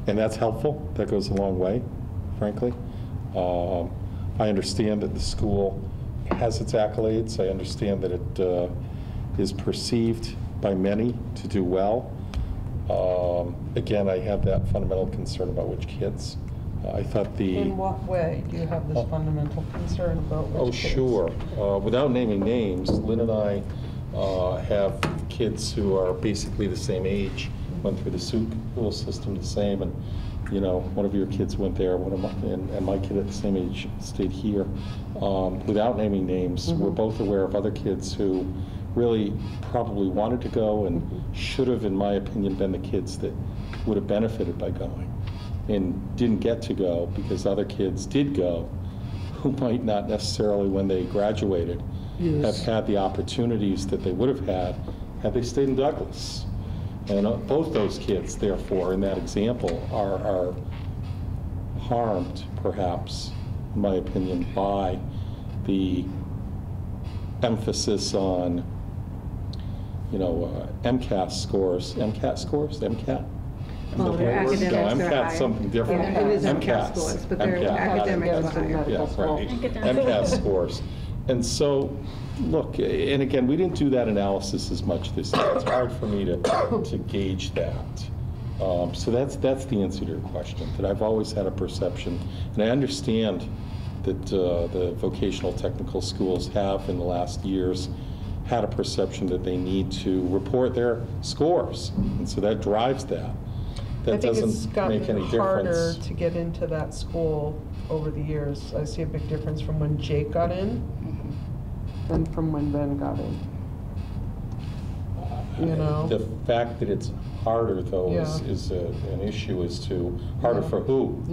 C: And that's helpful. That goes a long way, frankly. I understand that the school has its accolades. I understand that it is perceived by many to do well. Again, I have that fundamental concern about which kids. I thought
K: In what way do you have this fundamental concern about which kids?
C: Sure. Without naming names, Lynn and I have kids who are basically the same age, went through the school system the same, and you know, one of your kids went there, and my kid at the same age stayed here. Without naming names, we're both aware of other kids who really probably wanted to go and should have, in my opinion, been the kids that would have benefited by going and didn't get to go because other kids did go who might not necessarily, when they graduated, have had the opportunities that they would have had they stayed in Douglas. And both those kids, therefore, in that example, are harmed, perhaps, in my opinion, by the emphasis on, you know, MCAT scores. MCAT?
B: Well, their academics
C: No,
B: are
C: MCAT's
B: higher.
C: something different.
B: Yeah, it is MCAT scores, but their academics are higher.
C: Yes, right. MCAT scores. And so, look, and again, we didn't do that analysis as much this year. It's hard for me to gauge that. So that's the answer to your question, that I've always had a perception, and I understand that the vocational technical schools have in the last years had a perception that they need to report their scores, and so that drives that. That
K: I think it's
C: doesn't
K: gotten
C: make any
K: harder
C: difference.
K: to get into that school over the years. I see a big difference from when Jake got in than from when Ben got in. You know?
C: The fact that it's harder, though, is an issue as to harder for who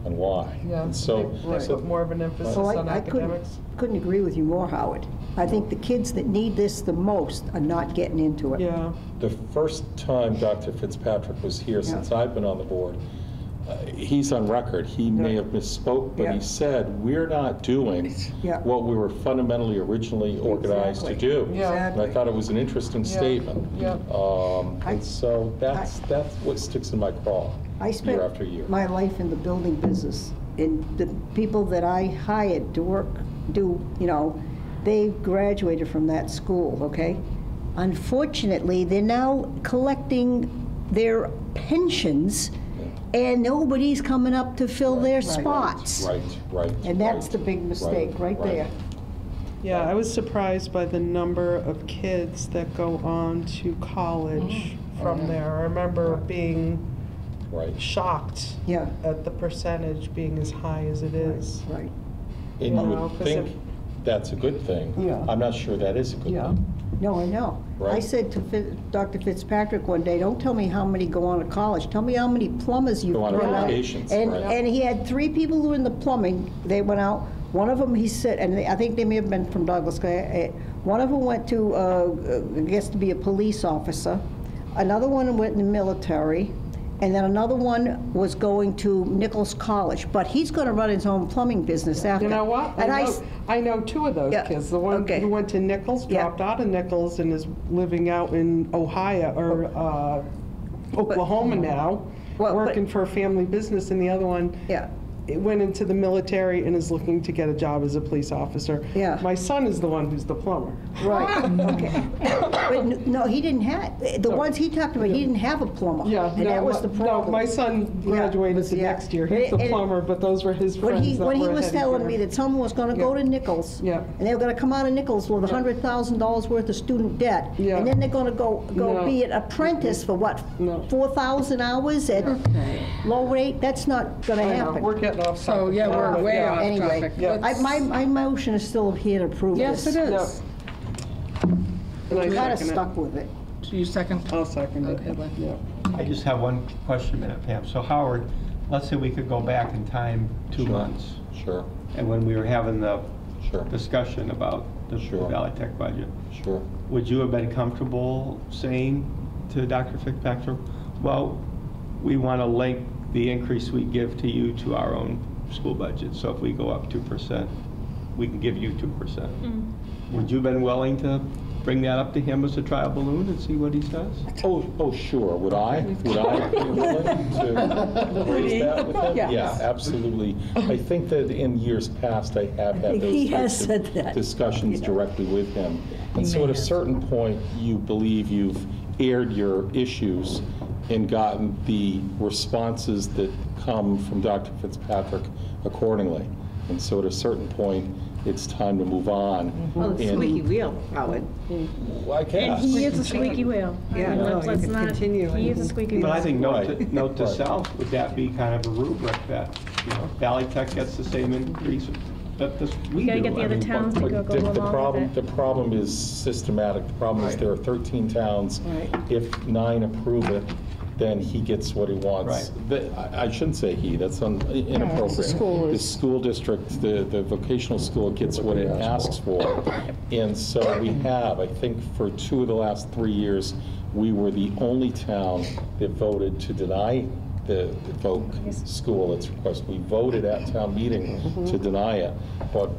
C: and why.
K: Yeah,
C: And so,
K: they put more of an emphasis on academics.
J: Couldn't agree with you more, Howard. I think the kids that need this the most are not getting into it.
K: Yeah.
C: The first time Dr. Fitzpatrick was here since I've been on the board, he's on record. He may have misspoke, but he said, we're not doing what we were fundamentally originally organized to do. And I thought it was an interesting statement. And so that's what sticks in my craw year after year.
J: I spent my life in the building business, and the people that I hired to work, they graduated from that school, okay? Unfortunately, they're now collecting their pensions, and nobody's coming up to fill their spots.
C: Right.
J: And that's the big mistake right there.
K: Yeah, I was surprised by the number of kids that go on to college from there. I remember being
C: Right.
K: shocked
J: Yeah.
K: at the percentage being as high as it is.
J: Right.
C: And you
K: know,
C: would
K: 'cause
C: think
K: if-
C: that's a good thing.
J: Yeah.
C: I'm not sure that is a good
K: Yeah.
C: thing.
J: No, I know. I
C: Right.
J: said to Dr. Fitzpatrick one day, don't tell me how many go on to college, tell me how many plumbers you've
C: Go on
J: thrown out.
C: applications,
J: And,
C: right.
J: and he had 3 people who were in the plumbing, they went out, one of them, he said, and I think they may have been from Douglas, one of them went to, I guess to be a police officer, another one went in the military, and then another one was going to Nichols College, but he's gonna run his own plumbing business after.
K: You know what?
J: And
K: I know 2 of those
J: Yeah,
K: kids. The one
J: okay.
K: who went to Nichols,
J: Yeah.
K: dropped out of Nichols, and is living out in Ohio, or Oklahoma now,
J: Well, but-
K: working for a family business, and the other one
J: Yeah.
K: went into the military and is looking to get a job as a police officer.
J: Yeah.
K: My son is the one who's the plumber.
J: Right, okay. But no, he didn't have, the ones he talked about, he didn't have a plumber.
K: Yeah,
J: And that was the
K: no,
J: problem.
K: my son graduated
J: Yeah.
K: next year. He's the
J: And-
K: plumber, but those were his
J: When
K: friends
J: he,
K: that
J: when he
K: were
J: was
K: ahead of
J: telling
K: him.
J: me that someone was gonna go to Nichols.
K: Yeah.
J: And they were gonna come out of Nichols with $100,000 worth of student debt.
K: Yeah.
J: And then they're gonna go
K: No.
J: be an apprentice for what?
K: No.
J: 4,000 hours at low rate? That's not gonna
K: I know,
J: happen.
K: we're getting off
A: So,
K: topic
A: yeah,
K: now,
A: we're
K: but
A: way
K: yeah.
A: off
J: Anyway,
A: topic.
K: Yeah.
J: my motion is still here to approve this.
A: Yes, it
K: Yeah.
A: is.
K: And I
J: We kinda
K: second it.
J: stuck with it.
A: Do you second?
K: I'll second it.
A: Okay, Lynn.
K: Yeah.
N: I just have one question, Pam. So Howard, let's say we could go back in time 2
C: Sure.
N: months,
C: Sure,
N: and when we were having the
C: sure,
N: discussion about the
C: Sure.
N: Valley Tech budget,
C: sure.
N: would you have been comfortable saying to Dr. Fitzpatrick, well, we want to link the increase we give to you to our own school budget, so if we go up 2%, we can give you 2%? Would you have been willing to bring that up to him as a trial balloon and see what he says?
C: Oh, sure. Would I be willing to raise that with him?
J: Yes.
C: Yeah, absolutely. I think that in years past, I have had
J: He
C: those
J: has
C: types
J: said
C: of
J: that.
C: discussions directly with him. And so at a certain point, you believe you've aired your issues and gotten the responses that come from Dr. Fitzpatrick accordingly. And so at a certain point, it's time to move on.
B: Well, it's
C: And-
B: squeaky wheel, Howard.
C: I
H: And
C: guess.
H: he is a squeaky wheel.
B: Yeah, no, you
H: Let's
B: can
H: not,
B: continue
H: he is a
B: and-
H: squeaky wheel.
N: But I think
C: Right.
N: note to
C: Right.
N: self, would that be kind of a rubric that, Valley Tech gets the same increase that we do?
H: gotta get the
N: I
H: other
N: mean,
H: towns to
C: But
H: go
C: the
H: along
C: problem,
H: with it.
C: the problem is systematic. The problem is there are 13 towns.
J: Right.
C: If 9 approve it, then he gets what he wants. I shouldn't say he, that's inappropriate.
A: the school
C: The
A: is-
C: school district, the vocational school gets what it asks for. And so we have, I think for 2 of the last 3 years, we were the only town that voted to deny the Voc school its request. We voted at town meeting to deny it. But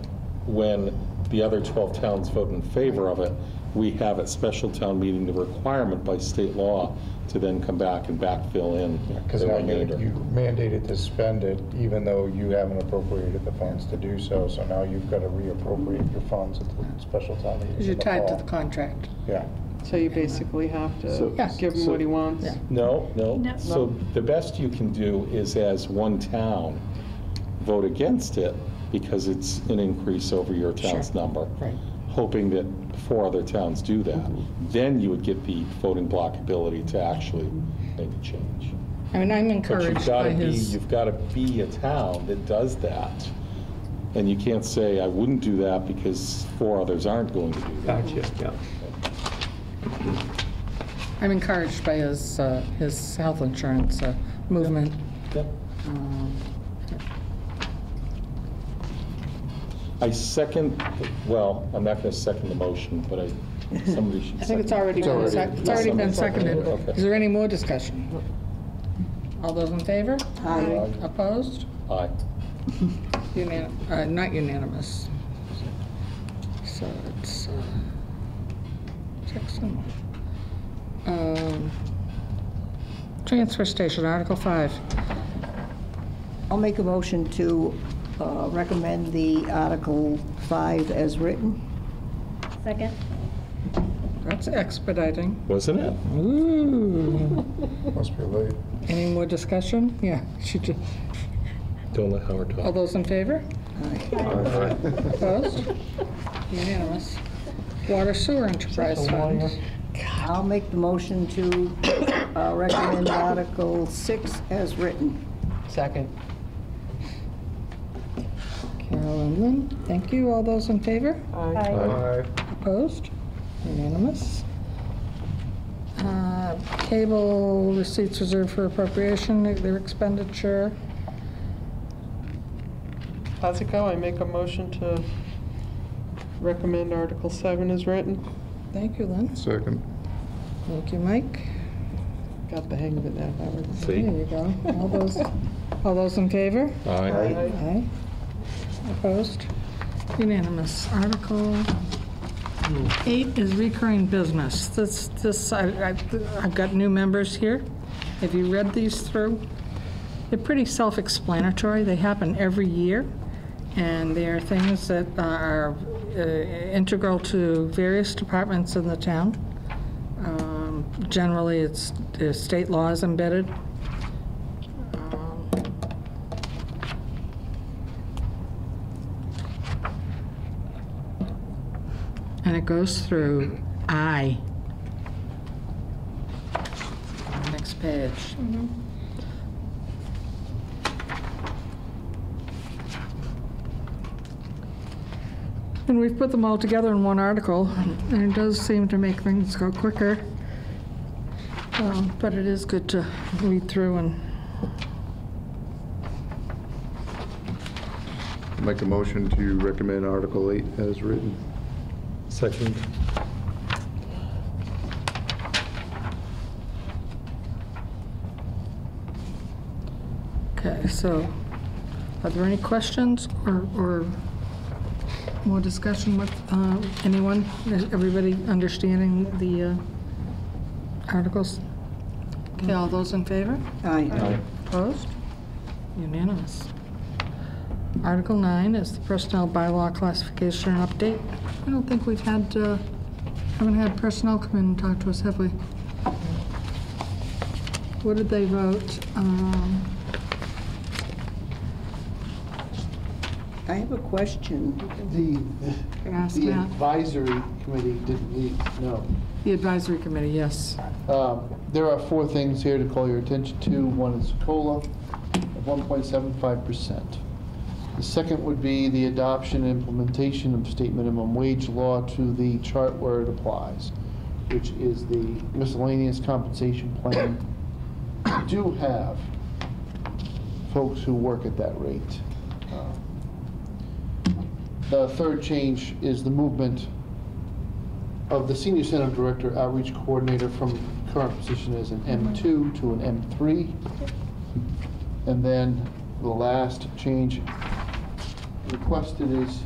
C: when the other 12 towns vote in favor of it, we have at special town meeting the requirement by state law to then come back and backfill in
O: Because
C: the
O: now
C: remainder.
O: you mandated to spend it, even though you haven't appropriated the funds to do so. So now you've got to reappropriate your funds at the special town meeting.
A: Because you're
O: in the
A: tied to
O: fall.
A: the contract.
O: Yeah.
K: So you basically have
C: So-
K: to
A: Yes.
K: give him
C: so-
K: what he wants?
A: Yeah.
C: No.
H: No.
C: So the best you can do is as one town, vote against it because it's an increase over your town's number.
A: Right.
C: Hoping that 4 other towns do that. Then you would get the voting block ability to actually make a change.
A: I mean, I'm
C: But
A: encouraged by his,
C: you've got to be a town that does that. And you can't say, I wouldn't do that because 4 others aren't going to do that.
N: Gotcha, yeah.
A: I'm encouraged by his health insurance movement.
C: Yep. I second, well, I'm not going to second the motion, but somebody should second.
A: I think it's already been seconded.
C: Okay.
A: Is there any more discussion? All those in favor?
J: Aye.
A: Opposed?
C: Aye.
A: Not unanimous. So it's 6 and 1. Transfer station, Article 5.
J: I'll make a motion to recommend the Article 5 as written.
H: Second?
A: That's expediting.
C: Wasn't it?
A: Ooh.
O: Must be late.
A: Any more discussion? Yeah, she just,
C: Don't let Howard
A: all
C: talk.
A: those in favor? Opposed? Unanimous. Water sewer enterprise fund.
J: I'll make the motion to recommend Article 6 as written.
K: Second.
A: Carol and Lynn, thank you. All those in favor?
O: Aye.
A: Opposed? Unanimous. Cable receipts reserved for appropriation, their expenditure.
K: Placico, I make a motion to recommend Article 7 as written.
A: Thank you, Lynn.
O: Second.
A: Thank you, Mike.
K: Got the hang of it now, Howard.
A: There you go. All those in favor?
O: Aye.
A: Aye. Opposed? Unanimous. Article 8 is recurring business. I've got new members here. Have you read these through? They're pretty self-explanatory. They happen every year, and they are things that are integral to various departments in the town. Generally, it's state laws embedded. And it goes through I. Next page. And we've put them all together in one article, and it does seem to make things go quicker. But it is good to read through and
O: Make a motion to recommend Article 8 as written.
C: Second.
A: okay, so are there any questions or more discussion with anyone? Is everybody understanding the articles? Okay, all those in favor?
J: Aye.
A: Opposed? Unanimous. Article 9 is the personnel bylaw classification and update. I don't think we've had, haven't had personnel come in and talk to us, have we? What did they vote?
J: I have a question.
A: Ask
D: The
A: Matt.
D: advisory committee didn't meet, no.
A: The advisory committee, yes.
D: There are 4 things here to call your attention to. One is COLA of 1.75%. The second would be the adoption and implementation of state minimum wage law to the chart where it applies, which is the miscellaneous compensation plan. We do have folks who work at that rate. The third change is the movement of the Senior Center Director Outreach Coordinator from current position as an M2 to an M3. And then the last change requested is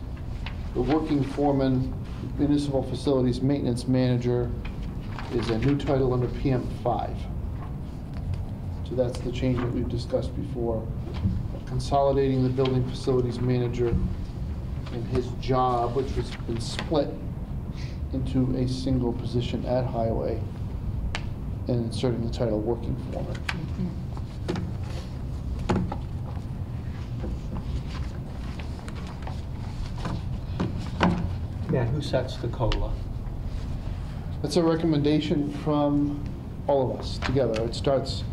D: the working foreman, municipal facilities maintenance manager is a new title under PM5. So that's the change that we've discussed before. Consolidating the building facilities manager and his job, which has been split into a single position at Highway, and inserting the title working foreman.
N: Yeah, who sets the COLA?
D: That's a recommendation from all of us together. It starts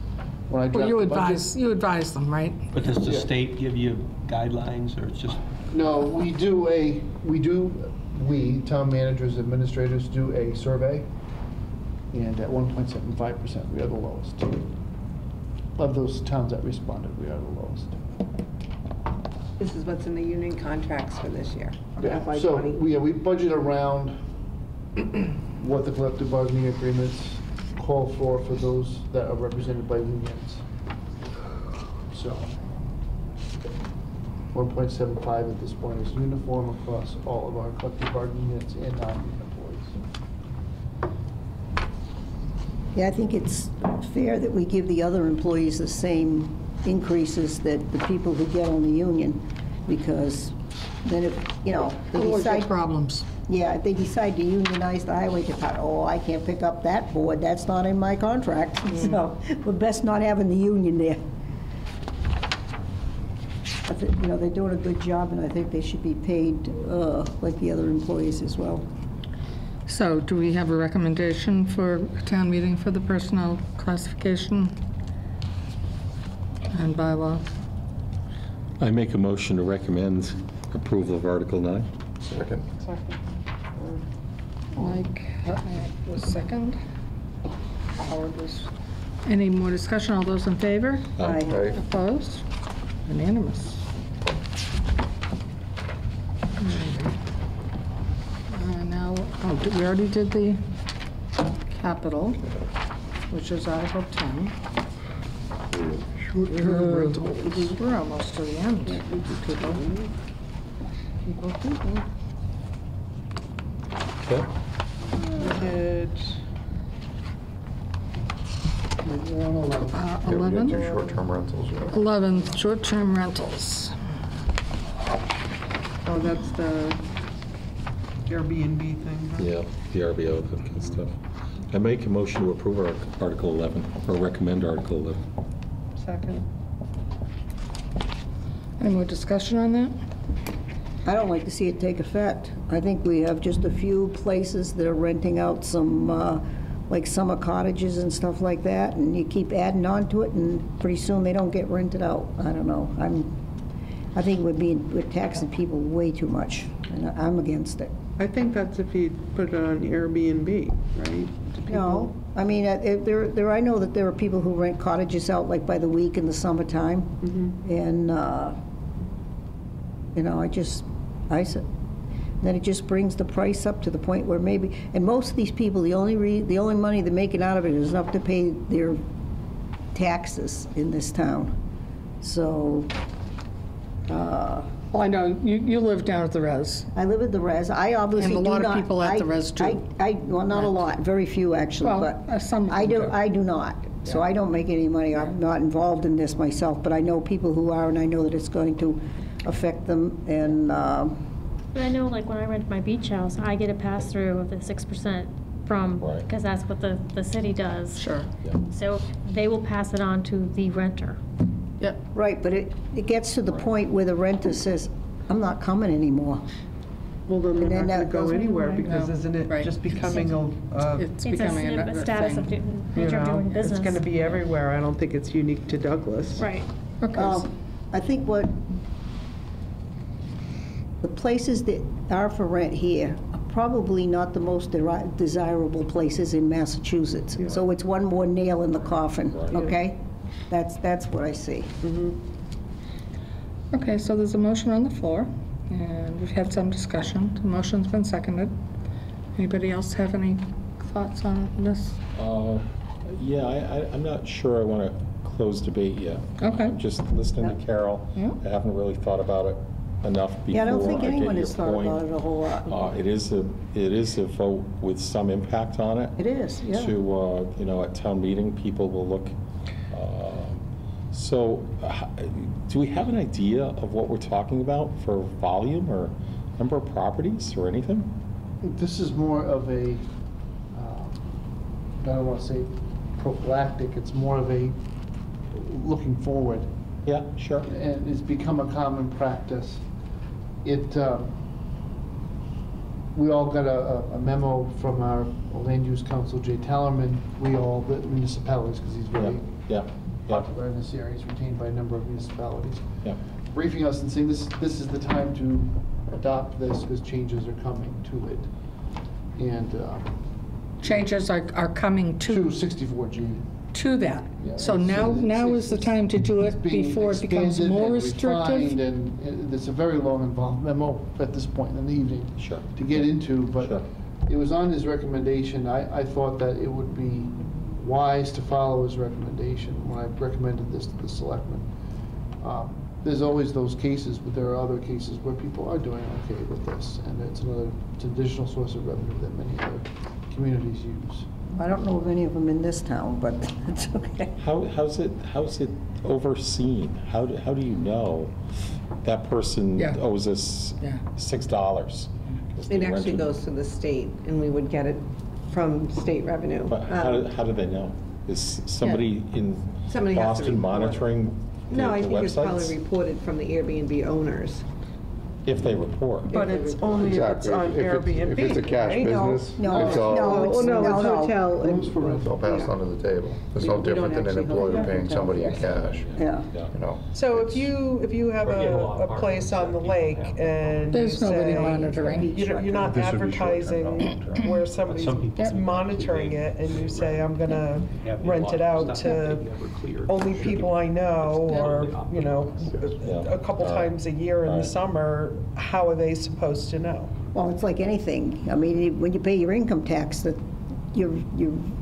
D: when I draft
A: Well,
D: the budget.
A: you advise them, right?
N: But does the
D: Yeah.
N: state give you guidelines, or it's just?
D: No, we, town managers, administrators, do a survey, and at 1.75%, we are the lowest. Of those towns that responded, we are the lowest.
B: This is what's in the union contracts for this year. FY
D: So,
B: 20.
D: we budget around what the collective bargaining agreements call for those that are represented by unions. So, 1.75 at this point is uniform across all of our collective bargaining units and non-union employees.
J: Yeah, I think it's fair that we give the other employees the same increases that the people who get on the union, because then if, they decide...
A: problems.
J: Yeah, if they decide to unionize the highway department, oh, I can't pick up that board, that's not in my contract. So we're best not having the union there. But, they're doing a good job, and I think they should be paid like the other employees as well.
A: So do we have a recommendation for a town meeting for the personnel classification and bylaw?
C: I make a motion to recommend approval of Article 9.
O: Second.
A: Mike was second. Howard was. Any more discussion? All those in favor?
O: Aye.
A: Opposed? Unanimous. Now, we already did the capital, which is Article 10.
I: Short-term rentals.
A: We're almost to the end. People.
C: Okay.
K: Hit
O: Yeah, we got
A: 11?
O: 2 short-term rentals, yeah.
A: 11, short-term rentals.
K: Oh, that's the Airbnb thing, huh?
C: Yeah, the RBO, that kind of stuff. I make a motion to approve Article 11, or recommend Article 11.
K: Second.
A: Any more discussion on that?
J: I don't like to see it take effect. I think we have just a few places that are renting out some, like summer cottages and stuff like that, and you keep adding on to it, and pretty soon they don't get rented out. I don't know. I think we're taxing people way too much, and I'm against it.
K: I think that's if you put it on Airbnb, right? Do people-
J: No, I mean, I know that there are people who rent cottages out like by the week in the summertime, and, you know, then it just brings the price up to the point where maybe, and most of these people, the only money they're making out of it is enough to pay their taxes in this town. So,
A: Well, I know, you live down at the res.
J: I live at the res. I obviously do
A: And a
J: not.
A: lot of people at the res do.
J: Well, not a lot, very few actually,
A: Well,
J: but
A: some of
J: I
A: them
J: do.
A: do.
J: I do not. So I don't make any money. I'm not involved in this myself, but I know people who are, and I know that it's going to affect them. And
H: But I know, like, when I rent my beach house, I get a pass-through of the 6% from,
C: Right.
H: because that's what the city does.
A: Sure.
H: So they will pass it on to the renter.
A: Yep.
J: right, but it gets to the point where the renter says, "I'm not coming anymore."
K: Well, then
J: And
K: they're
J: then
K: not
J: that
K: gonna go
J: goes
K: anywhere,
J: anywhere.
K: because
A: No.
K: isn't it
A: Right.
K: just becoming a,
A: It's
H: It's
A: becoming
H: a
A: another
H: status of
A: thing.
K: you
H: nature of
K: know,
H: doing
K: it's
H: business.
K: gonna be everywhere. I don't think it's unique to Douglas.
H: Right.
A: Okay.
J: I think the places that are for rent here are probably not the most desirable places in Massachusetts. So it's one more nail in the coffin, okay? That's what I see.
A: Okay, so there's a motion on the floor, and we've had some discussion. The motion's been seconded. Anybody else have any thoughts on this?
C: Yeah, I'm not sure I want to close debate yet.
A: Okay.
C: I'm just listening to Carol.
A: Yeah.
C: I haven't really thought about it enough before
J: Yeah, I don't think
C: get
J: anyone
C: your
J: has thought
C: point.
J: about it a whole lot.
C: It is a vote with some impact on it.
J: It is, yeah.
C: To, you know, at town meeting, people will look. So, do we have an idea of what we're talking about for volume or number of properties or anything?
D: This is more of a, I don't want to say prophylactic, it's more of a looking forward.
C: Yeah, sure.
D: And it's become a common practice. We all got a memo from our land use council, Jay Tallerman, the municipalities, because he's very
C: Yeah.
D: popular in this area, he's retained by a number of municipalities,
C: Yeah.
D: briefing us and saying this is the time to adopt this because changes are coming to it. And
A: Changes are coming
D: to 64G.
A: to that.
D: Yeah,
A: So
D: it's-
A: now is the time to do
D: It's
A: it
D: being
A: before it becomes
D: expanded
A: more
D: and
A: restrictive?
D: refined, and it's a very long involved memo at this point in the evening
C: Sure.
D: to get into, but
C: Sure.
D: it was on his recommendation. I thought that it would be wise to follow his recommendation when I recommended this to the selectmen. There's always those cases, but there are other cases where people are doing okay with this, and it's an additional source of revenue that many other communities use.
J: I don't know of any of them in this town, but it's okay.
C: How's it overseen? How do you know that person
A: Yeah.
C: owes us
A: Yeah.
C: $6? 'cause they
B: It actually
C: rented-
B: goes to the state, and we would get it from state revenue.
C: But how do they know? Is somebody in
B: Somebody has to
C: Boston
B: report it.
C: monitoring the
B: No, I think it's
C: websites?
B: probably reported from the Airbnb owners.
C: If they report.
K: But it's only if it's on Airbnb,
O: If it's a cash
K: right?
O: business,
J: No,
O: it's all,
J: no, it's,
B: no, it's
J: no.
B: hotel.
O: it's all passed under the table. It's no
B: We don't
O: different than an
B: actually hold
O: employer
B: it.
O: paying somebody in cash,
J: Yeah.
O: you know?
K: So if you have a place on the lake and you
A: There's nobody
K: say,
A: monitoring.
K: you're not
O: This would be short-term,
K: advertising
O: not long-term.
K: where somebody's monitoring it, and you say, I'm gonna rent it out to only people I know, or, you know, a couple times a year in the summer, how are they supposed to know?
J: Well, it's like anything. I mean, when you pay your income tax, that you're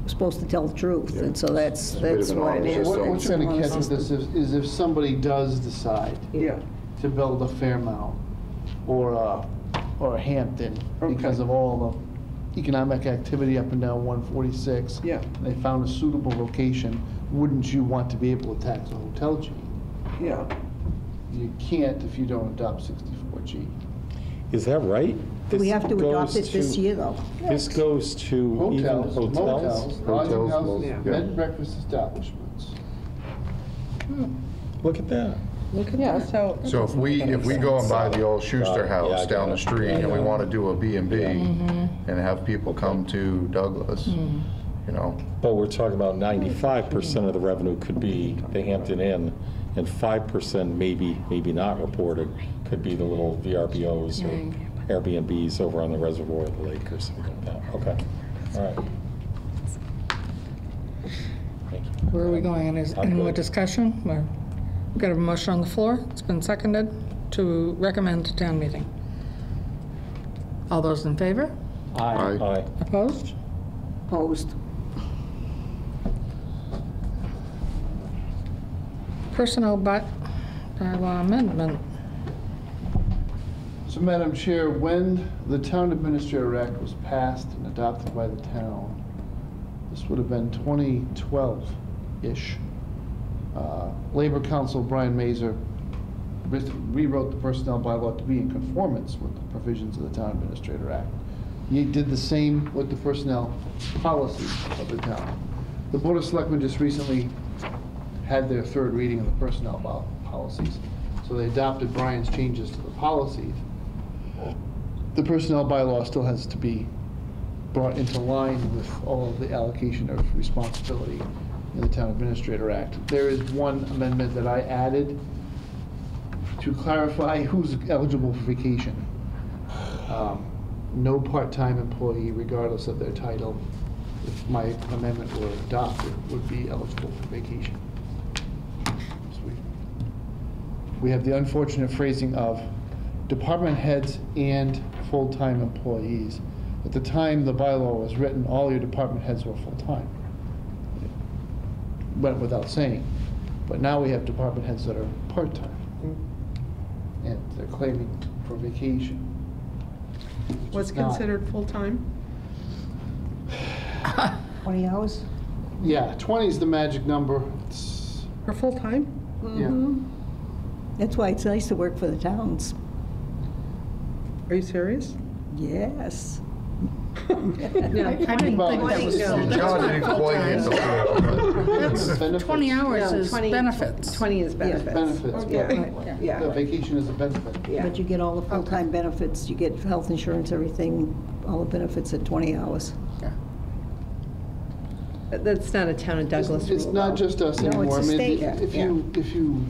J: supposed to tell the truth, and so that's
O: bit of an
J: what it
O: honor
J: is.
O: system.
D: What's going to catch with this is if somebody does decide
K: Yeah.
D: to build a Fairmount or a Hampton because of all the economic activity up and down 146.
K: Yeah.
D: and they found a suitable location, wouldn't you want to be able to tax a hotel chain?
K: Yeah.
D: You can't if you don't adopt 64G.
C: Is that right?
J: We have to
C: This
J: adopt
C: goes
J: it this
C: to-
J: year, though.
C: This goes to even
D: Hotels,
C: hotels?
D: motels, lodging
O: Hotels,
D: houses,
O: yeah.
D: bed and breakfast establishments.
C: Look at that.
K: Yeah, so.
O: So if we go and buy the old Schuster
C: Yeah, I
O: house
C: get
O: down
C: it.
O: the street and we want to do a B&B and have people come to Douglas, you know,
C: But we're talking about 95% of the revenue could be the Hampton Inn, and 5% maybe not reported could be the little VRBOs or Airbnbs over on the reservoir of the lake or something like that. Okay, all right. Thank you.
A: Where are we going? Any more discussion? We've got a motion on the floor. It's been seconded to recommend to town meeting. All those in favor?
C: Aye.
A: Opposed?
J: Opposed.
A: Personnel bylaw amendment.
D: So, Madam Chair, when the Town Administrator Act was passed and adopted by the town, this would have been 2012-ish. Labor Counsel Brian Mazur rewrote the personnel bylaw to be in conformance with the provisions of the Town Administrator Act. He did the same with the personnel policy of the town. The Board of Selectmen just recently had their third reading of the personnel policies, so they adopted Brian's changes to the policies. The personnel bylaw still has to be brought into line with all of the allocation of responsibility in the Town Administrator Act. There is one amendment that I added to clarify who's eligible for vacation. No part-time employee, regardless of their title, if my amendment were adopted, would be eligible for vacation. So we have the unfortunate phrasing of department heads and full-time employees. At the time the bylaw was written, all your department heads were full-time. Went without saying. But now we have department heads that are part-time. And they're claiming for vacation.
K: What's considered full-time?
J: 20 hours?
D: Yeah, 20 is the magic number. It's,
K: For full-time?
D: yeah.
J: That's why it's nice to work for the towns.
K: Are you serious?
J: Yes.
A: I didn't think that was
O: John
A: full-time.
O: didn't quite get the
A: That's 20 hours
B: No,
A: is
B: 20
A: benefits.
B: 20 is benefits.
D: Benefits,
B: Yeah.
D: but
B: Yeah.
D: the vacation is a benefit.
B: Yeah.
J: But you get all the full-time benefits, you get health insurance, everything, all the benefits at 20 hours.
B: That's not a Town of Douglas rule.
D: It's not just us
J: No,
D: anymore.
J: it's
D: I
J: a
D: mean,
J: state.
D: if you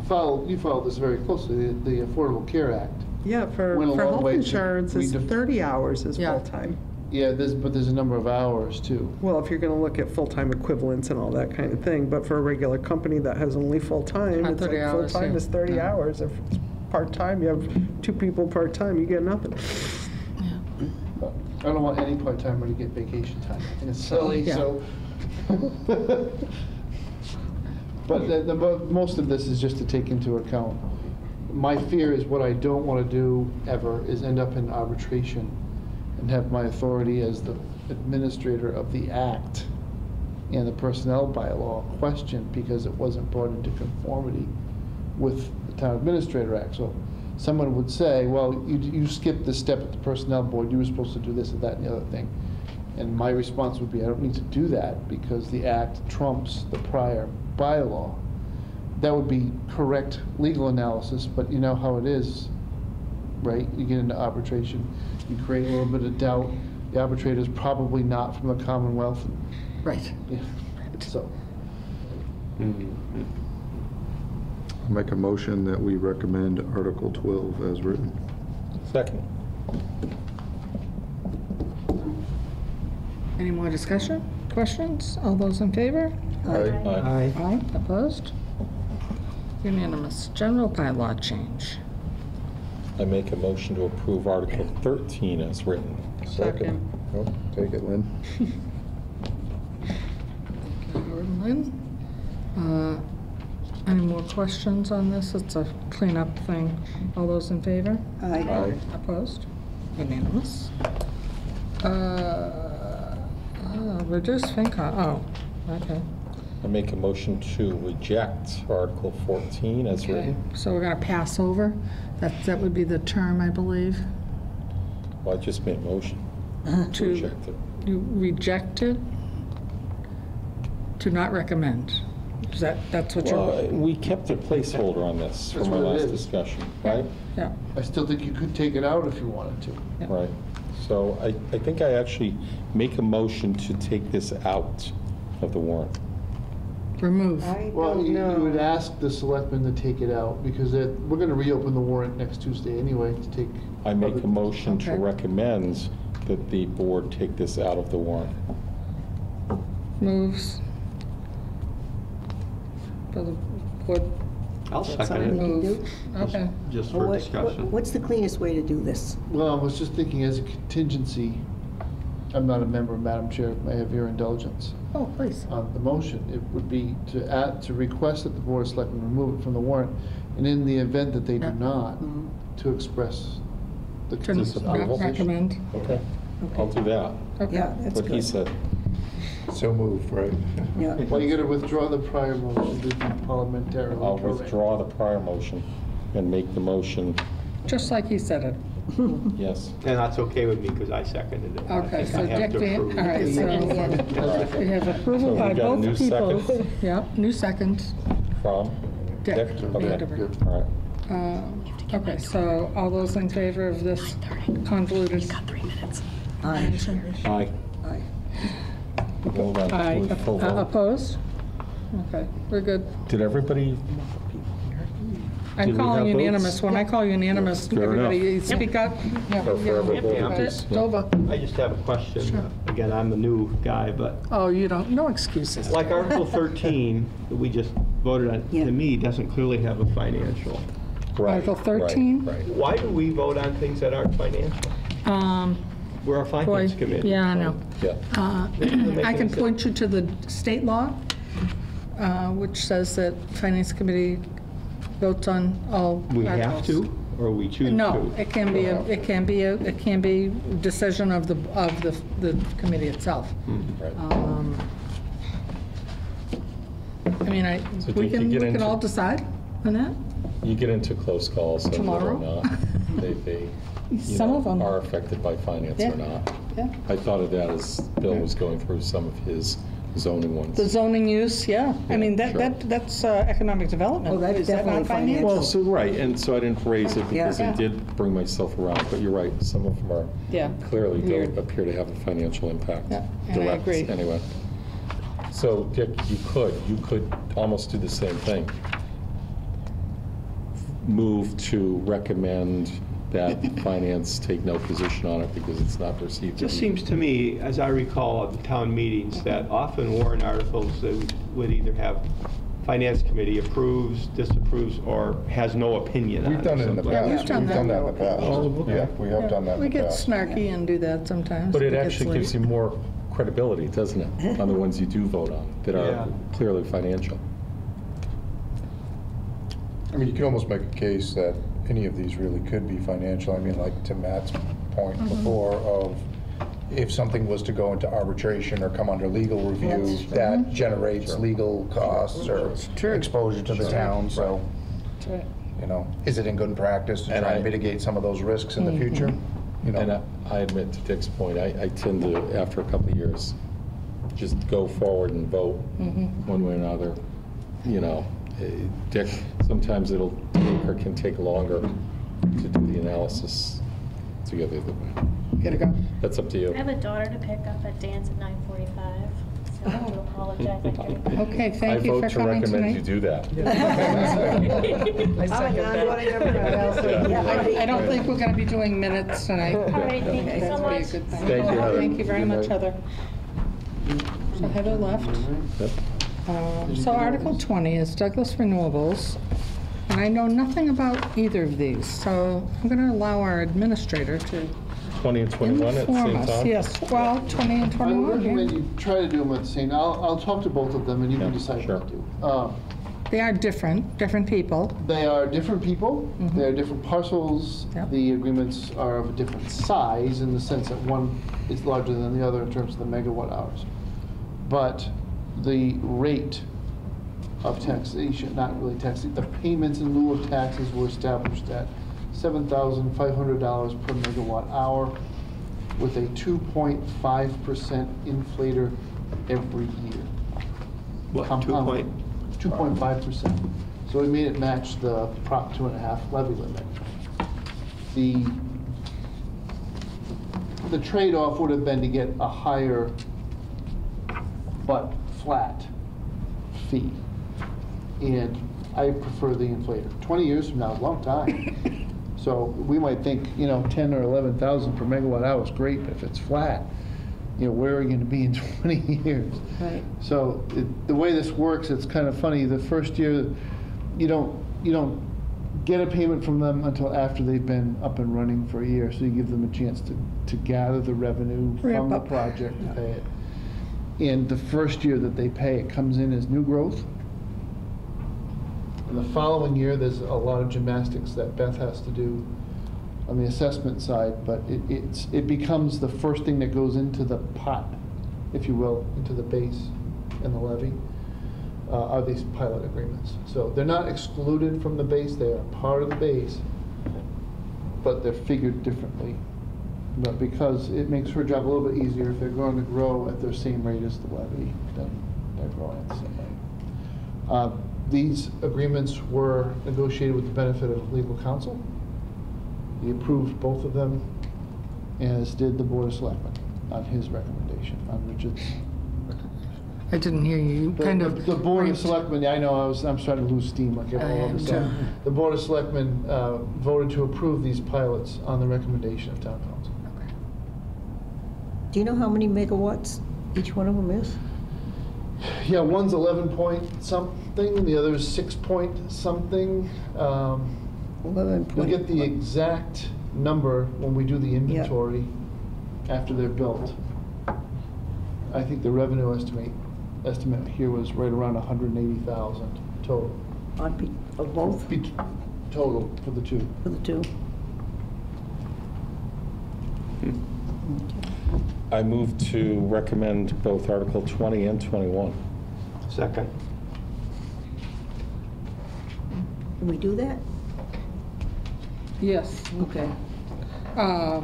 D: follow this very closely, the Affordable Care Act.
K: Yeah, for
D: Went a long
K: health
D: way to
K: insurance, it's 30 hours is
A: Yeah.
K: full-time.
D: Yeah, but there's a number of hours too.
K: Well, if you're going to look at full-time equivalents and all that kind of thing, but for a regular company that has only full-time,
A: Not
K: it's like
A: 30 hours,
K: full-time
A: yeah.
K: is 30 hours. If it's part-time, you have 2 people part-time, you get nothing.
D: But I don't want any part-timer to get vacation time. And it's silly,
A: Yeah.
D: so. But most of this is just to take into account. My fear is what I don't want to do ever is end up in arbitration and have my authority as the administrator of the act and the personnel bylaw questioned because it wasn't brought into conformity with the Town Administrator Act. So someone would say, well, you skipped this step at the personnel board, you were supposed to do this and that and the other thing. And my response would be, I don't need to do that because the act trumps the prior bylaw. That would be correct legal analysis, but you know how it is. right? You get into arbitration, you create a little bit of doubt. The arbitrator's probably not from the Commonwealth.
A: Right.
D: Yeah, so.
O: Make a motion that we recommend Article 12 as written.
C: Second.
A: Any more discussion? Questions? All those in favor?
C: Aye.
A: Aye. Opposed? Unanimous. General bylaw change.
C: I make a motion to approve Article 13 as written.
O: Second. Oh, take it, Lynn.
A: Howard and Lynn. Any more questions on this? It's a cleanup thing. All those in favor?
J: Aye.
A: Opposed? Unanimous. Reduce FinCom, oh, okay.
C: I make a motion to reject Article 14 as
A: Okay,
C: written.
A: so we're gonna pass over? That would be the term, I believe.
C: Well, I just made a motion to
A: To,
C: reject it.
A: you reject it? To not recommend? Is that's what
C: Well,
A: you're?
C: we kept a placeholder on this
D: That's
C: from our
D: what it
C: last
D: is.
C: discussion, right?
A: Yeah,
D: I still think you could take it out if you wanted to.
C: Right. So I think I actually make a motion to take this out of the warrant.
A: remove.
B: I
D: Well,
B: don't
D: you would
B: know.
D: ask the selectmen to take it out, because we're gonna reopen the warrant next Tuesday anyway to take.
C: I make a motion to
A: Okay.
C: recommend that the board take this out of the warrant.
A: Moves. For the board,
N: I'll
J: That's
N: second
J: something
N: it,
J: we can
A: move.
J: do?
A: Okay.
N: just
J: Well,
N: for
J: what-
N: discussion.
J: What's the cleanest way to do this?
D: Well, I was just thinking as a contingency, I'm not a member, Madam Chair, may I have your indulgence
A: Oh, please.
D: on the motion. It would be to request that the Board of Selectmen remove it from the warrant, and in the event that they do
A: Yeah.
D: not, to express the
A: To
D: opposition.
A: recommend.
C: Okay. I'll do that.
A: Okay.
J: Yeah, that's
C: What he
J: good.
C: said.
O: So moved, right?
J: Yeah.
D: Well, you gotta withdraw the prior motion to be parliamentarily
C: I'll
D: correct.
C: withdraw the prior motion and make the motion,
A: Just like he said it.
C: yes.
N: And that's okay with me, because I seconded it. I
A: Okay,
N: think
A: so
N: I have
A: Dick
N: to
A: Van,
N: approve.
A: all right, so we have approval
C: So we
A: by
C: got a
A: both
C: new
A: people.
C: second?
A: Yep, new second.
C: From?
A: Dick.
C: Okay,
A: Vanderburg.
C: all right.
A: Okay, so all those in favor of this convoluted?
J: Aye.
C: Aye.
J: Aye.
C: Hold on.
A: Aye.
C: Do a full vote.
A: Opposed? Okay, we're good.
C: Did everybody,
A: I'm
C: Did we
A: calling
C: have
A: unanimous.
C: votes?
A: When I call unanimous,
C: Fair enough.
A: everybody speak up. Yeah,
C: or forever
A: yeah.
C: voted?
A: That's over.
N: I just have a question. Again, I'm the new guy, but
A: Oh, you don't, no excuses.
N: like Article 13 that we just voted on,
J: Yeah.
N: to me, doesn't clearly have a financial.
C: Right,
A: Article
C: right,
A: 13?
C: Right.
N: Why do we vote on things that aren't financial? We're a
A: Boy,
N: finance committee.
A: yeah, I know.
C: Yeah.
N: Doesn't make
A: I can
N: any
A: point you to the state law, which says that Finance Committee votes on all
N: We have
A: articles.
N: to, or we choose to?
A: No, it can be decision of the committee itself.
C: Right.
A: I mean,
C: So
A: we
C: Dick, you
A: can
C: get into-
A: all decide on that.
C: You get into close calls on whether
A: Tomorrow?
C: or not they
A: Some of them.
C: are affected by finance
A: Yeah.
C: or not.
A: Yeah.
C: I thought of that as Bill was going through some of his zoning ones.
A: The zoning use, yeah. I mean,
C: sure.
A: that's economic development.
J: Oh, that's
A: Is that not
J: definitely
A: financial?
C: Well, so, right, and so I didn't raise it because
A: Yeah.
C: I did bring myself around, but you're right, some of them are
A: Yeah.
C: clearly
A: Weird.
C: don't appear to have a financial impact.
A: Yeah, and I
C: Direct,
A: agree.
C: Anyway. So, Dick, you could almost do the same thing. Move to recommend that finance take no position on it because it's not perceived
N: It
C: to be.
N: just seems to me, as I recall at the town meetings, that often warrant articles that would either have Finance Committee approves, disapproves, or has no opinion on.
O: We've done it in the
N: something.
O: past.
A: we've done
O: We've done that in the past.
C: Oh, okay.
O: Yeah, we have done that in
A: We
O: the
A: get
O: past.
A: snarky and do that sometimes.
C: But it
A: gets
C: actually gives
A: late.
C: you more credibility, doesn't it, on the ones you do vote on that
N: Yeah.
C: are clearly financial.
O: I mean, you could almost make a case that any of these really could be financial. I mean, like to Matt's point before of if something was to go into arbitration or come under legal review, that generates legal costs or exposure to the town, so,
A: That's right.
O: you know, is it in good practice to
C: And
O: try
C: I-
O: and mitigate some of those risks in the future? You
C: And
O: know,
C: I admit to Dick's point, I tend to, after a couple of years, just go forward and vote one way or another. You know, Dick, sometimes it'll take or can take longer to do the analysis to go the other way.
D: Gotta go.
C: That's up to you.
H: I have a daughter to pick up at dance at 9:45, so I have to apologize. I can't.
A: Okay, thank you for coming
C: I vote to recommend you
A: tonight.
C: do that.
K: I second that.
A: I don't think we're going to be doing minutes tonight.
H: All right, thank you so
A: That'd be a
H: much.
A: good thing.
C: Thank you, Heather.
A: Thank you very much, Heather. So Heather left.
C: Yep.
A: So Article 20 is Douglas Renewables, and I know nothing about either of these, so I'm going to allow our administrator to
C: 20 and 21 at the
A: inform
C: same
A: us.
C: time?
A: Yes, well, 20 and
D: I would
A: 21,
D: recommend
A: yeah.
D: you try to do them at the same, I'll talk to both of them and you can decide what to do.
A: They are different people.
D: They are different people, they are different parcels.
A: Yep.
D: The agreements are of a different size in the sense that one is larger than the other in terms of the megawatt hours. But the rate of taxation, not really taxation, the payments in lieu of taxes were established at $7,500 per megawatt hour with a 2.5% inflator every year.
N: What,
D: Compounded. 2.5%. So we made it match the Prop 2.5 levy limit. The trade-off would have been to get a higher but flat fee. And I prefer the inflator. 20 years from now is a long time. So we might think, 10 or 11,000 per megawatt hour is great, but if it's flat, where are we going to be in 20 years?
J: Right.
D: So the way this works, it's kind of funny. The first year, you don't get a payment from them until after they've been up and running for a year. So you give them a chance to gather the revenue from the project to pay it. And the first year that they pay, it comes in as new growth. And the following year, there's a lot of gymnastics that Beth has to do on the assessment side, but it becomes the first thing that goes into the pot, if you will, into the base and the levy, are these pilot agreements. So they're not excluded from the base, they are part of the base, but they're figured differently. But because it makes her job a little bit easier, if they're going to grow at their same rate as the levy, then they're growing at the same rate. These agreements were negotiated with the benefit of legal counsel. He approved both of them, as did the Board of Selectmen on his recommendation, on Richard's.
A: I didn't hear you.
D: The Board of Selectmen, I know I'm starting to lose steam like all of a sudden. The Board of Selectmen voted to approve these pilots on the recommendation of Town Council.
A: Okay.
J: Do you know how many megawatts each one of them is?
D: Yeah, one's 11 point something, the other's 6 point something.
J: 11
D: We'll
J: point.
D: get the exact number when we do the inventory after they're built. I think the revenue estimate here was right around 180,000 total.
J: Of both?
D: Total for the two.
J: For the two?
C: I move to recommend both Article 20 and 21.
N: Second.
J: Can we do that?
A: Yes.
J: Okay.
C: I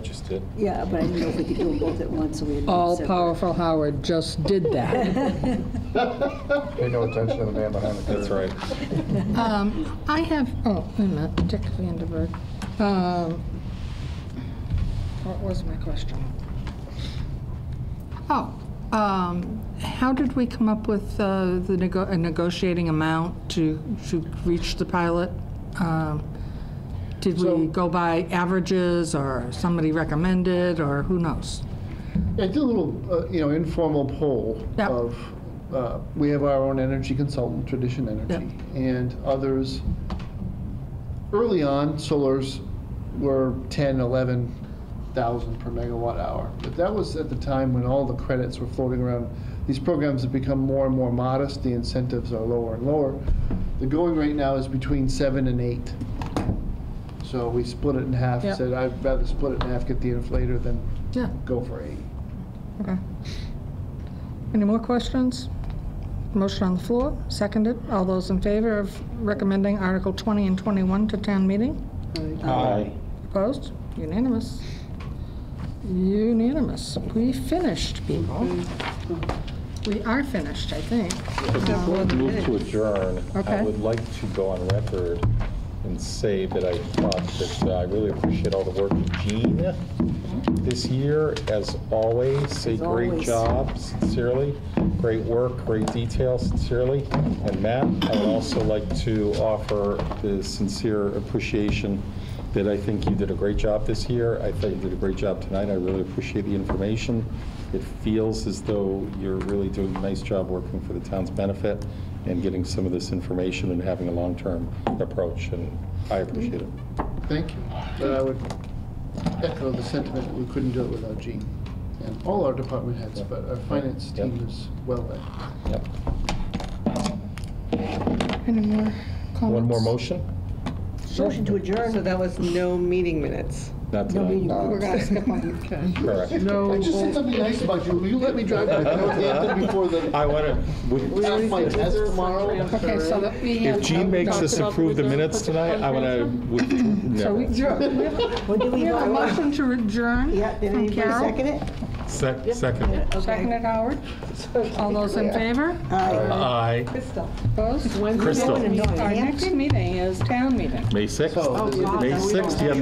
C: just did.
J: Yeah, but I didn't know if we could do them both at once, so we had to do them separate.
A: All-powerful Howard just did that.
O: Pay no attention to the man behind the curtain.
C: That's right.
A: I have, wait a minute, Dick Vanderberg. What was my question? How did we come up with a negotiating amount to reach the pilot? Did we go by averages, or somebody recommended, or who knows?
D: I did a little, informal poll of, we have our own energy consultant, Tradition Energy, and others. Early on, solars were 10, 11,000 per megawatt hour. But that was at the time when all the credits were floating around. These programs have become more and more modest. The incentives are lower and lower. The going rate now is between 7 and 8. So we split it in half, said I'd rather split it in half, get the inflator than go for 8.
A: Okay. Any more questions? Motion on the floor, seconded. All those in favor of recommending Article 20 and 21 to town meeting?
C: Aye.
A: Opposed? Unanimous. Unanimous. We finished, people. We are finished, I think.
C: Before we move to adjourn, I
A: Okay.
C: would like to go on record and say that I thought that I really appreciate all the work of Jean this year, as always. Say great
J: always.
C: job, sincerely. Great work, great detail, sincerely. And Matt, I would also like to offer the sincere appreciation that I think you did a great job this year. I thought you did a great job tonight. I really appreciate the information. It feels as though you're really doing a nice job working for the town's benefit and getting some of this information and having a long-term approach, and I appreciate it.
D: Thank you. But I would echo the sentiment that we couldn't do it without Jean and all our department heads, but our finance team is well led.
C: Yep.
A: Any more comments?
C: One more motion?
J: Motion to adjourn.
B: So that was no meeting minutes.
C: Not
J: No
C: tonight.
J: meeting.
A: We're going to skip on.
C: Correct.
D: I just said something nice about you. Will you let me drive to Northampton before the
C: I want to,
D: pass my test tomorrow?
A: Okay, so that we have.
C: if Jean makes us approve the minutes tonight, I want to,
A: So we have a motion to adjourn
J: Yeah, did
A: from
J: anybody
A: Carol.
J: second it?
C: second.
A: Seconded, Howard. All those in favor?
C: Aye.
A: Opposed?
C: Crystal.
A: Our next meeting is town meeting.
C: May 6th. May 6th, you have